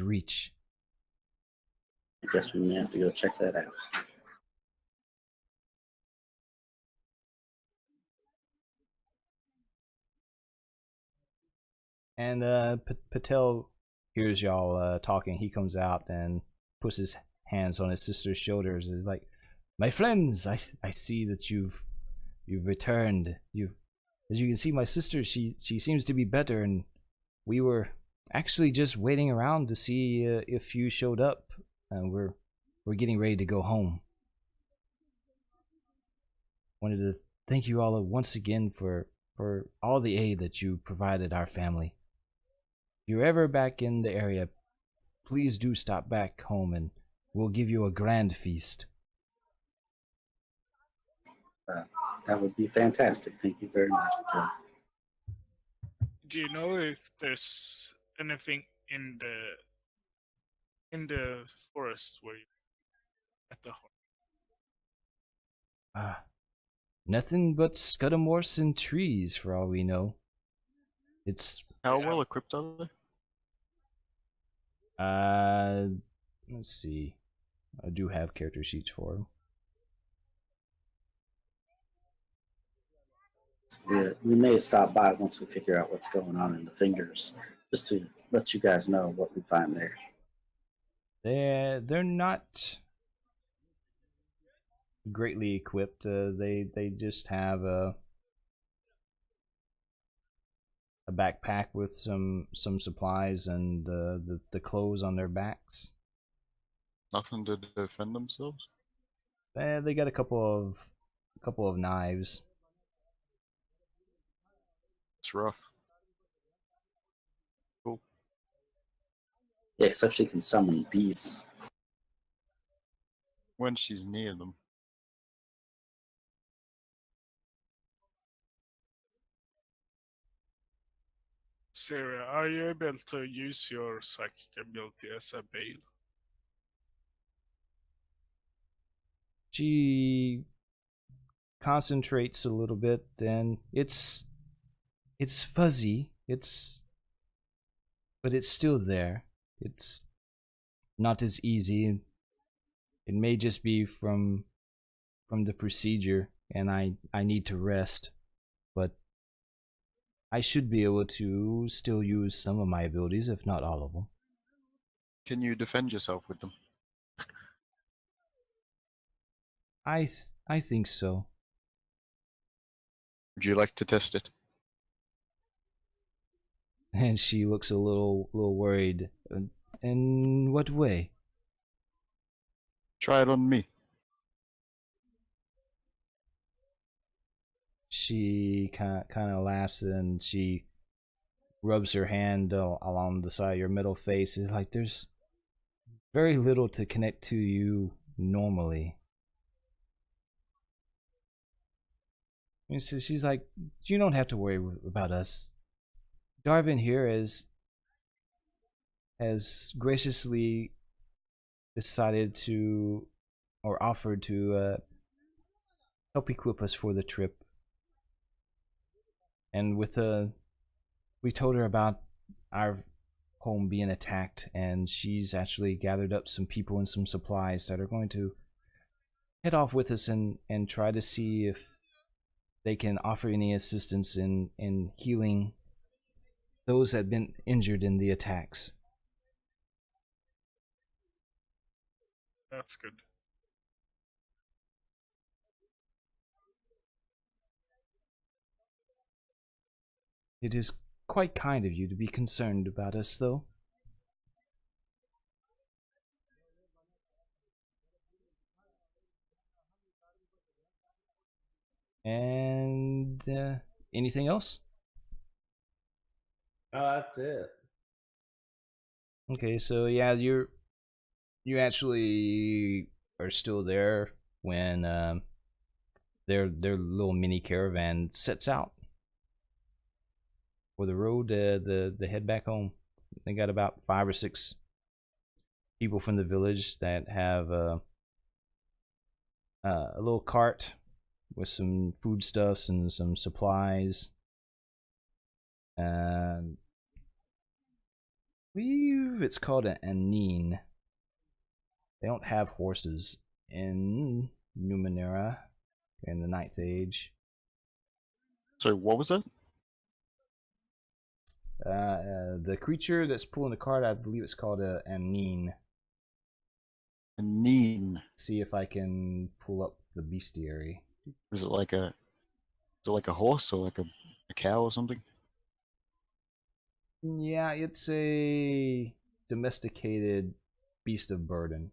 reach. I guess we may have to go check that out. And Patel hears y'all talking. He comes out and puts his hands on his sister's shoulders. He's like, "My friends, I see that you've returned. As you can see, my sister, she seems to be better, and we were actually just waiting around to see if you showed up, and we're getting ready to go home. Wanted to thank you all once again for all the aid that you provided our family. If you're ever back in the area, please do stop back home, and we'll give you a grand feast." That would be fantastic. Thank you very much, Patel. Do you know if there's anything in the forest where you at the horn? Nothing but scutamorse and trees, for all we know. It's How well equipped are they? let's see. I do have character sheets for them. We may stop by once we figure out what's going on in the fingers, just to let you guys know what we find there. They're not greatly equipped. They just have a backpack with some supplies and the clothes on their backs. Nothing to defend themselves? They got a couple of a couple of knives. It's rough. Yeah, except she can summon beasts. When she's near them. Syria, are you able to use your psychic ability as a bale? She concentrates a little bit, and it's fuzzy. But it's still there. It's not as easy. It may just be from the procedure, and I need to rest. But I should be able to still use some of my abilities, if not all of them. Can you defend yourself with them? I think so. Would you like to test it? And she looks a little worried. In what way? Try it on me. She kind of laughs, and she rubs her hand along the side of your middle face. It's like there's very little to connect to you normally. And so she's like, you don't have to worry about us. Darwin here has graciously decided to, or offered to, help equip us for the trip. And we told her about our home being attacked, and she's actually gathered up some people and some supplies that are going to head off with us and try to see if they can offer any assistance in healing those that have been injured in the attacks. That's good. It is quite kind of you to be concerned about us, though. And anything else? That's it. Okay, so yeah, you actually are still there when their little mini caravan sets out for the road to head back home. They got about 5 or 6 people from the village that have a little cart with some foodstuffs and some supplies. I believe it's called an anine. They don't have horses in Numenera in the 9th Age. So what was that? The creature that's pulling the cart, I believe it's called an anine. A neen. See if I can pull up the bestiary. Is it like a horse or like a cow or something? Yeah, it's a domesticated beast of burden.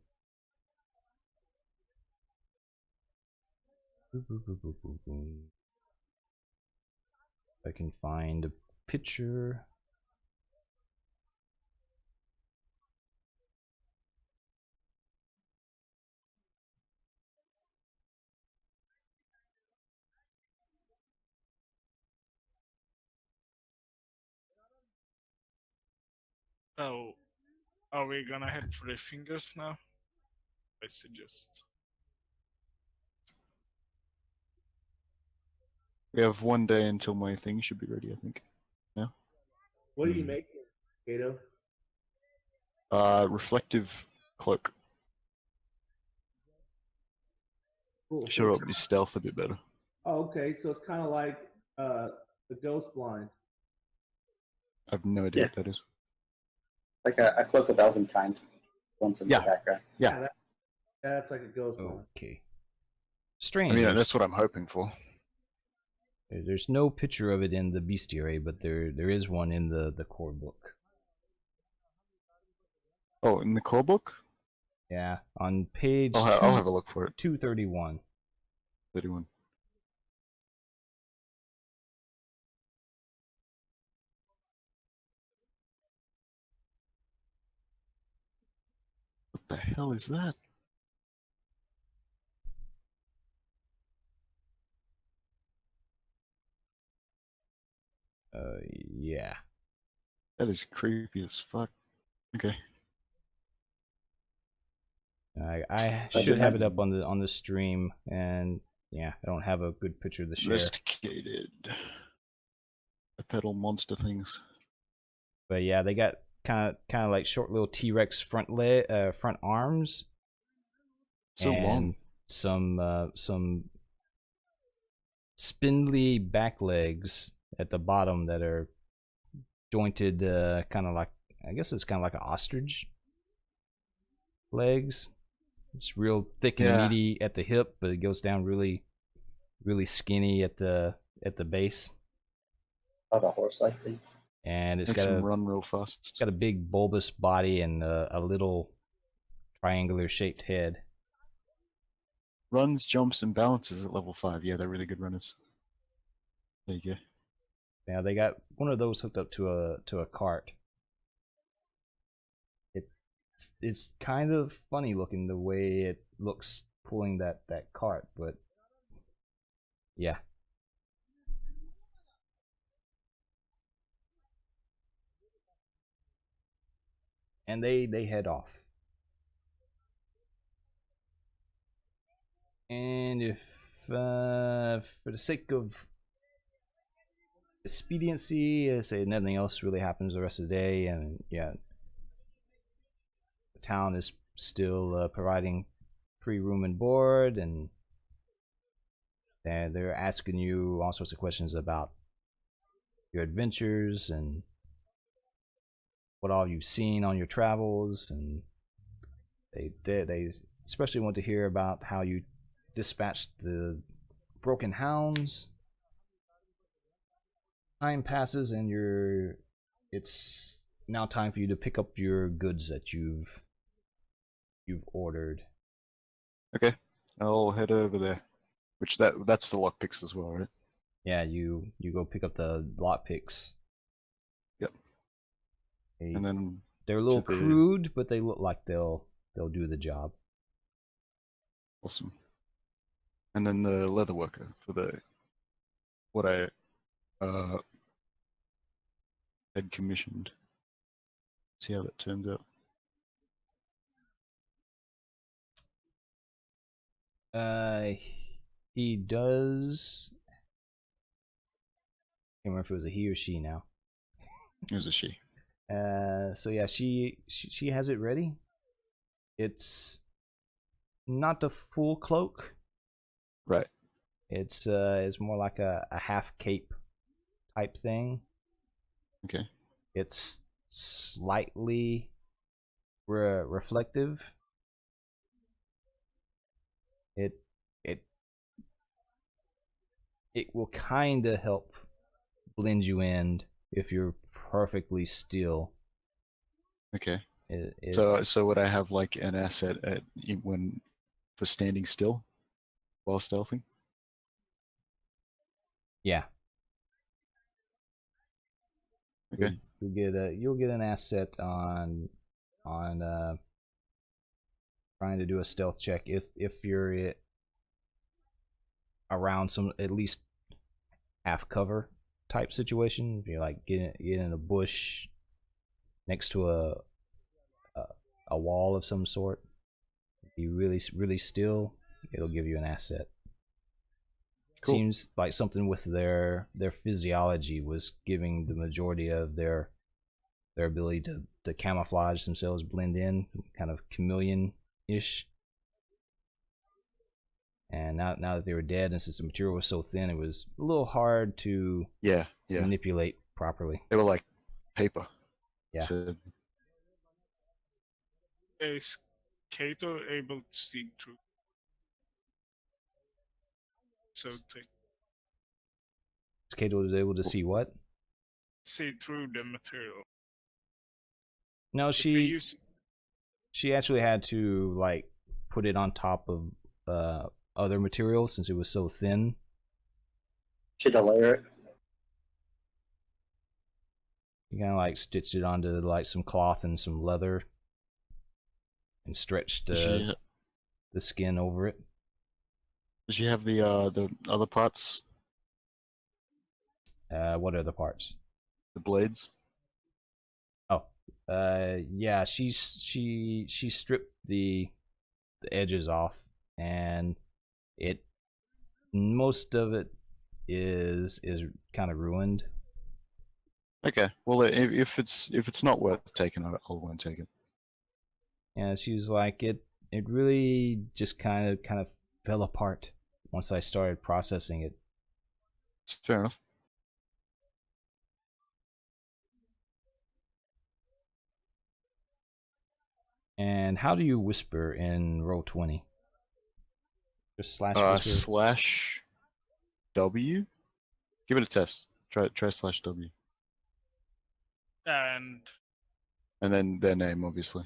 If I can find a picture. So, are we gonna head for the fingers now? I suggest. We have 1 day until my thing should be ready, I think. What are you making, Kato? Reflective cloak. Cool. Should help me stealth a bit better. Oh, okay. So it's kind of like the ghost blind. I have no idea what that is. Like a cloak of elven kind. Once in the background. Yeah. That's like a ghost blind. Okay. Strange. I mean, that's what I'm hoping for. There's no picture of it in the bestiary, but there is one in the core book. Oh, in the core book? Yeah, on page I'll have a look for it. 231. 31. The hell is that? Yeah. That is creepy as fuck. Okay. I should have it up on the stream, and yeah, I don't have a good picture to share. Domesticated. The pedal monster things. But yeah, they got kind of like short little T-Rex front arms, So and long. some spindly back legs at the bottom that are jointed, kind of like, I guess it's kind of like an ostrich legs. It's real thick and Yeah. meaty at the hip, but it goes down really skinny at the base. Oh, the horse-like things. And it's Makes got them a run real fast. it's got a big bulbous body and a little triangular shaped head. Runs, jumps, and balances at level 5. Yeah, they're really good runners. There you go. Now they got one of those hooked up to a cart. It's kind of funny looking the way it looks pulling that cart, but yeah. And they head off. And if for the sake of expediency, I say nothing else really happens the rest of the day, and yeah, the town is still providing free room and board, and they're asking you all sorts of questions about your adventures and what all you've seen on your travels, and they especially want to hear about how you dispatched the broken hounds. Time passes, and it's now time for you to pick up your goods that you've ordered. Okay. I'll head over there. Which that's the lockpicks as well, right? Yeah, you go pick up the lockpicks. Yep. And then They're a little to the- crude, but they look like they'll do the job. awesome. And then the leather worker for what I had commissioned. See how that turns out. He does. I can't remember if it was a he or she now. It was a she. So yeah, she has it ready. It's not a full cloak. Right. It's more like a half cape type thing. Okay. It's slightly reflective. It will kind of help blend you in if you're perfectly still. Okay. It, So would I have like an asset for standing still while stealthing? yeah. Okay. You'll get an asset on trying to do a stealth check if you're around some at least half cover type situation. If you're like get in a bush next to a wall of some sort, be really still, it'll give you an asset. Cool. Seems like something with their physiology was giving the majority of their ability to camouflage themselves, blend in, kind of chameleon-ish. And now that they were dead, and since the material was so thin, it was a little hard to Yeah. manipulate properly. They were like paper. Yeah. So, Is Kato able to see through? So to Kato was able to see what? see through the material. No, If you use she actually had to like put it on top of other materials since it was so thin. Should I layer it? You kind of like stitched it onto like some cloth and some leather. and stretch Does she, the skin over it. does she have the other parts, What are the parts? the blades? Oh, yeah. She stripped the edges off, and it most of it is kind of ruined. Okay. Well, if it's not worth taking, I won't take it. And she was like, it really just kind of fell apart once I started processing it. It's fair enough. And how do you whisper in Roll20? Just slash whisper. Slash W. Give it a test. Try slash W, And and then their name, obviously.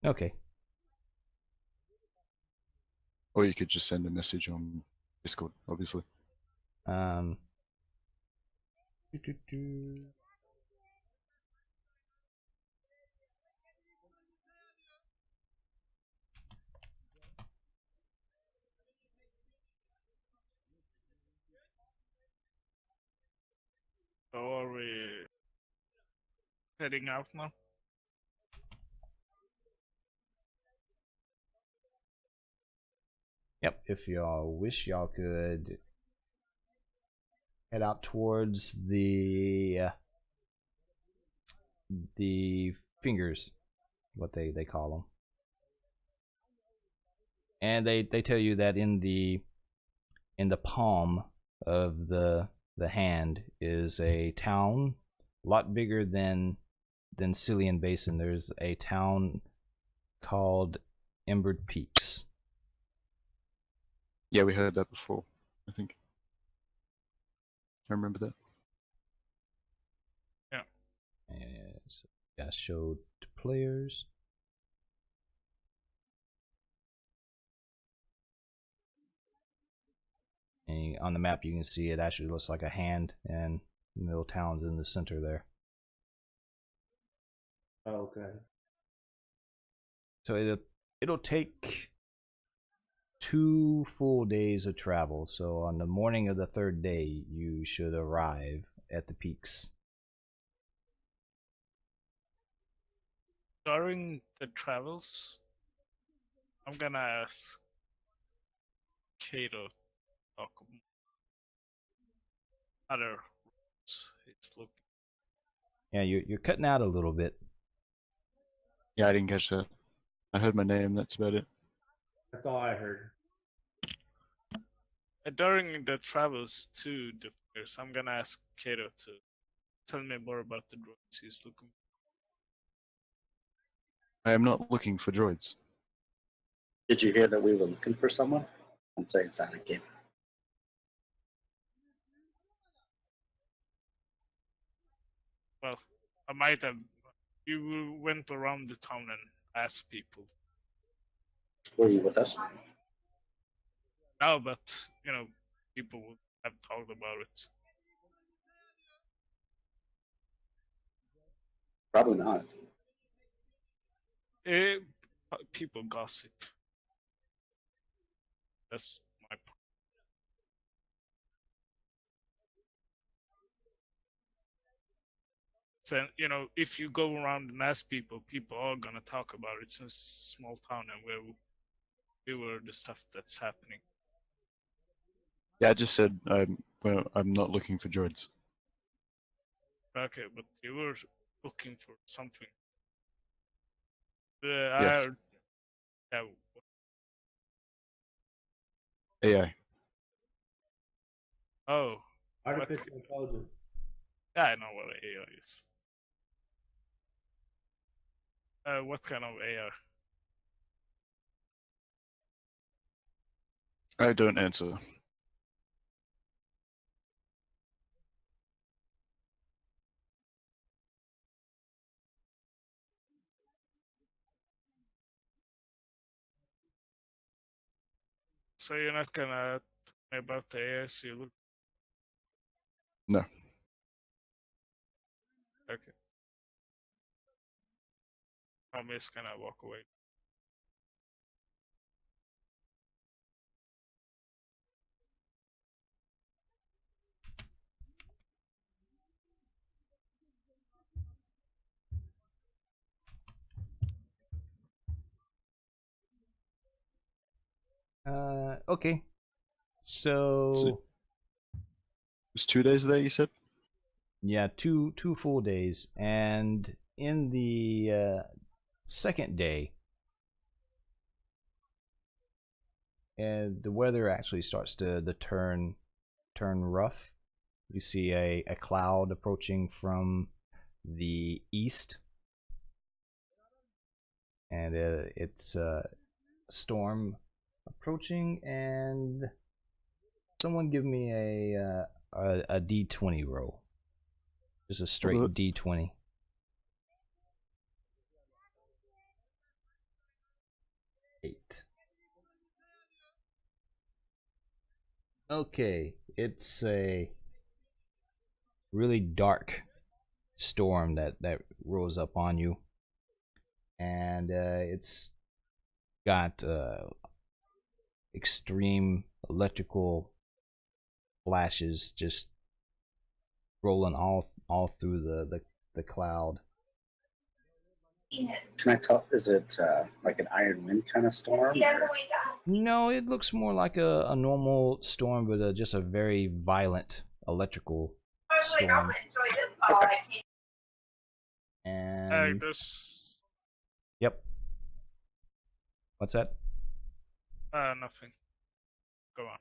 Okay. Or you could just send a message on Discord, obviously. Um. so are we heading out now? Yep. If y'all wish, y'all could head out towards the fingers, what they call them. And they tell you that in the palm of the hand is a town, a lot bigger than Celion Basin. There's a town called Embered Peaks. Yeah, we heard that before, I think. I remember that. And so, yeah, showed to players. And on the map, you can see it actually looks like a hand, and the little town's in the center there. Oh, okay. So it'll take 2 full days of travel. So on the morning of the 3rd day, you should arrive at the peaks. During the travels, I'm gonna ask Kato talk other routes he's looking. Yeah, you're cutting out a little bit. Yeah, I didn't catch that. I heard my name. That's about it. That's all I heard. During the travels to the fairs, I'm gonna ask Kato to tell me more about the droids he's looking for. I am not looking for droids. Did you hear that we were looking for someone? I'm saying Sonic game. Well, I might have. You went around the town and asked people. Were you with us? No, but people would have talked about it. Probably not. People gossip. That's my point. So, if you go around and ask people, people are gonna talk about it since it's a small town and we were the stuff that's happening. Yeah, I just said I'm not looking for droids. Okay, but you were looking for something. Yes. Yeah, AI. oh, Artificial intelligence. yeah, I know what AI is. What kind of AI? I don't answer. So you're not gonna tell me about the ASU look? No. Okay. I'm just gonna walk away. Okay. So- So It's 2 days there, you said? yeah, two full days, and in the second day, and the weather actually starts to turn rough. You see a cloud approaching from the east, and it's a storm approaching. And someone give me a D20 roll, just a straight Well, D20. Eight. Okay, it's a really dark storm that rolls up on you, and it's got extreme electrical flashes just rolling all through the cloud. Can I tell? Is it like an Iron Wind kind of storm? Or- No, it looks more like a normal storm, but just a very violent electrical storm. And There's yep. What's that? nothing. Go on.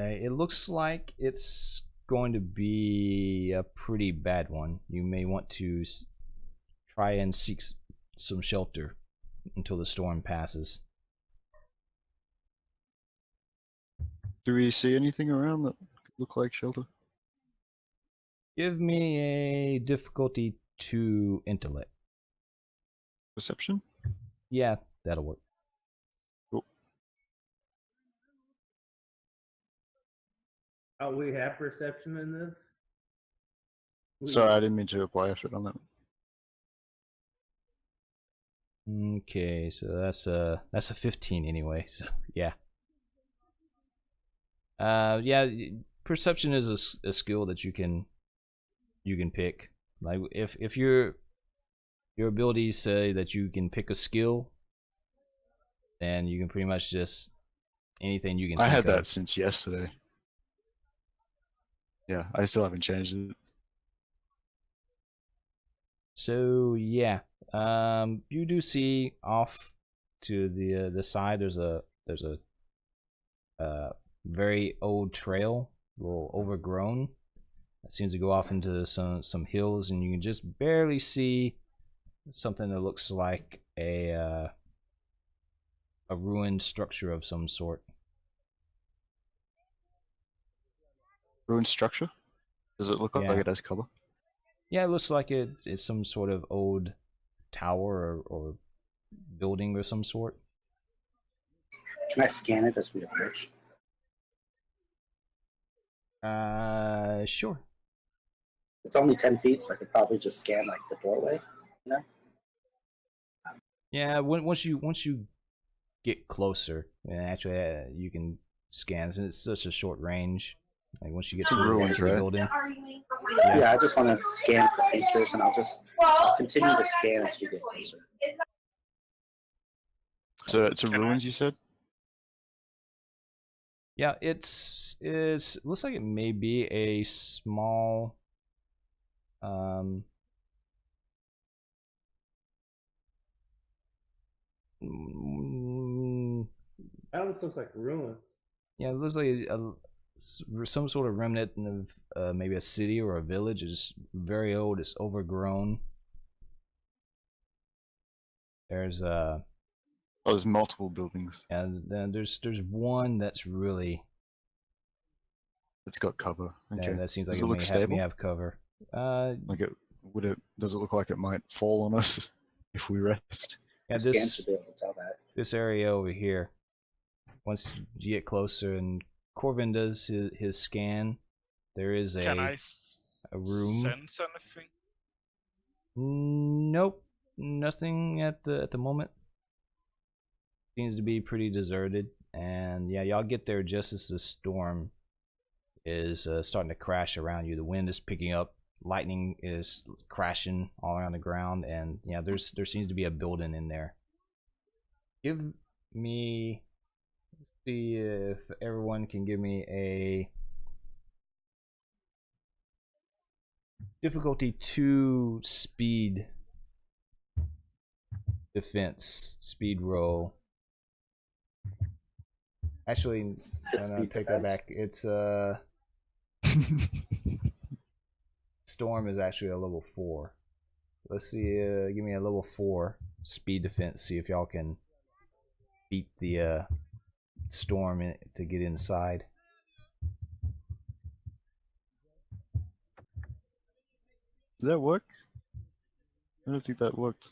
It looks like it's going to be a pretty bad one. You may want to try and seek some shelter until the storm passes. Do we see anything around that look like shelter? Give me a difficulty 2 intellect. Perception? Yeah, that'll work. Cool. Oh, we have perception in this. Sorry, I didn't mean to apply effort on that. Okay, so that's a 15 anyway. So yeah. Yeah. Perception is a skill that you can pick. Like if your abilities say that you can pick a skill, then you can pretty much just anything you can. I think had that of. since yesterday. Yeah, I still haven't changed it. So yeah, you do see off to the side. There's a very old trail, a little overgrown. That seems to go off into some hills, and you can just barely see something that looks like a ruined structure of some sort. Ruined structure? Does it look Yeah. like it has cover? Yeah, it looks like it's some sort of old tower or building of some sort. Can I scan it as we approach? Sure. It's only 10 feet, so I could probably just scan like the doorway. You know? Yeah, once you get closer, and actually you can scan, and it's such a short range. Like once you get to the ruins, edge of the right? building. Yeah, I just want to scan for features, and I'll continue to scan as we get closer. So it's a Can I- ruins, you said? Yeah, it's looks like it may be a small That almost looks like ruins. yeah, it looks like some sort of remnant of maybe a city or a village. It's very old. It's overgrown. There's Oh, there's multiple buildings. and then there's one that's really It's got cover. Okay. that seems like Does it it look may stable? have cover. Like does it look like it might fall on us if we rest? Yeah, Scan this should be able to tell that. area over here, once you get closer and Corbin does his scan, there is Can I a room. sense anything? Nope, nothing at the moment. Seems to be pretty deserted, and yeah, y'all get there just as the storm is starting to crash around you. The wind is picking up, lightning is crashing all around the ground, and yeah, there seems to be a building in there. Give me, let's see if everyone can give me a difficulty 2 speed defense speed roll. Actually, It's no, take that defense. back. It's storm is actually a level 4. Let's see. Give me a level 4 speed defense. See if y'all can beat the storm to get inside. Did that work? I don't think that worked.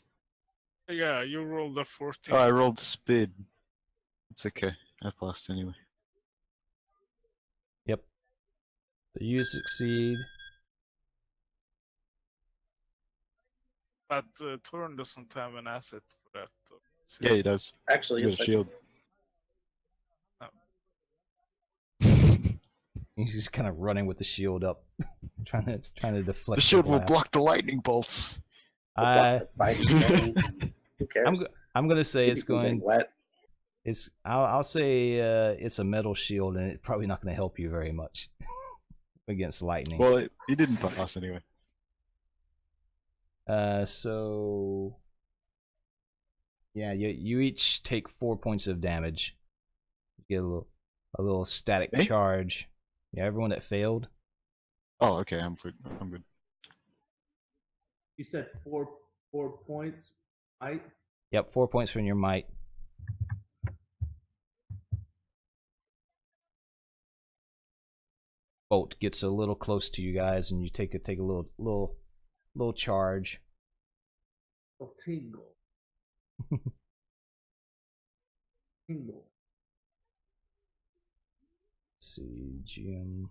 Yeah, you rolled a 14. Oh, I rolled speed. It's okay. I passed anyway. Yep. So you succeed. But Torn doesn't have an asset for that. So Yeah, he does. Actually, He's it's got a shield. He's just kind of running with the shield up, trying to deflect. The shield will blast. block the lightning bolts. I Who cares? I'm gonna say it's People getting going. wet. I'll say it's a metal shield, and it's probably not going to help you very much against lightning. Well, he didn't pass anyway. So yeah, you each take 4 points of damage. You get a little static Eh? charge. Yeah, everyone that failed. Oh, okay. I'm good. I'm good. You said 4 points. Yep, 4 points from your might. Bolt gets a little close to you guys, and you take a little charge. Oh, tingle. Tingle. Let's see, Jim.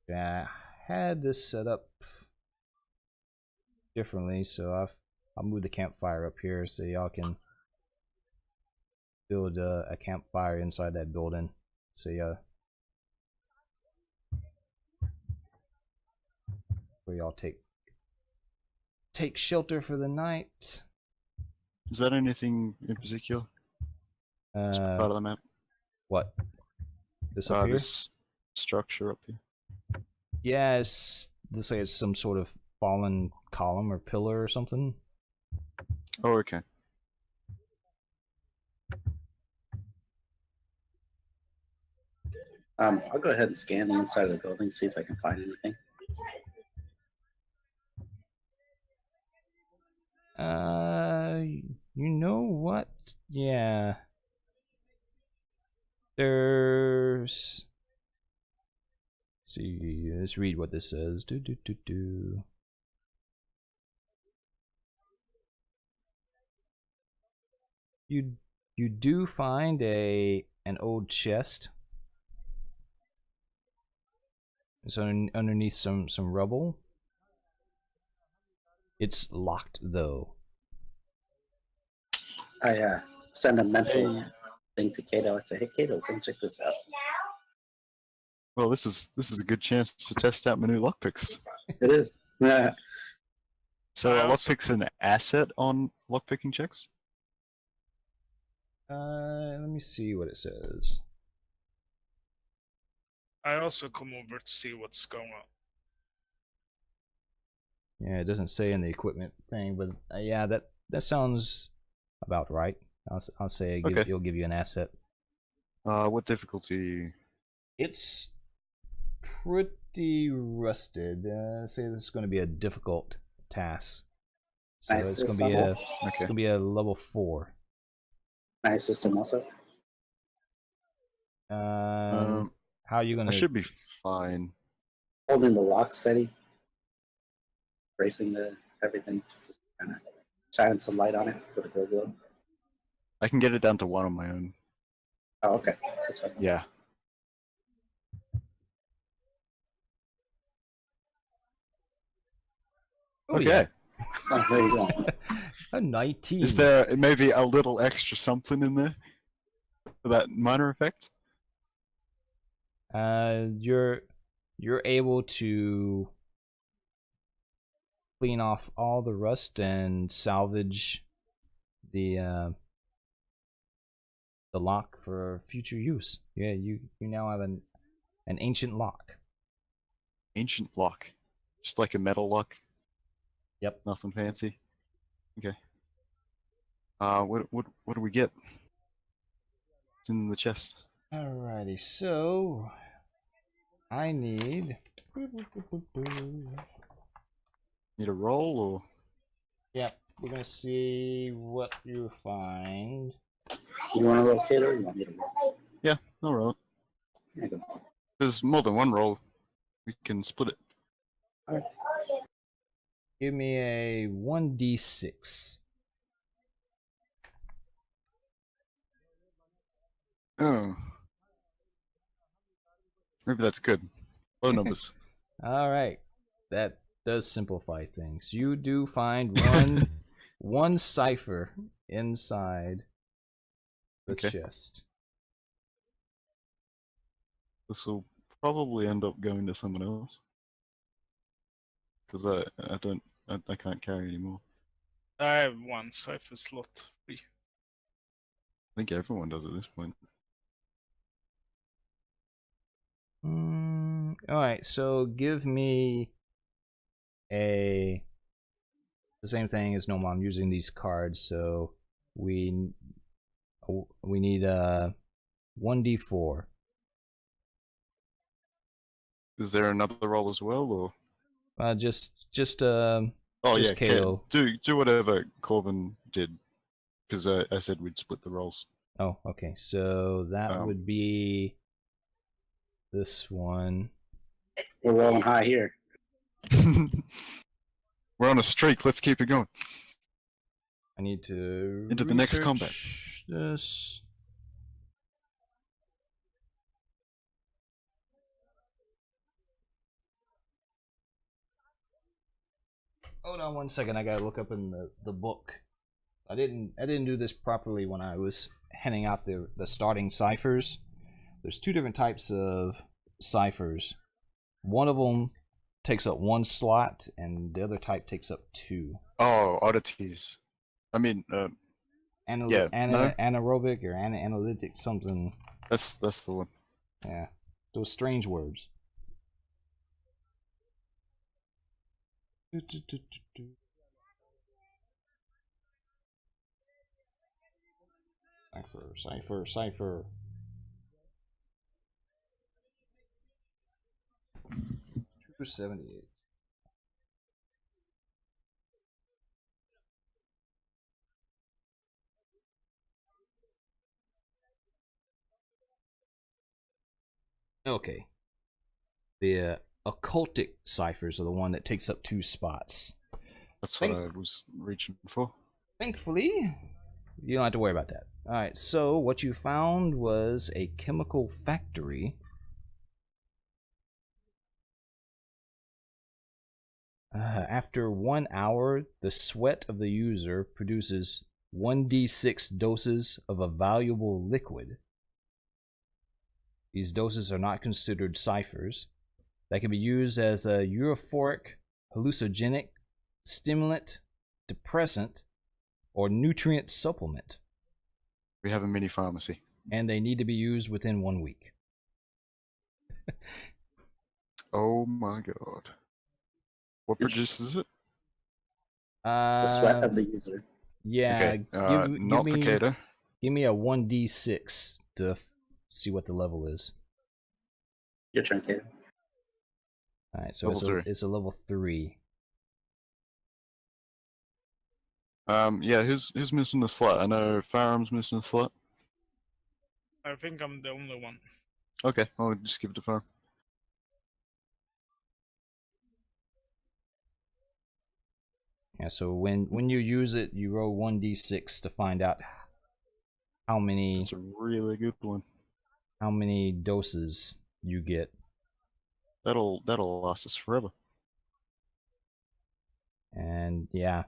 Yeah, I had this set up differently, so I'll move the campfire up here so y'all can build a campfire inside that building. So yeah, where y'all take shelter for the night. Is that anything in particular? It's part of the map. What? This up here? This structure up here. Yeah, looks like it's some sort of fallen column or pillar or something. Oh, okay. I'll go ahead and scan the inside of the building, see if I can find anything. You know what? Yeah. There's. Let's see, let's read what this says. You do find an old chest. It's underneath some rubble. It's locked though. I send a mental thing to Kato. I say, "Hey, Kato, come check this out." Well, this is a good chance to test out my new lockpicks. It is. Yeah. So, I are also- lockpicks an asset on lockpicking checks? Let me see what it says. I also come over to see what's going on. Yeah, it doesn't say in the equipment thing, but yeah, that sounds about right. I'll say Okay. it'll give you an asset. What difficulty? It's pretty rusted. Say this is going to be a difficult task. So Nice, it's going it's to be level. Okay. a level 4. Nice system also. How are you going I to? should be fine. Holding the lock steady. Bracing everything. Just kind of shining some light on it with a glow. I can get it down to 1 on my own. Oh, okay. That's fine. Yeah. Oh, Okay. yeah. Oh, there you go. A 19. Is there maybe a little extra something in there for that minor effect? You're able to clean off all the rust and salvage the lock for future use. Yeah, you now have an ancient lock. Ancient lock. Just like a metal lock. Yep. Nothing fancy. Okay. What do we get? It's in the chest. Alrighty, so I need. Need a roll or? Yep, we're gonna see what you find. You want to roll, kid, or you want me to roll? Yeah, I'll roll it. There you go. There's more than one roll. We can split it. Alright. Give me a 1d6. Oh. Maybe that's good. Low numbers. Alright, that does simplify things. You do find one cipher inside the Okay. chest. This will probably end up going to someone else. Because I can't carry anymore. I have 1 cipher slot free. I think everyone does at this point. Alright, so give me the same thing as normal. I'm using these cards, so we need a 1d4. Is there another roll as well, or? Just Oh just yeah, KO. do whatever Corbin did, because I said we'd split the rolls. Oh, okay. So that would be this one. We're rolling high here. We're on a streak. Let's keep it going. I need to Into the next combat. research this. Hold on one second. I gotta look up in the book. I didn't do this properly when I was handing out the starting ciphers. There's 2 different types of ciphers. One of them takes up 1 slot, and the other type takes up 2. Oh, oddities. I mean, Anaerobic or analytic something. that's the one. Yeah, those strange words. Cipher. 278. Okay. The occultic ciphers are the one that takes up 2 spots. That's what I was reaching for. Thankfully, you don't have to worry about that. Alright, so what you found was a chemical factory. After 1 hour, the sweat of the user produces 1d6 doses of a valuable liquid. These doses are not considered ciphers. That can be used as a euphoric, hallucinogenic, stimulant, depressant, or nutrient supplement. We have a mini pharmacy. And they need to be used within 1 week. Oh my god. What produces it? The sweat of the user. Yeah. Okay. Not for Kato. Give me a 1d6 to see what the level is. Your turn, kid. Alright, so it's a level 3. Yeah, who's missing a slot? I know Farham's missing a slot. I think I'm the only one. Okay, I'll just give it to Farham. Yeah, so when you use it, you roll 1d6 to find out how many That's a really good one. doses you get. That'll last us forever. And yeah,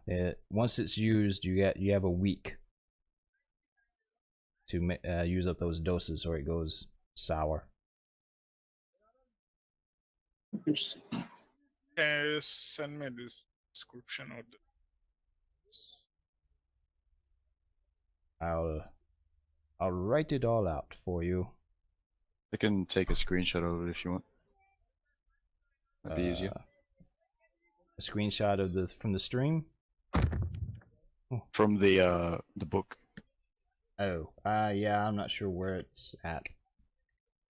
once it's used, you have a week to use up those doses, or it goes sour. Interesting. Can you send me this description of this? I'll write it all out for you. I can take a screenshot of it if you want. That'd be easier. A screenshot of this from the stream. From the book. Oh, yeah, I'm not sure where it's at.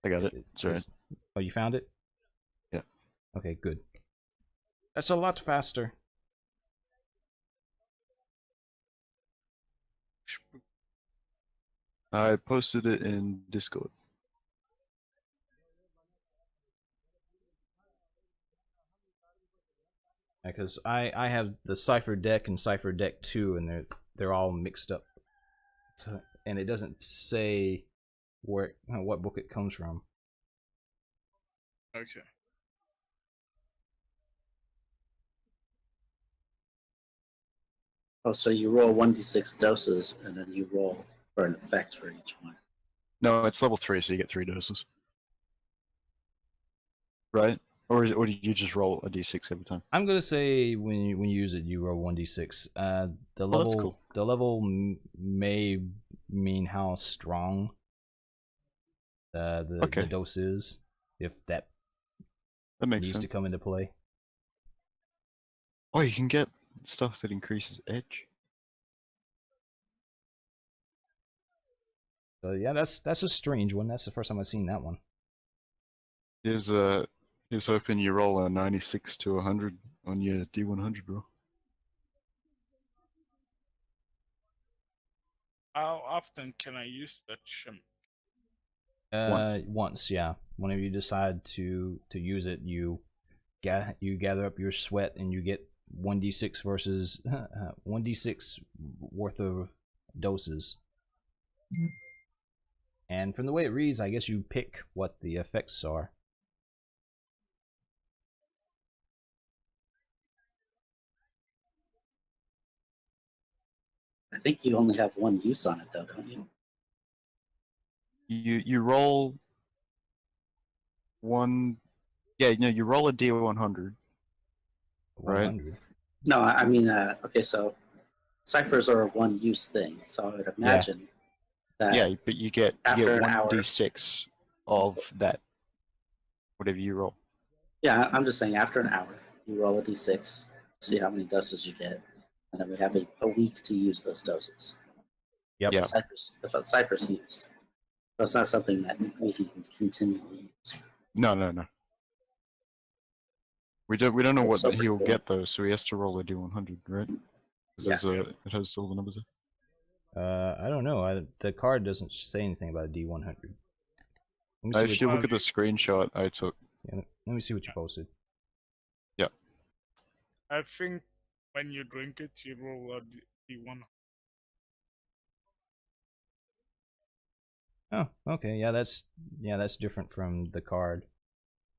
I got it. It's alright. Oh, you found it? Yeah. Okay, good. That's a lot faster. I posted it in Discord. Because I have the Cipher deck and Cipher deck 2, and they're all mixed up. So, and it doesn't say what book it comes from. Okay. Oh, so you roll 1d6 doses, and then you roll for an effect for each one. No, it's level 3, so you get 3 doses. Right? Or do you just roll a d6 every time? I'm gonna say when you use it, you roll 1d6. The level that's cool. The level may mean how strong the dose is, if that That makes needs sense. to come into play. Oh, you can get stuff that increases edge. So yeah, that's a strange one. That's the first time I've seen that one. Here's hoping you roll a 96 to 100 on your D100, bro. How often can I use that shim? Once, yeah. Whenever you decide to use it, you gather up your sweat and you get 1d6 versus 1d6 worth of doses. And from the way it reads, I guess you pick what the effects are. I think you only have one use on it, though, don't you? You roll one. Yeah, no, you roll a D100. Right. 100. No, I mean, okay, so ciphers are a one-use thing, so I would imagine that Yeah, but you get after an 1d6 of that. Whatever you roll. Yeah, I'm just saying after an hour, you roll a d6, see how many doses you get, and then we have a week to use those doses. Yep. Yeah. If a cipher's used. So it's not something that we can continually use. No. We don't know That's what so he'll cool. get though, so he has to roll a D100, right? Because Yeah. it has all the numbers there. I don't know. The card doesn't say anything about a D100. Let me see If you look at the screenshot I took. yeah, let me see what you posted. I think when you drink it, you roll a D1. Oh, okay. Yeah, that's different from the card.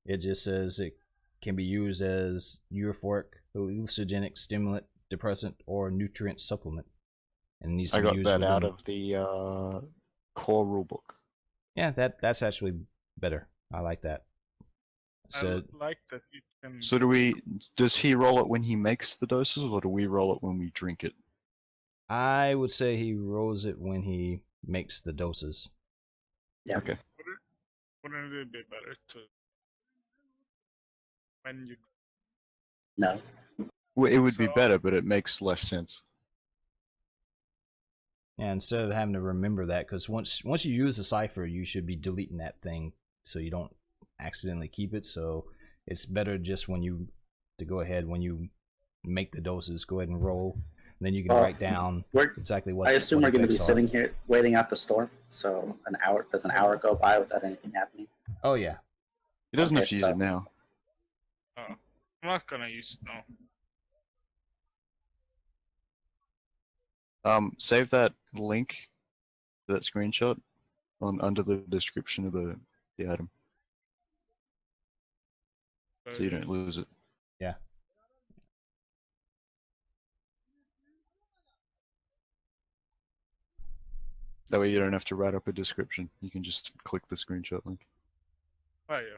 It just says it can be used as euphoric, hallucinogenic, stimulant, depressant, or nutrient supplement. And it needs to I be got used that out within- of the core rulebook. Yeah, that's actually better. I like that. So I like that you can. So does he roll it when he makes the doses, or do we roll it when we drink it? I would say he rolls it when he makes the doses. Yeah. Okay. Wouldn't it be better to when you? No. Well, it would be So- better, but it makes less sense. Yeah, instead of having to remember that, because once you use a cipher, you should be deleting that thing so you don't accidentally keep it. So it's better just when you make the doses, go ahead and roll. And then you can write down exactly what. I assume what we're going to be effects are. sitting here waiting out the storm. So does an hour go by without anything happening? Oh yeah. He doesn't Okay, have to use so- it now. I'm not gonna use no. Save that link that screenshot on under the description of the item, so you don't lose it. Yeah. That way you don't have to write up a description. You can just click the screenshot link. Oh yeah.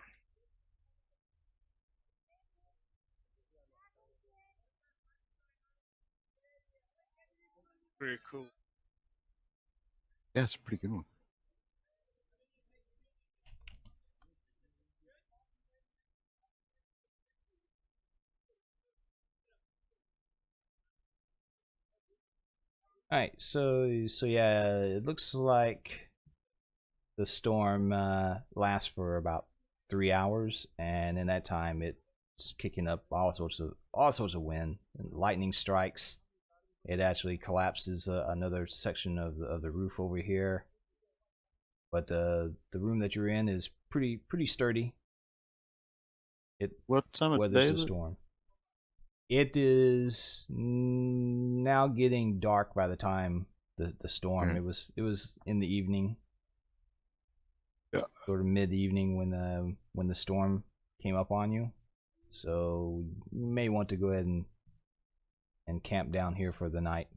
Pretty cool. Yeah, it's a pretty good one. All right, so yeah, it looks like the storm lasts for about 3 hours, and in that time, it's kicking up all sorts of wind and lightning strikes. It actually collapses another section of the roof over here, but the room that you're in is pretty sturdy. It What time of weathers day the is it? storm. It is now getting dark by the time the storm. Okay. It was in the evening, Yeah. sort of mid evening when the storm came up on you. So you may want to go ahead and camp down here for the night.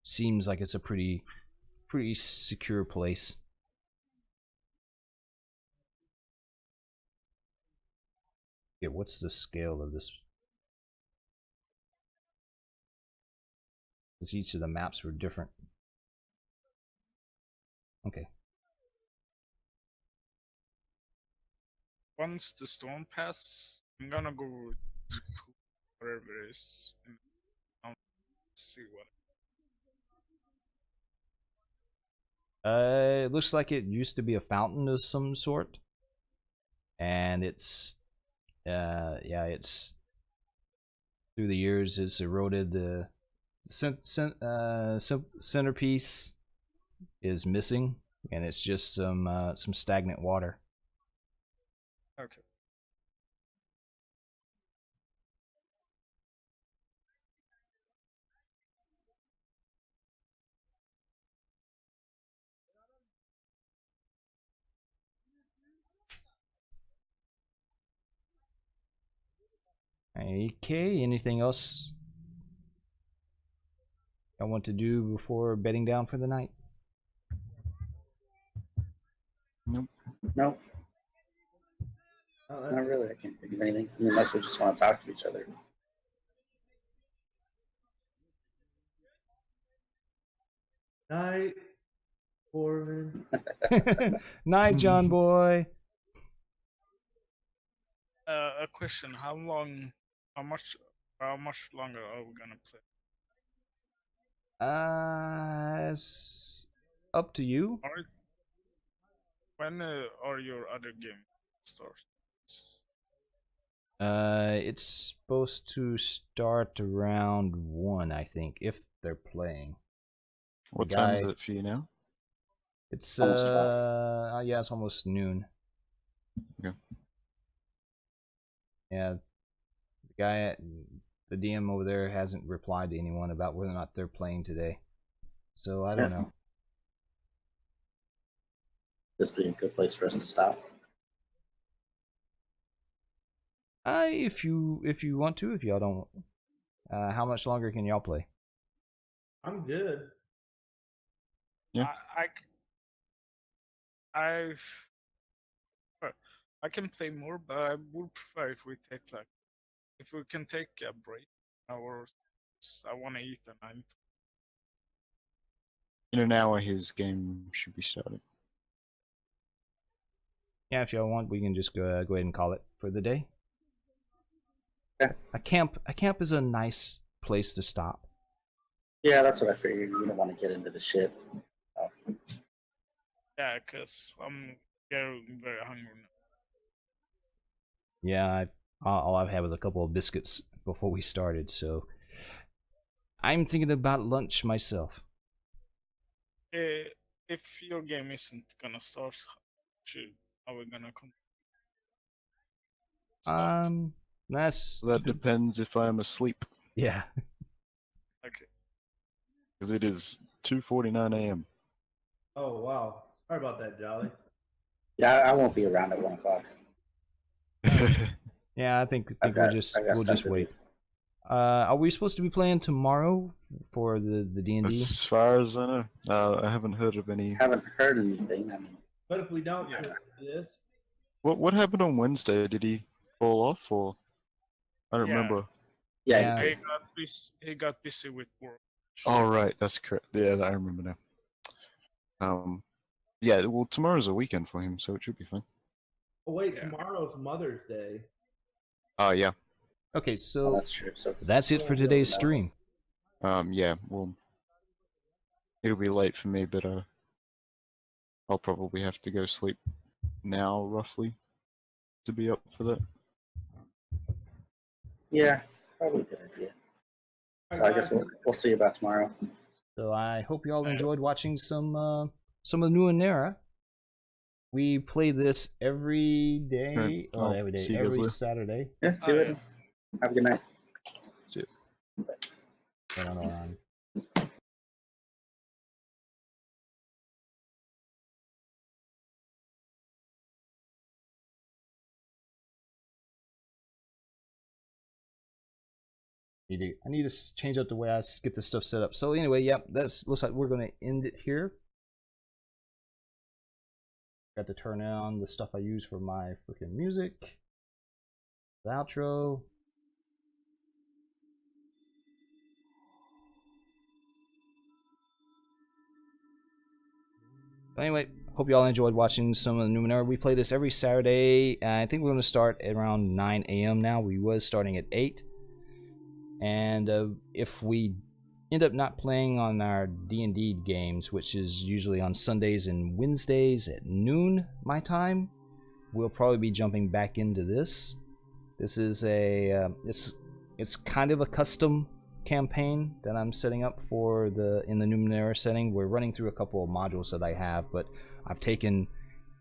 Seems like it's a pretty secure place. Yeah, what's the scale of this? Because each of the maps were different. Okay. Once the storm passes, I'm gonna go to whatever it is and see what. It looks like it used to be a fountain of some sort, and it's through the years it's eroded. The centerpiece is missing, and it's just some stagnant water. Okay. Okay, anything else I want to do before bedding down for the night? No, Oh, not that's really. I can't think of anything. Unless we just want to talk to each other. night, Corbin. Night, John boy. A question: how much longer are we gonna play? It's up to you. Or when are your other game starts? It's supposed to start around 1, I think, if they're playing. What The time is guy- it for you now? It's Almost 12. yeah, it's almost noon. Okay. Yeah, the DM over there hasn't replied to anyone about whether or not they're playing today. So I don't Yeah. know. This be a good place for us to stop. If you want to, if y'all don't, how much longer can y'all play? I'm good. Yeah. I can play more, but I would prefer if we can take a break or I want to eat and I'm In an hour, his game should be starting. Yeah, if y'all want, we can just go ahead and call it for the day. Yeah. A camp is a nice place to stop. Yeah, that's what I figured. You don't want to get into the shit. yeah, cause I'm getting very hungry now. Yeah, all I've had was a couple of biscuits before we started, so I'm thinking about lunch myself. If your game isn't gonna start, are we gonna come? Start? That's So that depends if I am asleep, yeah. Okay. because it is 2:49 a.m. Oh wow. Sorry about that, Jolly. Yeah, I won't be around at 1 o'clock. Yeah, I think I got we'll stuff just to wait. do. Are we supposed to be playing tomorrow for the D&D? As far as I know, I haven't heard of any. Haven't heard anything. I mean, But if we don't do this, What happened on Wednesday? Did he fall off, or I don't Yeah. remember. yeah, He got busy with work. Oh right, that's correct. Yeah, I remember now. Yeah. Well, tomorrow's a weekend for him, so it should be fine. oh wait, Yeah. tomorrow's Mother's Day. Oh yeah. Okay, well, so that's true. So that's it for today's stream. Yeah. Well, it'll be late for me, but I'll probably have to go sleep now, roughly, to be up for that. yeah, probably a good idea. So I guess we'll see about tomorrow. So I hope you all enjoyed watching some of Numenera. We play this every day. Right. Oh, every day, See you guys every later. Saturday. Yeah, see you later. Have a good night. See ya. Hold on, hold on. I need to change up the way I get this stuff set up. So anyway, yep, that's looks like we're gonna end it here. Got to turn on the stuff I use for my freaking music. The outro. Anyway, hope you all enjoyed watching some of the Numenera. We play this every Saturday. I think we're going to start at around 9 a.m. now. We was starting at 8. And if we end up not playing on our D&D games, which is usually on Sundays and Wednesdays at noon my time, we'll probably be jumping back into this. This is a it's kind of a custom campaign that I'm setting up for in the Numenera setting. We're running through a couple of modules that I have, but I've taken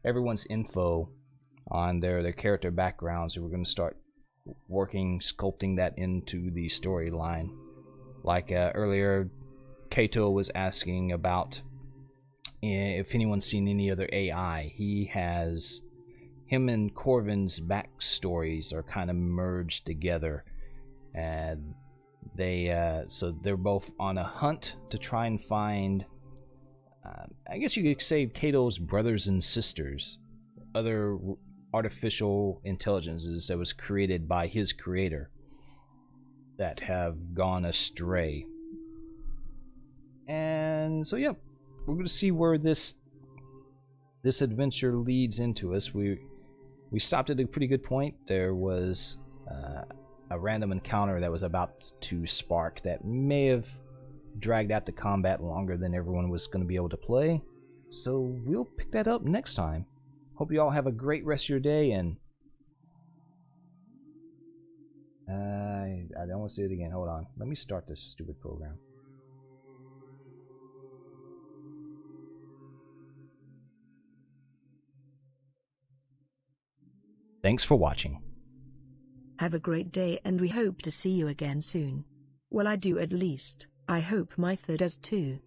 everyone's info on their character backgrounds, and we're going to start sculpting that into the storyline. Like earlier, Kato was asking about if anyone's seen any other AI. Him and Corvin's backstories are kind of merged together, and so they're both on a hunt to try and find, I guess you could say, Kato's brothers and sisters, other artificial intelligences that was created by his creator that have gone astray. And so yeah, we're going to see where this adventure leads into us. We stopped at a pretty good point. There was a random encounter that was about to spark that may have dragged out the combat longer than everyone was going to be able to play. So we'll pick that up next time. Hope you all have a great rest of your day, and I don't want to say it again. Hold on. Let me start this stupid program. Thanks for watching. Have a great day, and we hope to see you again soon. Well, I do at least. I hope my third does too.